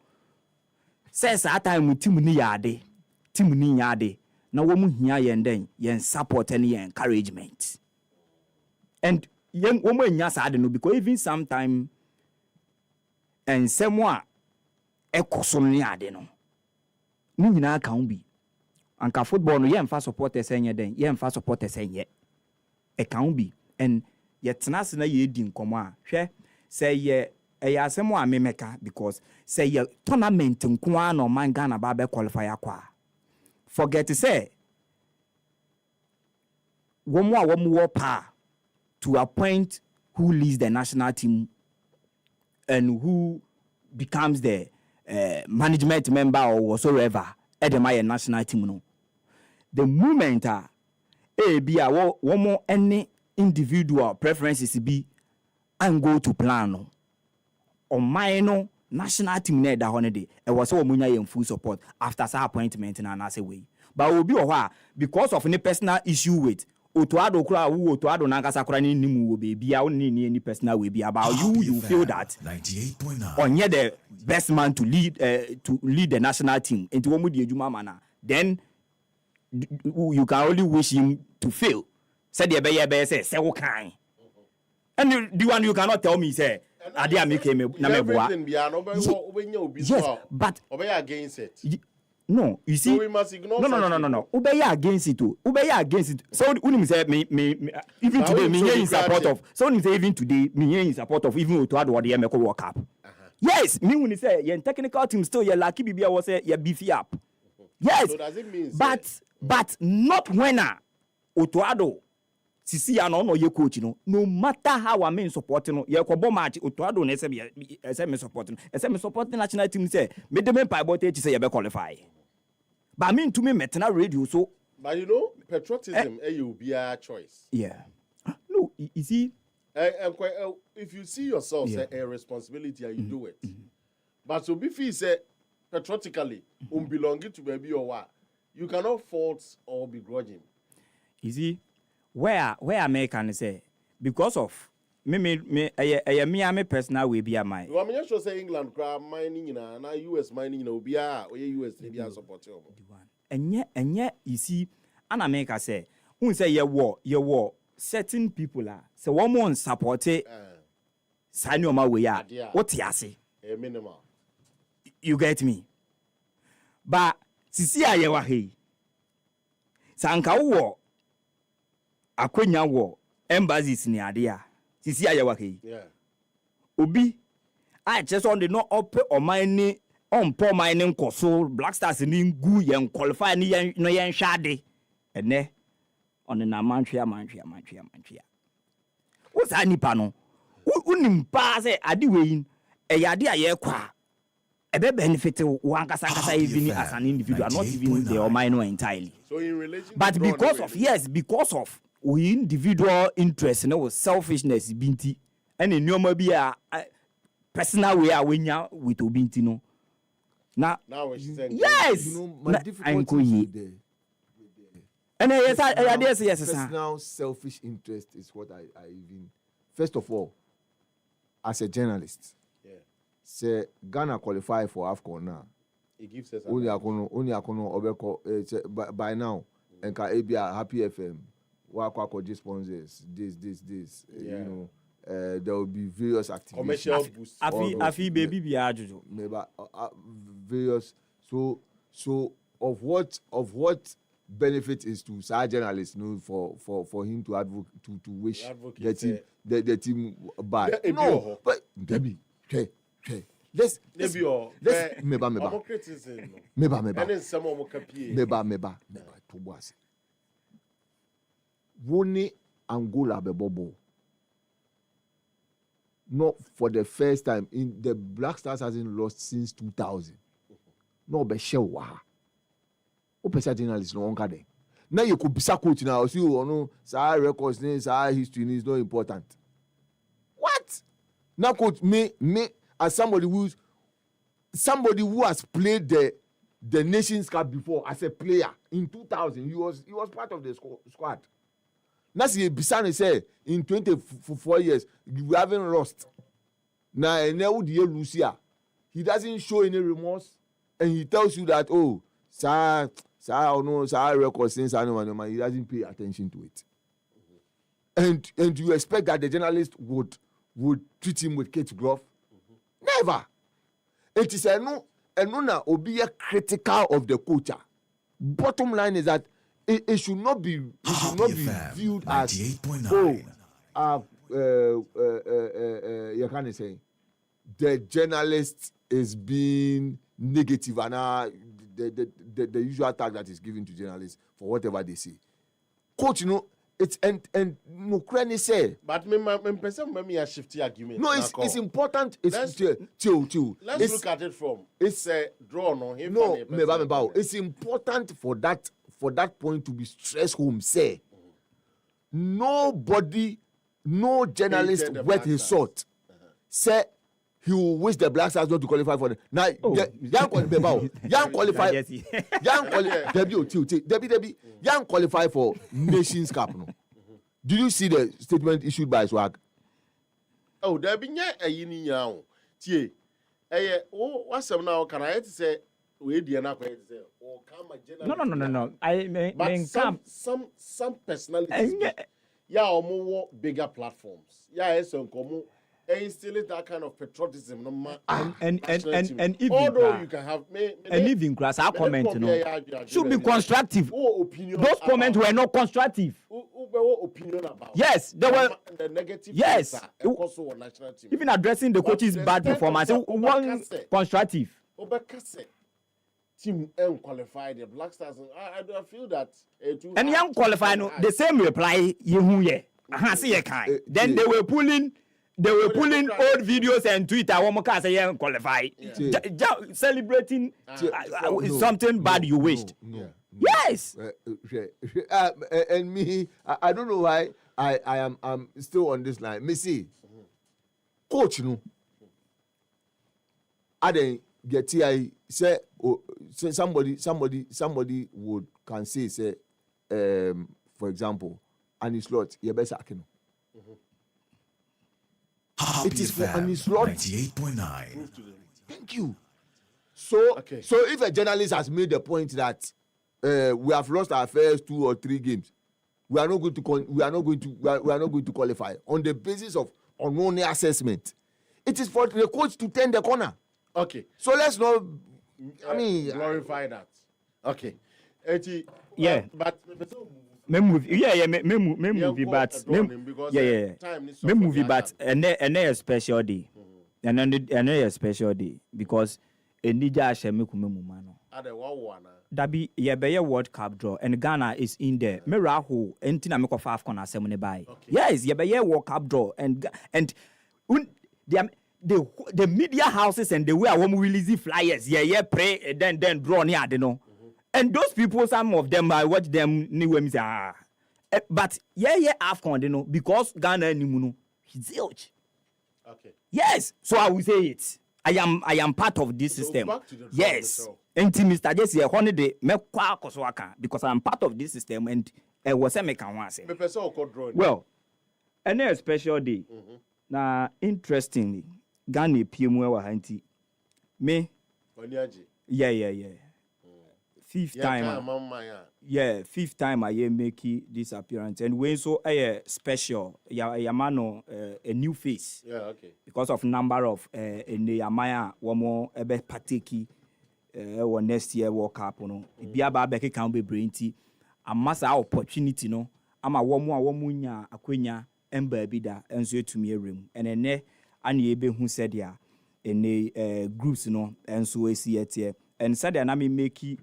se sa time team ni nyade na wo mu hia yen den yen support and yen encouragement and yen wo mu nya sa de no because even sometime and someone ekosoni ade no ni nyina kan bi anka football no ye mfa supporters enye den ye mfa supporters enye e kan bi and ye tenase na ye di nkomo a hwe say ye asemo a memeka because say ye tournament nko a no man Ghana ba be qualify akwa forget say wo pa to appoint who leads the national team and who becomes the management member or whatsoever at the my national team no. The moment be one more any individual preferences be and go to plan no. On my no national team na that holiday it was so munya in full support after sa appointment na na say way. But will be because of any personal issue with Otoado kura wu Otoado nankasa kura ni nimu wo baby a oni any personal way be about you feel that 98.9 onye the best man to lead the national team into wo mu di ejuma mana then you can only wish him to fail said the be say wo kan and the one you cannot tell me say ade make me na meboa yes but against it. No, you see. So we must ignore. No. Ubeya against it too. So when say me even today me in support of. So when say even today me in support of even to add what the America World Cup. Yes, me when say your technical team still your lucky bibia was say your beefy up. Yes. So does it mean? But not when Otoado sisi ya no ye coach no matter how I mean supporting no ye ko bo match Otoado na say me supporting national team say me dem pa about it say ye be qualify. But I mean to me metana radio so. But you know patriotism will be a choice. Yeah. No, you see. If you see yourself say a responsibility and you do it. But so if you say patriotically belonging to baby or what, you cannot fault or begrudging. You see, where American say because of me personal way be a my. Well, I mean, just say England mining na US mining will be a US be a support. And yet you see, an America say, who say your war certain people are so one more support it. Sign your my way out. What you say? A minimal. You get me? But sisi ayewa he. Sanka wo akwenya wo embassies ni ade a sisi ayewa he. Yeah. Obi I just on the no up or mine on poor mining koso Black Stars ni ngu yen qualify ni no yen hwade ene on na mantria. What's that nipa no? Unim pa say ade we yade aye kwa. Ebe benefit one kasa even as an individual, not even the Omino entirely. So in relation but to because of we individual interest and selfishness binti and in your be a personal way awenya with obinti no. Now she's saying yes, you know, my difficulty with the and yes, personal selfish interest is what I even first of all as a journalist. Say Ghana qualify for AFCON now. It gives us only akono obeko by now. Enka Appiah Happy FM. Wako sponsors this. You know, there will be various activities. Commercial boosts. Afi baby be ajuju. Maybe various. So of what benefit is to our journalists, you know, for him to advocate to wish the team bad. No, but Debbie. Okay. Let's meba. Tobase. Woni Angola bebobo. Not for the first time in the Black Stars hasn't lost since 2000. No be shewa. O pesa journalist no onka den. Now you could be coach now. See you no sa records ni sa history is not important. What? Now coach me as somebody who has played the Nations Cup before as a player in 2000, he was part of the squad. Nasi Bisani said in 24 years we haven't lost. Now and now the Lucia, he doesn't show any remorse and he tells you that record since he doesn't pay attention to it. And you expect that the journalist would treat him with kid glove? Never. It is a no be critical of the culture. Bottom line is that it should not be viewed as you can say the journalist is being negative and the usual tag that is given to journalists for whatever they say. Coach, you know. It's and no cranny say. But me person me a shifty argument. No, it's important. Let's look at it from. It's a draw no. It's important for that point to be stressed home. Say, nobody, no journalist worth his salt. Say he will wish the Black Stars not to qualify for the now. Young qualify for Nations Cup. No. Did you see the statement issued by Swag? Oh, there be a yini now. Tie, what's up now? Can I say we dey na say or come a general? No. I mean some personalities. Yeah, more bigger platforms. Yeah, so come. Instilling that kind of patriotism, no matter. And even although you can have even class our comment should be constructive. Opinion those comments were not constructive. Opinion about yes, they were the negative. Yes, also on national team. Even addressing the coach's bad performance, one constructive. Team qualified the Black Stars. I feel that and young qualified the same reply. Then they were pulling old videos and Twitter. One can say young qualified, celebrating something bad you wished. Yes. And me, I don't know why I'm still on this line. Me see, coach, no. I didn't get here. Say somebody can say for example, Annie Slot, you best akin. It is for Annie Slot. 98.9. Thank you. So if a journalist has made the point that we have lost our first 2 or 3 games, we are not going to qualify on the basis of unknown assessment. It is for the coach to turn the corner. Okay. So let's not. I mean, glorify that. Okay. Yeah. But me movie but me movie but and a special day. And a special day because enija ashe me kuma mu ma no. Ade wa na. Dabi yebeye World Cup draw and Ghana is in there. Miraho entina meko 5 corner asem ne bai. Yes, yebeye World Cup draw and the media houses and the way I want to release flyers, pray then draw near the no. And those people, some of them I watch them new but AFCON you know because Ghana ni muno he's zilch. Okay. Yes, so I will say it. I am part of this system. Yes. And Mr. Jesse, holiday me kwa koswaka because I am part of this system and was a make one say. Well, and a special day. Now interestingly, Ghana PMU wa hanti. Me. Yeah. Fifth time I make this appearance and when so special yamano a new face. Yeah, okay. Because of number of Yamaya one more ebe pateki or next year World Cup no. Ibi aba beke can be brainty. A massa opportunity no. Ama womu nya akwenya emba bida enso to me room. And ene ani ebe hu said ya ene groups no enso esi etie. And said na me make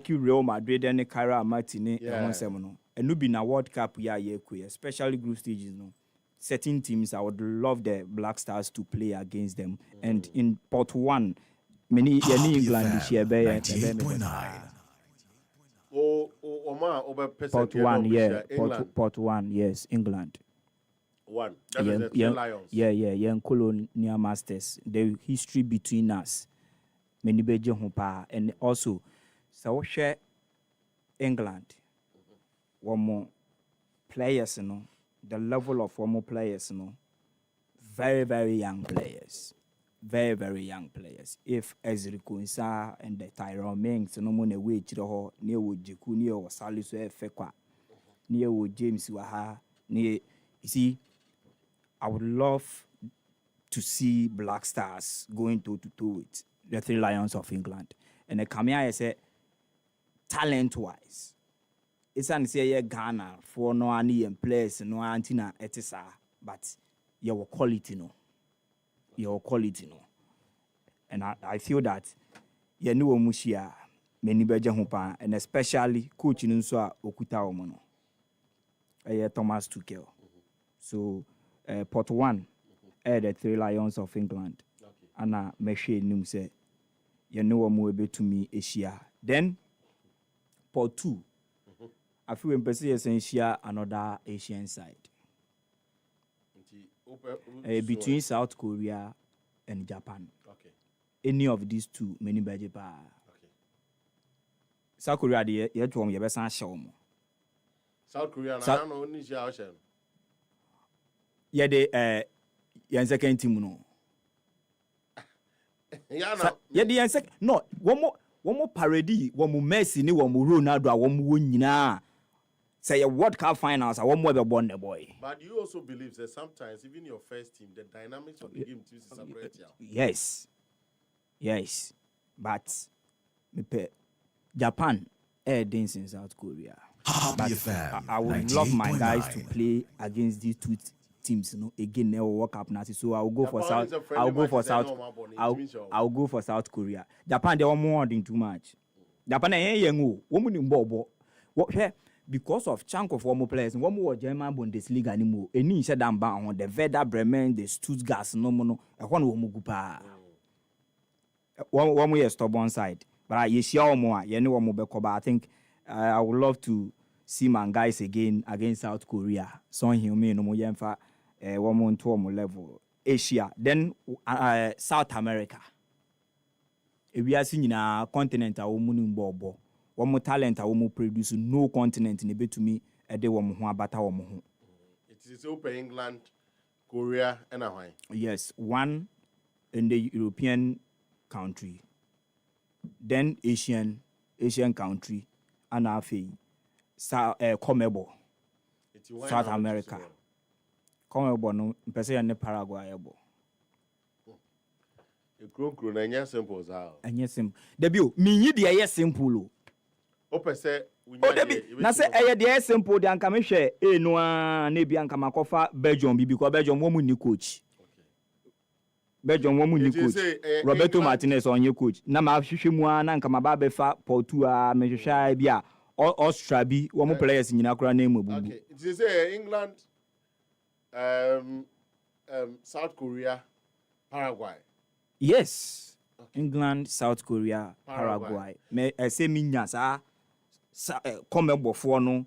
you Real Madrid and Cara Martini no. And no be na World Cup especially group stages no. Certain teams I would love the Black Stars to play against them. And in Part 1 many England this year Part 1 Part 1 yes England. One. That is the Three Lions. Yeah, Colonial Masters. The history between us. Many beje humpa and also so share England. One more players, the level of one more players, very, very young players. Very, very young players. If Ezri Kunsa and the Tyrone Mings, no money wage ho near would Jiku near or Salis Fekwa near would James Waha near you see, I would love to see Black Stars going toe to toe with the Three Lions of England. And the Kamia is talent-wise. It's an say Ghana for no any and players no antina etisa, but your quality no. And I feel that you know Mushia many beja humpa and especially coach in Unswa Okuta Omono. Thomas Tuchel. So Part 1 the Three Lions of England. And I meshe num say you know what more to me Asia. Then Part 2 I feel in essential another Asian side. Between South Korea and Japan. Okay. Any of these two many by Japan. Okay. South Korea the yet one you best show mo. South Korea na no ni sia o she. Yeah the yan second team no. Yeah the second no one more parody one more Messi ni one more Ronaldo one more nyina. Say a World Cup finals, I want more than one boy. But you also believe that sometimes even your first team, the dynamics of the game is separate. Yes. But Japan dancing in South Korea. I would love my guys to play against these two teams. Again, they will World Cup now. So I'll go for South. I'll go for South Korea. Japan they want more than too much. Japan young woman in Bobo. What here? Because of chunk of one more players, one more German Bundesliga anymore. Any said I'm on the Werder Bremen, the Stuttgart, no, one more gupa. One more stubborn side, but you see more. You know more Bekoba. I think I would love to see my guys again against South Korea. So he may no more yemfa one more to one more level. Asia, then South America. If we are seeing in a continent, our moon bobo. One more talent, I will more produce no continent in a bit to me a day one more about our home. It is open England, Korea, and Hawaii. Yes, one in the European country, then Asian country, and Afi, Comebo, South America. Comebo, no, Pesay and Paraguay. A croon and yes, simple as how. And yes, debut, me, yes, simple. Na say dey simple dey anka me hwe no a na bi anka makofa Belgium bi because Belgium wo mu ni coach. Belgium one new coach. Roberto Martinez on your coach. Na ma hwehwe mu a na nka ma ba be fa Porto a me hwehwe bia Austria bi one players nyina kora na mu bubu. Okay. It say England, South Korea, Paraguay. Yes. Okay. England, South Korea, Paraguay. Me say me nya sa come bofo no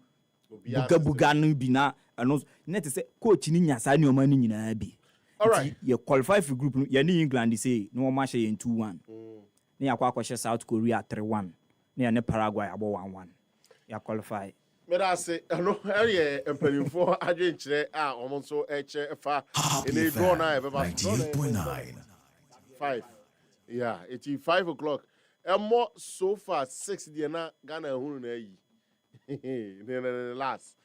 buga no bi na ano net say coach ni nya sa nyoma ni nyina bi. All right. You qualify for group no ye ni England say no ma share 2-1. Na yakwa kwahye South Korea 3-1. Na ne Paraguay abo 1-1. Ya qualify. Me da say no area empanimfo adwenkyere a omo so eche fa ene draw na e be ba 98.9 5. Yeah, it's 5 o'clock. And more so far 6 the na Ghana hunu na yi. The last.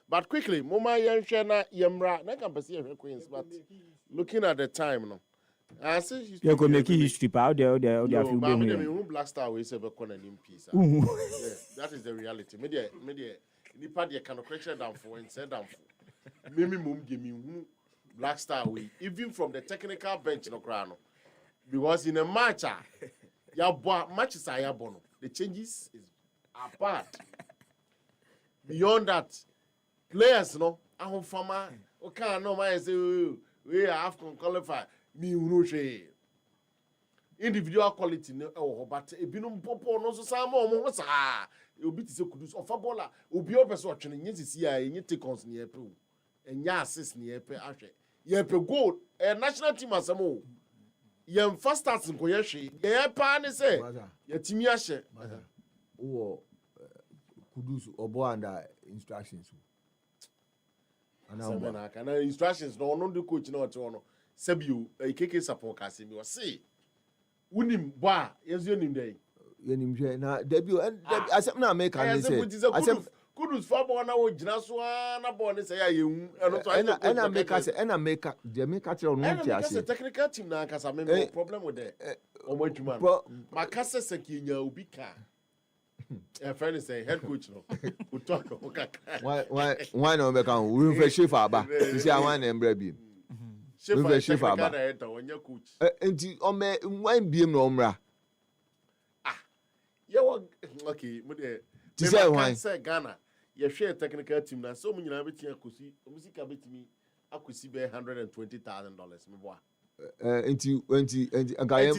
But quickly, mama yenhwe na yemra na can pese ehwe Queens, but looking at the time no. I say you go make history pa there no, few but me go. Black Star we say be corner nim piece. Yeah, that is the reality. Me nipa de can correction down for and said down for. Me mum give me Black Star we even from the technical bench no kra no. Because in a match matches are bono. The changes are bad. Beyond that, players no ahun fama o kan no man say we have to qualify me no she. Individual quality no but ebinum popo no so sam mo sa obi ti se kudus ofa bola obi obeso otwene nyesisi a enye takons ne epe o enya assist ne epe ahwe ye pe goal national team asemo yem first starts nko ye hwe ye pa ne se ye timi ahye wo kudus obo under instructions ana kana instructions no no the coach no ote no sabiu keke support ka se mi o se unim ba yezo nim dey yenim hwe na debut asem na make an say asem kudus fa bo na wo gina so na bo ne say ya yehu eno so ena make the make tell no ntia say technical team na kasa me problem with the omantuma makase sekinya obi ka friend say head coach no we talk why no make am we refresh for ba see awan na embra bi refresh for ba coach enti o me wan biem no omra okay mo de ti say why say Ghana ye share technical team na so mo nyina betia akosi musika betimi akosi be $120,000 me boa enti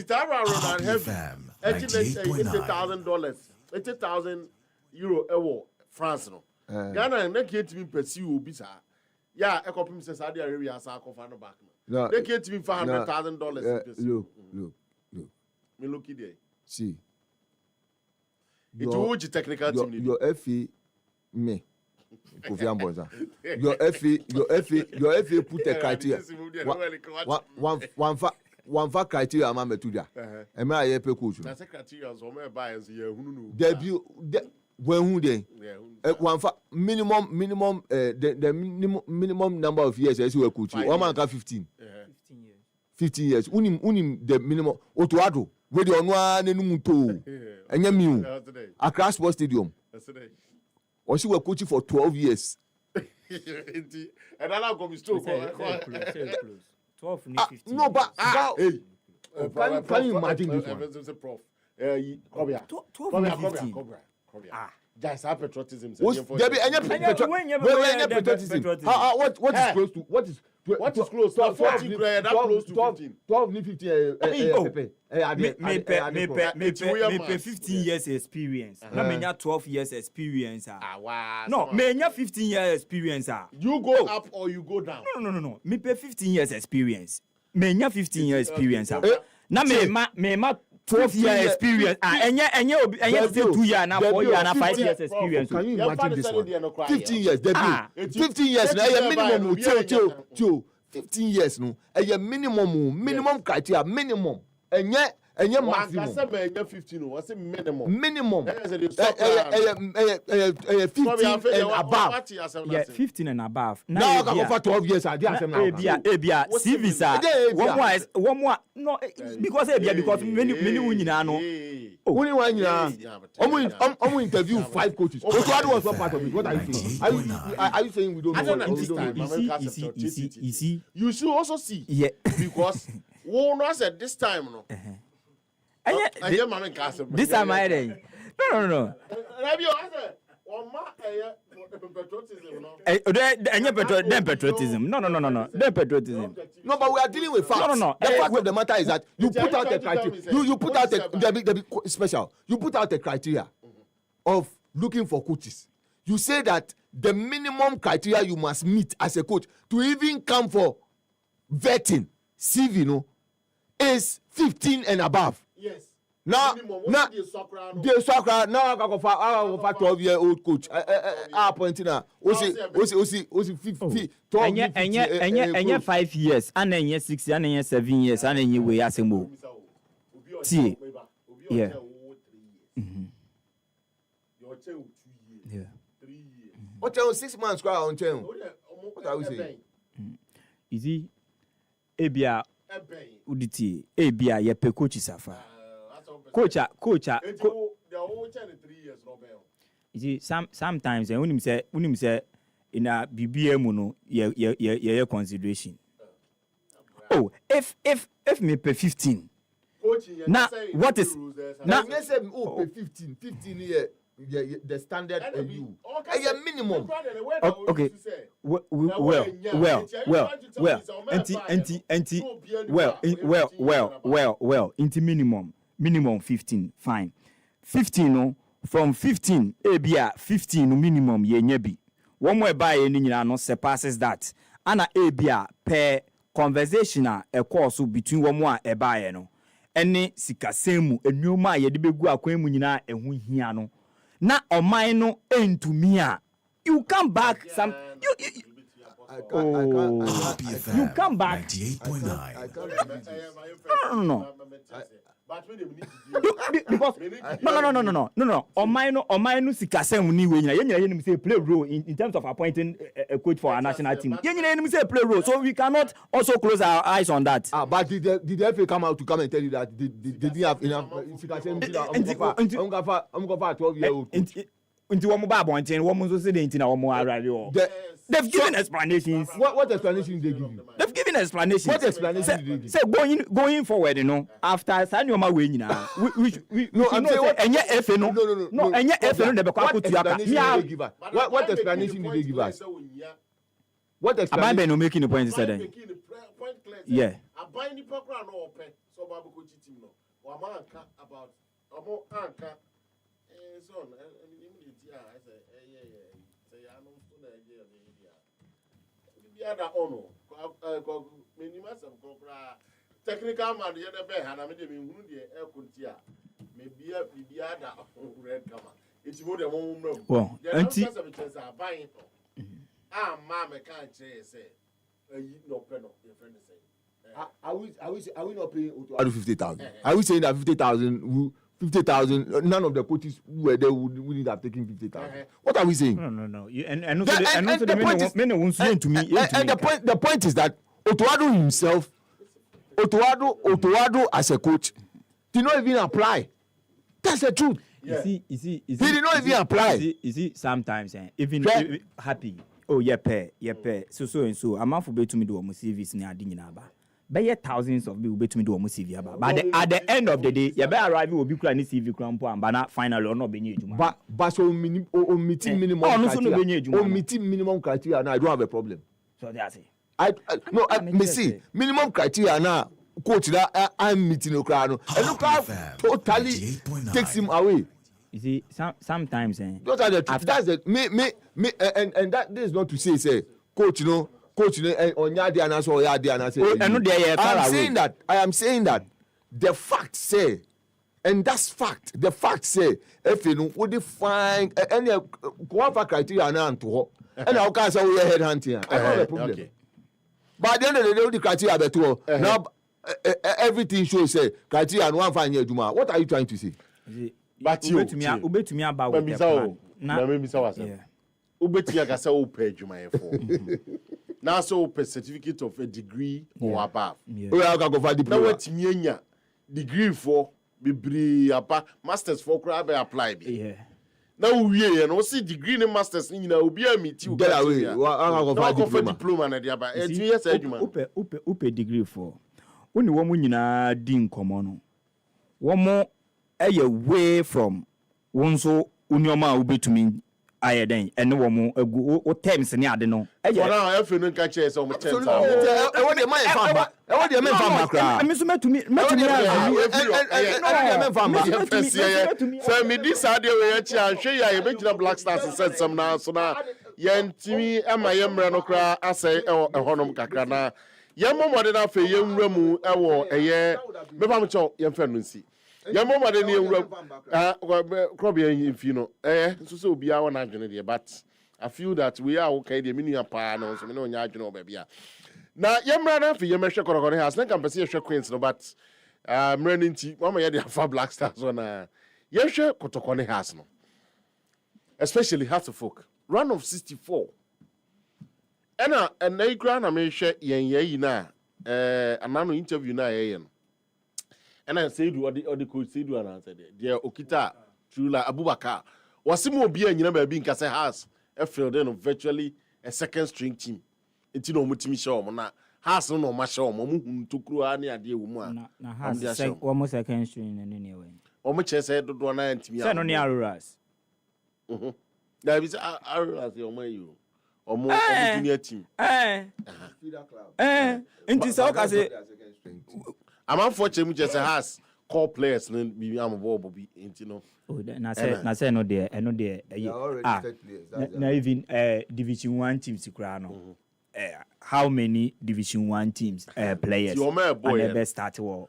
Tara Ronald have $80,000 €80,000 ewo France no Ghana na get me pursue obi sa ya ekopim se Saudi Arabia asa akofa no back no they get me $400,000 look me look there see it will technical team your FA me Kofi Ambonza your FA put a criteria one fa criteria ama metuda e ma ye pe coach na criteria so me buy so ye hunu no debut when who dey one fa minimum the minimum number of years as we coach one man ka 15 years unim the minimum otoado we dey onu anenu to enya mi o Accra Sports Stadium or she was coaching for 12 years and I go be still close 12 no but hey can you imagine this one prof Cobra guys have patriotism there be any patriotism what is close to 14 that close to 15 12 ni 15 me 15 years experience na me nya 12 years experience no me nya 15 years experience you go up or you go down no me pay 15 years experience me nya 15 years experience na me ma 12 years experience enye 2 years na 4 years na 5 years experience can you imagine this one 15 years debut 15 years na your minimum 15 years no your minimum criteria minimum enye and your One maximum. can say 15. What's the minimum? Minimum. Eh, 15 and above. Yeah, 15 and above. Now I can offer 12 years. I did say now. Ebia, CVs are one more. No, because because many women know. Only one year. I'm interview 5 coaches. Coach Wadu was not part of it. What are you saying? Are you saying we don't know? I don't what we don't know? understand. You see. You should also see. Yeah. Because one was at this time, no. This time I didn't. No. Patriotism. No. Then patriotism. No, but we are dealing with facts. No. The fact of the matter is that you put out the criteria. You put out the special. You put out the criteria of looking for coaches. You say that the minimum criteria you must meet as a coach to even come for vetting CV, no, is 15 and above. Yes. Now, the soccer now I go for 12-year-old coach. Appointing now. Osi 50. And 5 years, and 6 and 7 years, and way as a move. See, yeah. Yeah. What 6 months cry on chain? What are we saying? You see, Appiah, Uditi, Appiah, ye pe coach safa. Coach. The whole 3 years, You see, sometimes when him say in a BBM no, ye consideration. Oh, if me pay 15. Now what is now? You say oh pay 15 year. The standard you. Minimum. Okay. Well. Into minimum 15. Fine. 15 no. From 15, Appiah 15 minimum ye nyebi. One more buy any no surpasses that. Ana Appiah per conversational a course between one more e buy no. Any sikasemu enuma ye de begu akwemu nyina ehu hia no. Na omai no into me you come back some you come back 98.9. no because no omai no sikasem ni we nyina ye nyina say play role in terms of appointing a coach for our national team ye nyina say play role so we cannot also close our eyes on that. But did the FA come out to come and tell you that they didn't have enough sikasem? I'm going for 12-year-old into one mobile bonten one so say the na one more radio. They've given explanations. What explanation did they give you? They've given explanations. What explanation did they give? Say going forward, you know, after Sanyoma way now. No, I'm saying what? Enye FA no. No, enye FA no. What explanation did they give us? What explanation? I'm not making the point. Said yeah. Technical man, the other bear, and I made him in the air contia. Maybe a red camera. It's more than 1 room. Well, auntie, are buying it. Mamma can't say, no penal, your friend is saying. Are we not paying 50,000? Are we saying that 50,000? 50,000. None of the coaches who were there wouldn't have taken 50,000. What are we saying? No. And the point is, the point is that Otuado himself, Otuado as a coach, did not even apply. That's the truth. Yeah. You see, he did not even apply. You see, sometimes even happy. Oh, yeah, so and so. I'm not for to me do almost CVs in Adinaba. But thousands of people bet me do almost CV about. But at the end of the day, you better arrive will be crying CV cramp and but not finally or not being you. But so meeting minimum criteria. Meeting minimum criteria now I don't have a problem. So that's it. I me see minimum criteria now coach that I'm meeting the crowd and look how totally takes him away. You see, sometimes those are the truth. That's the me and that this is not to say coach coach on yadi and so yadi and say I am saying that the fact say and that's fact the fact say if you know would define any one criteria now to and how can say we head hunting I don't have a problem. Okay. But at the end of the day the criteria better now everything shows say criteria and one fine year Juma. What are you trying to say? But you ubetumi about with the na me bisa wasa ubetumi agasa o pay adwuma yefo na so o certificate of a degree or above We are going to go diploma. na wetumi anya degree for bibiri apa masters for kura be apply bi na uwie ye no see degree ne masters ni nyina obi amiti Get away. We are going na to go for diploma. diploma na dia ba etumi yes adwuma upe degree for woni wo mu nyina di nkomo no wo mo eye way from wonso unioma ubetumi ayeden ene wo mo egu o terms ni ade no eye ora afi no nka che se o mo terms a What the man famba? What the man famba? me so metumi sɛ medi saa deɛ wei akyi a nhwɛ yi a yɛbɛgyina black stars sɛ nsɛm na so na yɛntimi ama yɛmmerɛ no koraa asɛe ɛhɔnom kakra na yɛmmɔ mmɔde no afei yɛnwura mu ɛwɔ ɛyɛ mɛpa m kyɛw yɛmfɛ no nsi yɛmmɔ mmɔde no yɛnwura korɔbea mfi no nso sɛ obiaa wɔ no adwene deɛ but I feel that we are okay deɛ menua paa no nso mene ɔnya adwene wɔ baabi a na yɛmmra no afei yɛmɛhwɛ kɔrɔkɔne house na nka mpɛ sɛ yɛhwɛ queens no but mmerɛ no nti wama yɛde afa black stars hɔ na yɛhwɛ kɔtɔkɔne house no especially heart of folk run of 64 ɛna ɛnna yi koraa na mehwɛ yɛn yɛyi no a anano interview no a yɛyɛ no ɛna seidu ɔde coach seidu anansɛ deɛ okita trula abubakar wɔse mu obi a nyina baabi nka sɛ house ɛfilled in virtually a second string team nti na ɔmotumi hyɛ ɔmo na house no na ɔma hyɛ ɔmo ɔmo hu ntokuro ne adeɛ wɔ mu a na house wɔn second string ne ne wɔ ɔmo kyerɛ sɛ dodoɔ na ntumi sɛ no ne aroras na bi sɛ aroras ɔmo ayi o ɔmo junior team nti sɛ ɔka sɛ amanfoɔ kyerɛ mu kyerɛ sɛ house core players no bi amobɔ bi nti no na sɛ no deɛ ɛno deɛ na even division 1 teams koraa no how many division 1 teams players and best start wɔ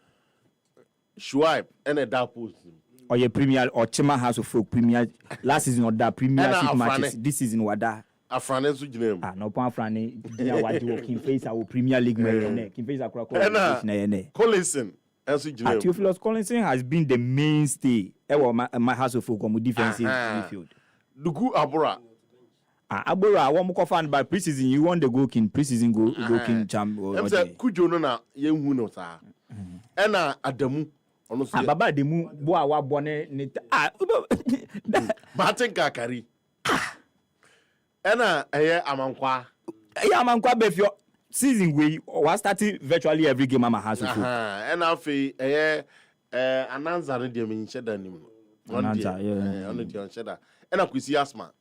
Shuaib and a dark post or your premier or Chima House of Folk Premier last season or that premiership matches this season wada Afrane so ginem no point Afrane dia wadi working face our Premier League man kin face akura Collinson also ginem Theophilus Collinson has been the mainstay my House of Folk on defensive midfield Dugu Abura Abura one more fan by preseason you won the goal king preseason goal king champ Kujo no na yenhu no sa ena Adamu Baba Demu bo a wa bone ne Martin Kakari ena amankwa befio season we was starting virtually every game ama House of Folk ena afi ananza ne de me nhyeda nim ananza on the nhyeda ena kwisi asma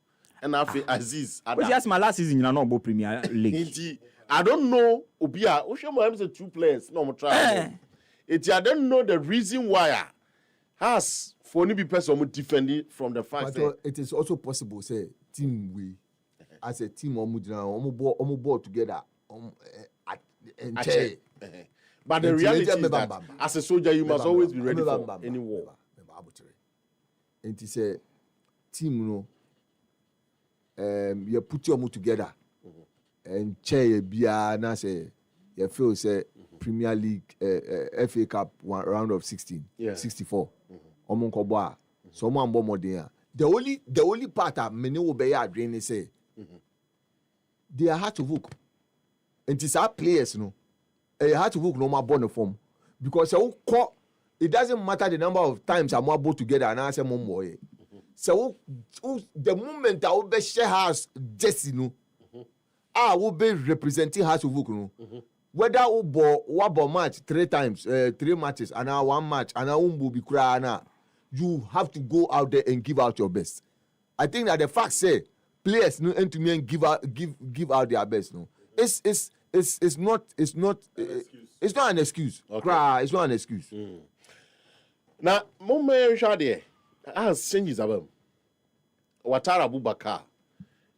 ena afi Aziz ada kwisi asma last season na no Premier League I don't know obi a wo hwe mo am say two players no mo try I don't know the reason why has for any person who defending from the fact that it is also possible say team we as a team omu ball together and chair. But the reality is that as a soldier you must always be ready for any war. And it's a team you put your move together and chair bia na say you feel say Premier League, FA Cup round of 16, 64. Omonkoboa. Someone more there. The only part that many will be adrenaline say they are hard to book. And it's our players, no. They hard to book no more born form because it doesn't matter the number of times I'm more together and I say more. So the moment I will be share house, just you know, I will be representing house to book, no. Whether we match 3 times, 3 matches, and now 1 match, and now be crying, you have to go out there and give out your best. I think that the fact say players no and to me and give out their best. No, it's not an excuse. Okay. It's not an excuse. Now, moment shade, as changes abam. Watara Abubakar,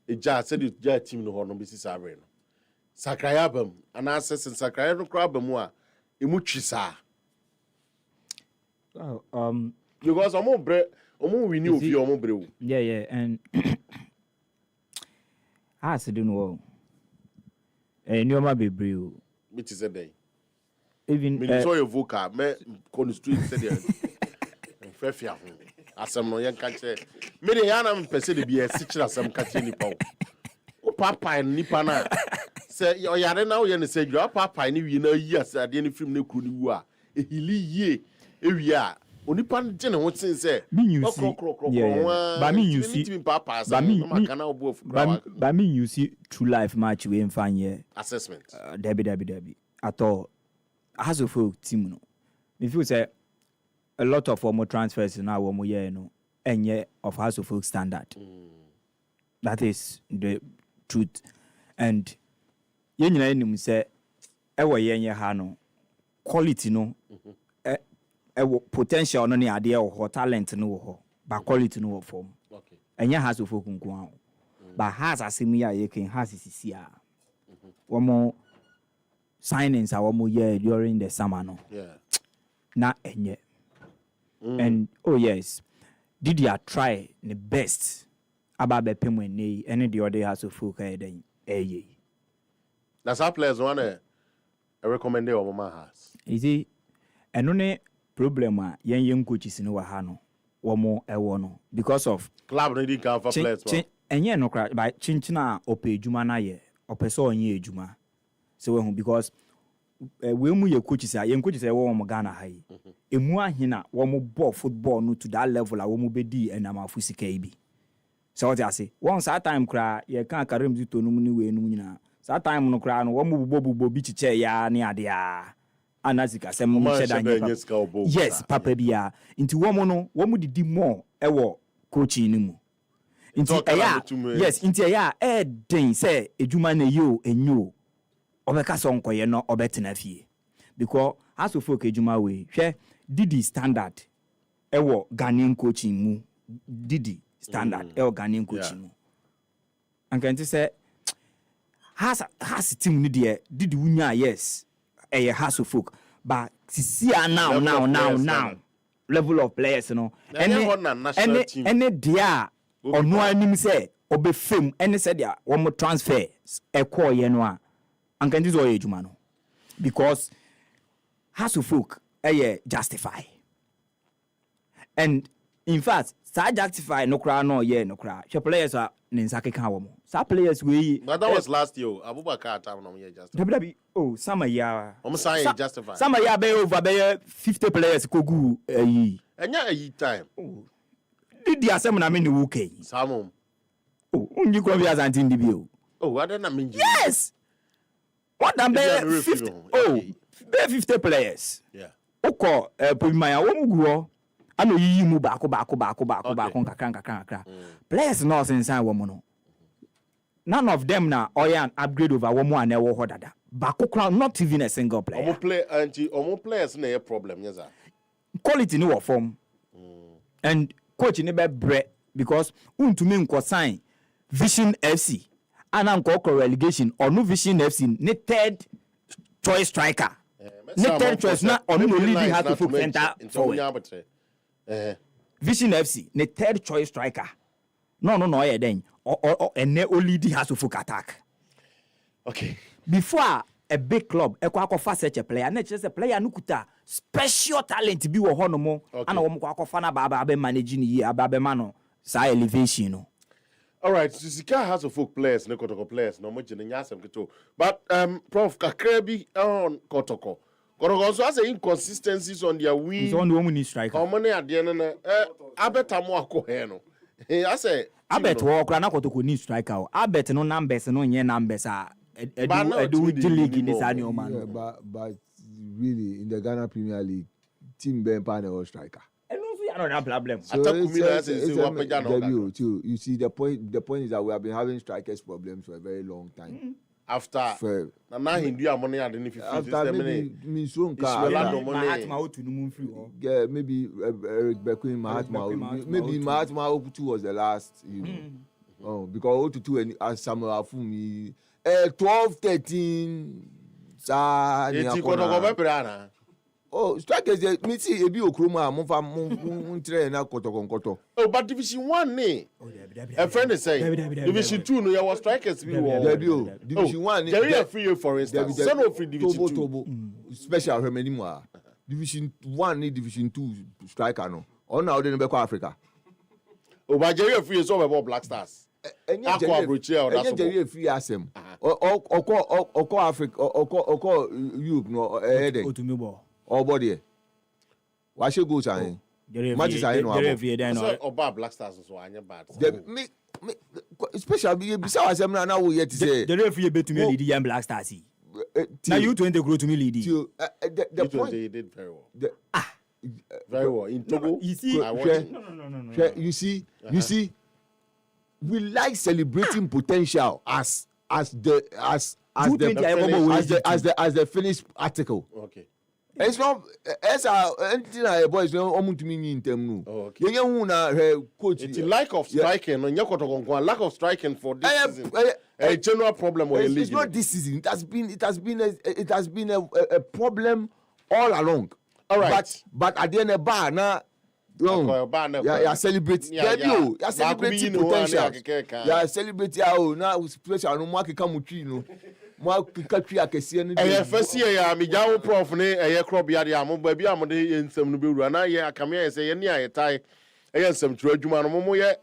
a judge said the team no hono bisi sabre no. Sakrayabam and access and Sakraya no crabamwa imuchisa. Because we knew if you are yeah, and I said, no, and you might be brew. Which is a day. even Me so your vocal me constraint said there. Fefia ho. Asem no yen ka kire. Me de yana me pese de bia si kire asem ka kire nipa. O papa nipa na. Se o yare na o ye ne se dwa papa ni wi na yi asade ni film na kru ni wu a. Ehili yie ewi a onipa nje ne ho tin se. But me you see papa but me kana obo but me you see true life match we fan here. Assessment. Debbie. At all. As a folk team no. If you say a lot of former transfers now womo ye no enye of House of Folk standard. That is the truth. And ye nyina nim say ewo ye nye ha no quality no potential no ne ade wo talent no wo but quality no wo form. Okay. Enye House of Folk nko an. But has asemi a ye ken has sisi a. Womo signings a womo ye during the summer no. Yeah. Na enye. And oh yes, did you try the best about the payment nei any the other House of Folk then That's how players want to recommend the Obama has. is it and only problem yen young coaches in our hano or more a one because of Club ready can for players. and yen no cry by chinchina or pay juma na ye or person ye juma. So because we mu ye coaches are young coaches are Ghana high. Emu ahina wo mo ball football no to that level a wo mo bedi and na afusika ibi. So what I say, once that time cry ye kan karim zito no mu ni we no nyina. That time no cry no wo mo bubo bi chiche ya ne ade a. Anazika sem mo sheda yes papa bia. Inti wo mo no wo mo didi more e wo coaching ni mu. Inti eya yes inti eya den say ejuma na yo enyo. Obeka so nkoye no obetena fie. Because as of folk ejuma we hwe Didi standard ewo Ghanaian coaching mu Didi standard ewo Ghanaian coaching mu and can say has team ni there Didi wunya yes has of folk but see now level of players no any dia ono anim say obefem any say dia one transfer e call ye no and can this all ejuma no because House of Folk justify. And in fact, sa justify no cry no yeah no cry. Your players are ninsake kan wo. Sa players we but that was last year. Abubakar time no justify. Oh, some year. Saying justify. Some year be over 50 players kogu yi. Enya ayi time. Oh. Did the asem na me ni wuke. Samom. Oh, unji ko bi azantin di bi o. Oh, I don't know. Yes. What than be 50? Oh. 50 players. Yeah. Oko Pumaya womuguo ano yiyi mu baako kakra. Players no sensan wo mu no. None of them na oya upgrade over wo mu an ewo ho dada. Baako crown not even a single player. Omo players na problem yes sir. Quality no form. And coach ni be bre because untumi nko sign Vision FC ana nko relegation or no Vision FC ni third choice striker. Third choice na on no leading has to folk center forward. Vision FC ne third choice striker. No yeah then or ne leading has to folk attack. Okay. Before a big club e kwa akofa such a player na chese player no kuta special talent bi wo ho no mo ana wo mo kwa akofa na baba be manage ni yi ababe ma no sa elevation no. All right, Sika has a folk players, no Kotoko players, no much in Yasam Kito. But Prof Kakrebi on Kotoko. Kotoko also has inconsistencies on their wing. It's on the woman striker. How many at the end? I bet I'm more coheno. I say, I bet walk na Kotoko ni striker. I bet no numbers no nye numbers are do league in this annual man. Yeah, but really in the Ghana Premier League, team Ben Panel or striker. No problem. So you see the point is that we have been having strikers problems for a very long time. After now India money at the 50 maybe Eric Bequin Mahatma maybe Mahatma Oputu was the last because Oputu and as Samuel Afumi 12-13 Oh, strikers, me see a bio chroma, Montre na Koto. Oh, but Division 1, ne? A friend is saying Division 2, no, was strikers. Division 1, Jerry free for instance. Son of free Division 2. special anymore. Division 1 ni Division 2 striker no. On now dey be Africa. Obajere free so be Black Stars. Akwa abrochi e oda so. Enye free asem. Oko Africa, oko Europe no dey. Otumibo. Body. Why should go say? Match is no. So Oba Black Stars so anya bad. Me special be asem na we yet say. The referee betumi lead young Black Stars. Now you 20 grow to me lead. The point they did very well. Very well in Togo. You see, no. You see, we like celebrating potential as the finished article. Okay. It's not as anything boys no to me in term no. Okay. You na coach. It's lack of striking on Yakoto lack of striking for this season. A general problem or it's not this season. It has been a problem all along. All right. But at the end of the bar now, you celebrate. You celebrating potential. You celebrate now special no more can mutri no. More country akese no. First year ya me jawo prof ne crop ya de am ba bi am de ensem no bewura na ye akame ye say ye ne ayetai ensem tru adwuma no mo ye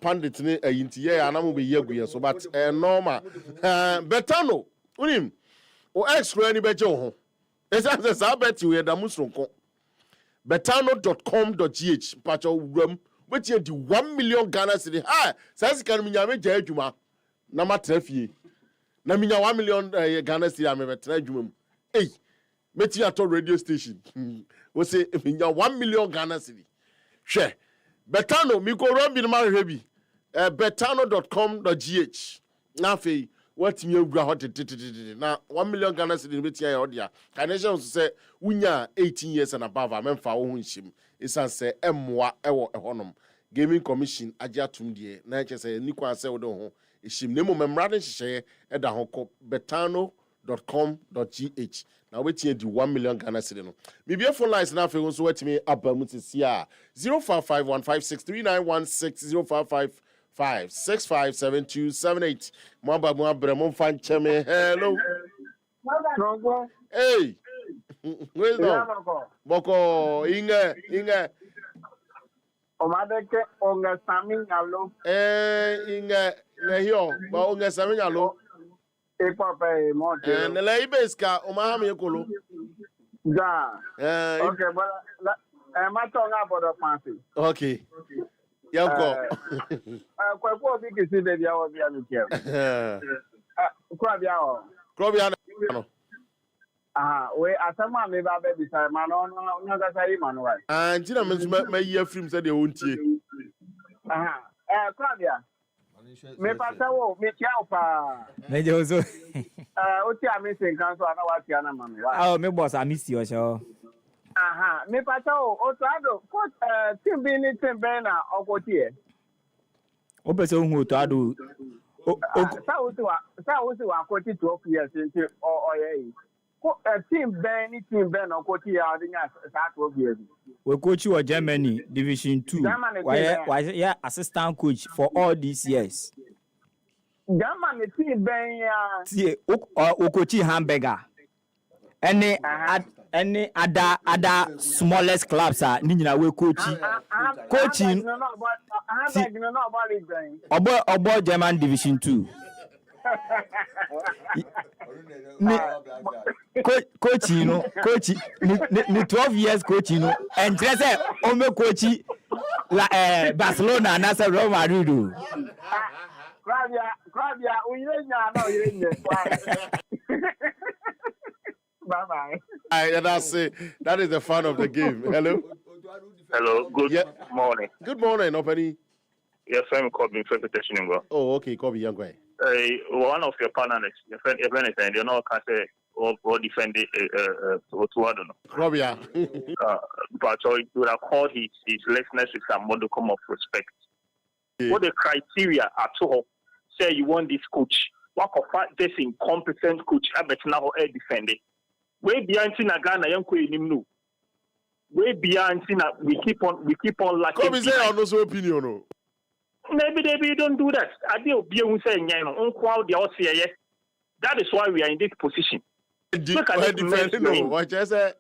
pandit ne ayinti ye anam be ye aguye so but normal betano unim o extra ni be je ho esa se sa beti we da musronko betano.com.gh pacho wram wetie di 1 million Ghana cedi ha sa sika no nyame je adwuma na matrafie na minya 1 million Ghana cedi ame betra adwuma mu meti ato radio station we say minya 1 million Ghana cedi hwe betano mi ko rombi no ma hwe bi betano.com.gh na fe what me agura hot na 1 million Ghana cedi beti ya odia financial say wunya 18 years and above amemfa wo hunshim isan say emmoa ewo ehonom gaming commission ajatum de na che say ni kwa say wo de ho ishim nemo memrade hye eda ho ko betano.com.gh na wetin di 1 million Ghana cedi no bibia phone lines na fe so wetimi abamu tisia 0551563916 0565657278 Mwamba mwabere mumfa cheme hello hey well boko inge omadeke onga saminyalo inge nehio ba onga saminyalo epape mote nele ibeska omahame ekolo ja okay but matonga bodo fancy okay Yanko. Kwa bi kisi de bia wo bia mi kiem. Kwa bia o. Kwa bia no. We asama me ba be bisa ma no ga sai ma no wai. Ntina me ma yi afrim se de wontie. Kwa bia. Me pata wo me tia opa. Me je ozo. O ti ami sin kan so ana wa tia na ma mi wa. Me boss amisi o sho. Me pata o to coach team bi ni team be na okotie. O be so hu to ado. Sa wo si wa coach 12 years nti o ye. Team be ni team be na okotie ya odi nya sa 12 years. We coach wa Germany Division 2. Why assistant coach for all these years. Germany team be ya. See o coach hamburger. Any other smallest clubs are ni nyina we coaching obo German Division 2 coaching no coach ni 12 years coaching no and say o me coach Barcelona na say Real Madrid o Claudia uyenya na uyenya bye. That's it. That is the fun of the game. Hello. Hello. Good morning. Good morning, Openi. Yes, I'm Kobe. Oh, okay, Kobe, young guy. One of your panelists, your friend, you know, can say or defend it. I don't know. Kobe, but you would have called his listeners with some modicum of respect. Yeah. What the criteria at all? Say you want this coach. What of this incompetent coach? I bet now defend it. We behind Tina Ghana yanko inimnu. We behind Tina we keep on lacking. Come say I no so opinion no. Maybe you don't do that. I dey obi ehun say nyan no. Unko how dey all say yes. That is why we are in this position. Defend no. What you say?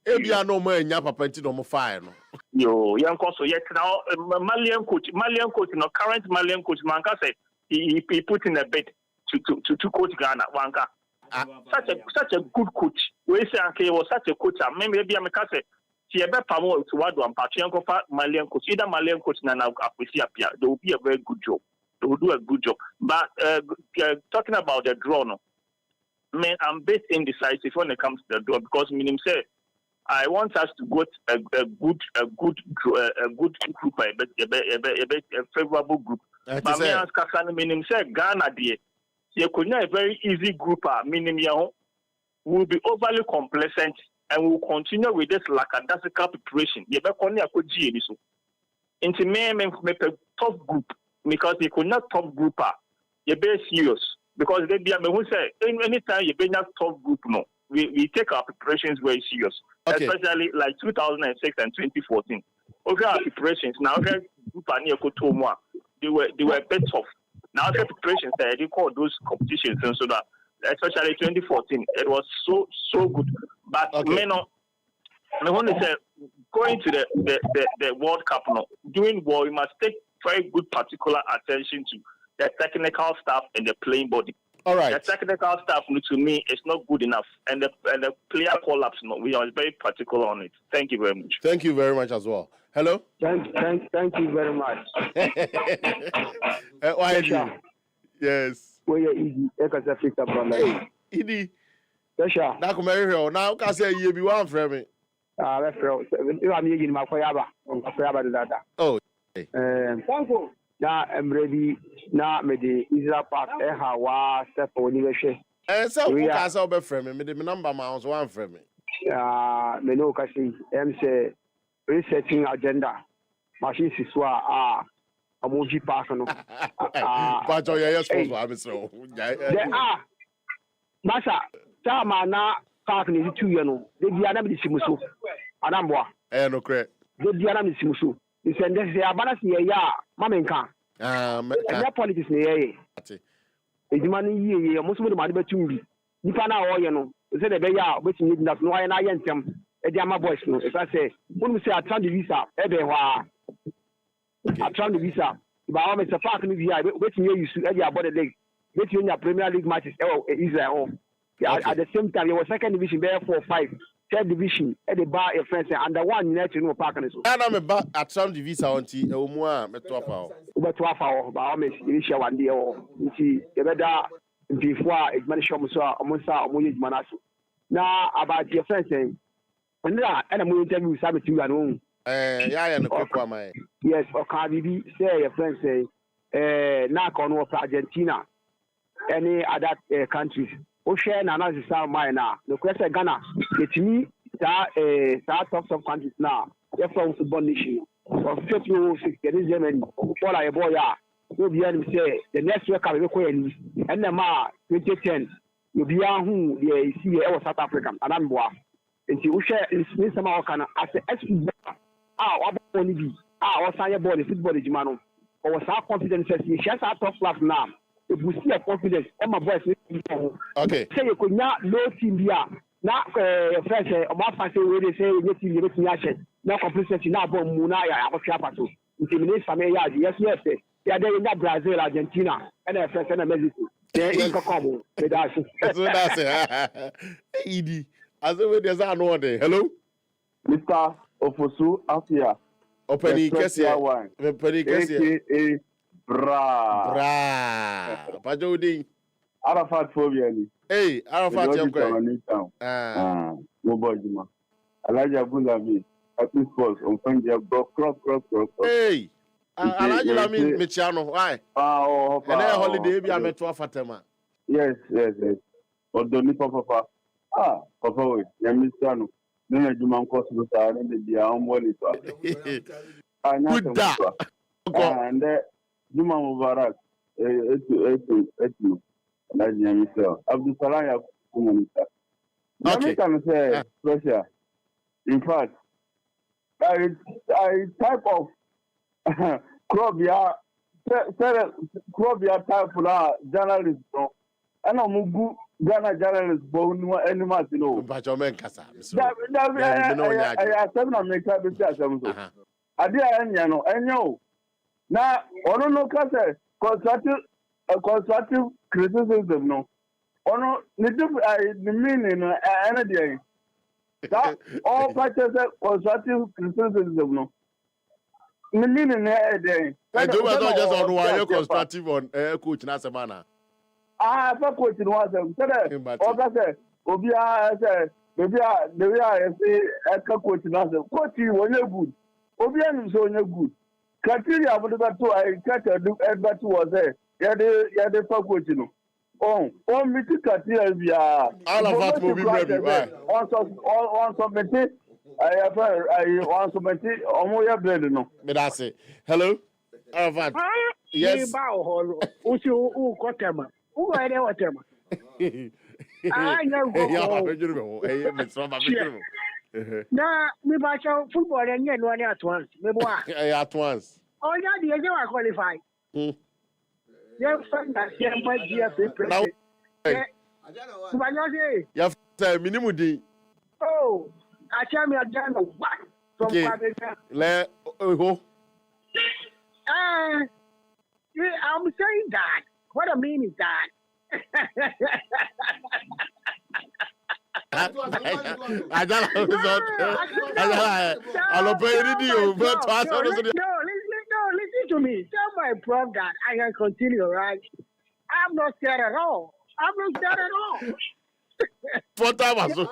Ebia no more nya papa nti no mo fire no. Yo, young so yet now Malian coach, no current Malian coach Manka said he put in a bid to coach Ghana. Wanka. Such a good coach. We say he was such a coach. Maybe I'm say she ever promote to what one Patrianko Malian coach. Either Malian coach na Appiah. They will be a very good job. They will do a good job. But talking about the draw, no, man, I'm a bit indecisive when it comes to the draw because meaning say I want us to go a good group, a favorable group. But me ask Kasani meaning say Ghana there. You could not a very easy group, meaning you will be overly complacent and will continue with this lackadaisical preparation. You better only a good G. Into me, tough group because you could not top group. You be serious because they be who say anytime you be not top group, no, we take our preparations very serious, especially like 2006 and 2014. Okay, our preparations now. Okay, group they were a bit tough. Now the preparations they call those competitions and so that especially 2014 it was so good. But I want to say going to the World Cup now, doing well, you must take very good particular attention to the technical staff and the playing body. All right. The technical staff to me is not good enough, and the player collapse. No, we are very particular on it. Thank you very much. Thank you very much as well. Hello. Thank you very much. Why you? Yes. Where you easy? Hey, Idi. Sure. Now come here. Now can say you be one for me. That's right. You are me in my forever. Oh. Thank you. Now I'm ready. Now me the Israel Park. Hawa step on the way. So who can say be for me? Me the number mouse one for me. Me no kasi. Say resetting agenda. Machine siswa Amoji Park no. But you are supposed to have so. There are. Masa. Sama na park ni 2 years no. They be anam di simuso. Anamboa. No correct. They be anam di simuso. They say they abana si ya mamenka. Na politics ni ye. Eduma ni ye mo so mo de betumbi. Nipa na o ye no. Say they be ya betumi di na no aye na ye ntem. E di ama boys no. If I say, when say attract the visa, ebe hwa. Attract the visa. Ba o me say park ni via betumi use e di abode league. Betumi nya Premier League matches Israel. At the same time, your second division, there 4 5, third division, at the bar, your friends, and the one you know, park and so. I'm about at some division on T. Over 12 hours. Over 12 hours, but almost initial 1 day or you see, the better before it managed to Manasu. Now, about your friends saying, and I'm going to tell you something to you and yes, or Cardi say your friends say, knock on Argentina, any other countries. Share and analysis of mine now. The question Ghana, it's me that top some countries now. They're from football nation. From 50 Germany, all I boy are. You'll be able to say the next week I'll be going and the Ma 2010. You'll be on who they see South Africa and I'm boy. And you share in some kind of as a what only be or sign a body football is man or some confidence says you share our top class now. If we see a confidence, and my voice. Okay. Say you could not low team here. Now, fresh, or my fancy way they say, you get me action. Now, complacency now, but Munaya, I was capital. Intimidate familiar, yes, they are there in that Brazil, Argentina, and a fresh and a Mexico. They're in Kokomo. That's what I say. Edie, as if there's an order. Hello? Mr. Fosu, Appiah. Opening Kessia. Opening Kessia. Bra. Pajodi. Arafat phobia ni. Hey, Arafat yamko. Mobojima. Alaja Bulabi. Happy sports on Fanja cross. Hey. Alaja Lami Michiano. Why? Oh, and then holiday be ameto Fatema. Yes. Odoni papa. Papa we. Yamistrano. Nene juma nkosi luta ne dia onwoli pa. Good da. And Juma Mubarak, etu, that's Yamisel. Abdul Salam Yakumunita. Okay. Can say, Russia. In fact, I type of Krobia type of journalist. ɛna ɔmo gu Ghana journalist bɔ anim ase no. Mpacho men kasa. Ɛyɛ asɛm na meka bɛsi asɛm so. Ade a ɛnyɛ no ɛnyɛ o. Na ɔno no ka sɛ constructive criticism no. Ɔno ne meaning no ɛne deɛ. That all practice constructive criticism no. The meaning there. I do not just on why you constructive on coach na semana. For coach no was said Oga say Obia say Obia the way I say coach na say coach when you good. Obia no so you good. Criteria for that too I catch that was there. Yeah the coach no. Oh, me to criteria via all of that will be ready. On submit I want to make it almost bread no. Me that say hello. Alvat. Yes. Who got them? Who are they? What them? I know. Now, me watch football and you know at once. Me boy. At once. Oh yeah, the you are qualified. You find that you might be a now. You have to minimum di. Oh, I tell me again what from Le I'm saying that. What I mean is that. Listen to me. Tell my prof that I can continue, right? I'm not scared at all. What time was so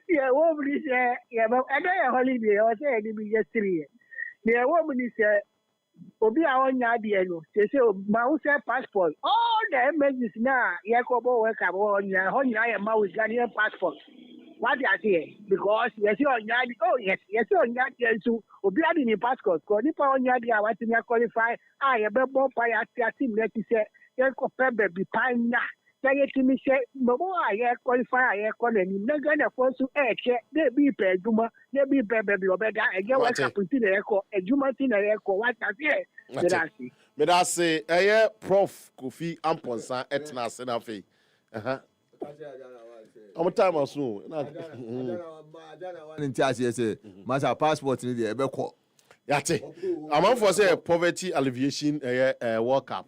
yeah, woman is yeah, but I got a holiday. I was saying it yesterday. The woman is Obi awon nya de no. Say ma wo say passport. All the images na Yakobo work about nya ho nya ma wo Ghanaian passport. What you say? Because yes you nya yes you nya de so obi ade ni passport ko ni pa nya de a what me qualify e be bo pa ya team let say ye ko pebe bi panya. Say to me say mo ye qualify ye ko na ni na Ghana for so che dey be pe aduma dey be bebe bi obeda e get work up tin e ko aduma tin e ko what say me da say prof Kofi Amponsa etna se na fe I'm time aso na nti ase say masa passport ni dey e be ko yate among for say poverty alleviation World Cup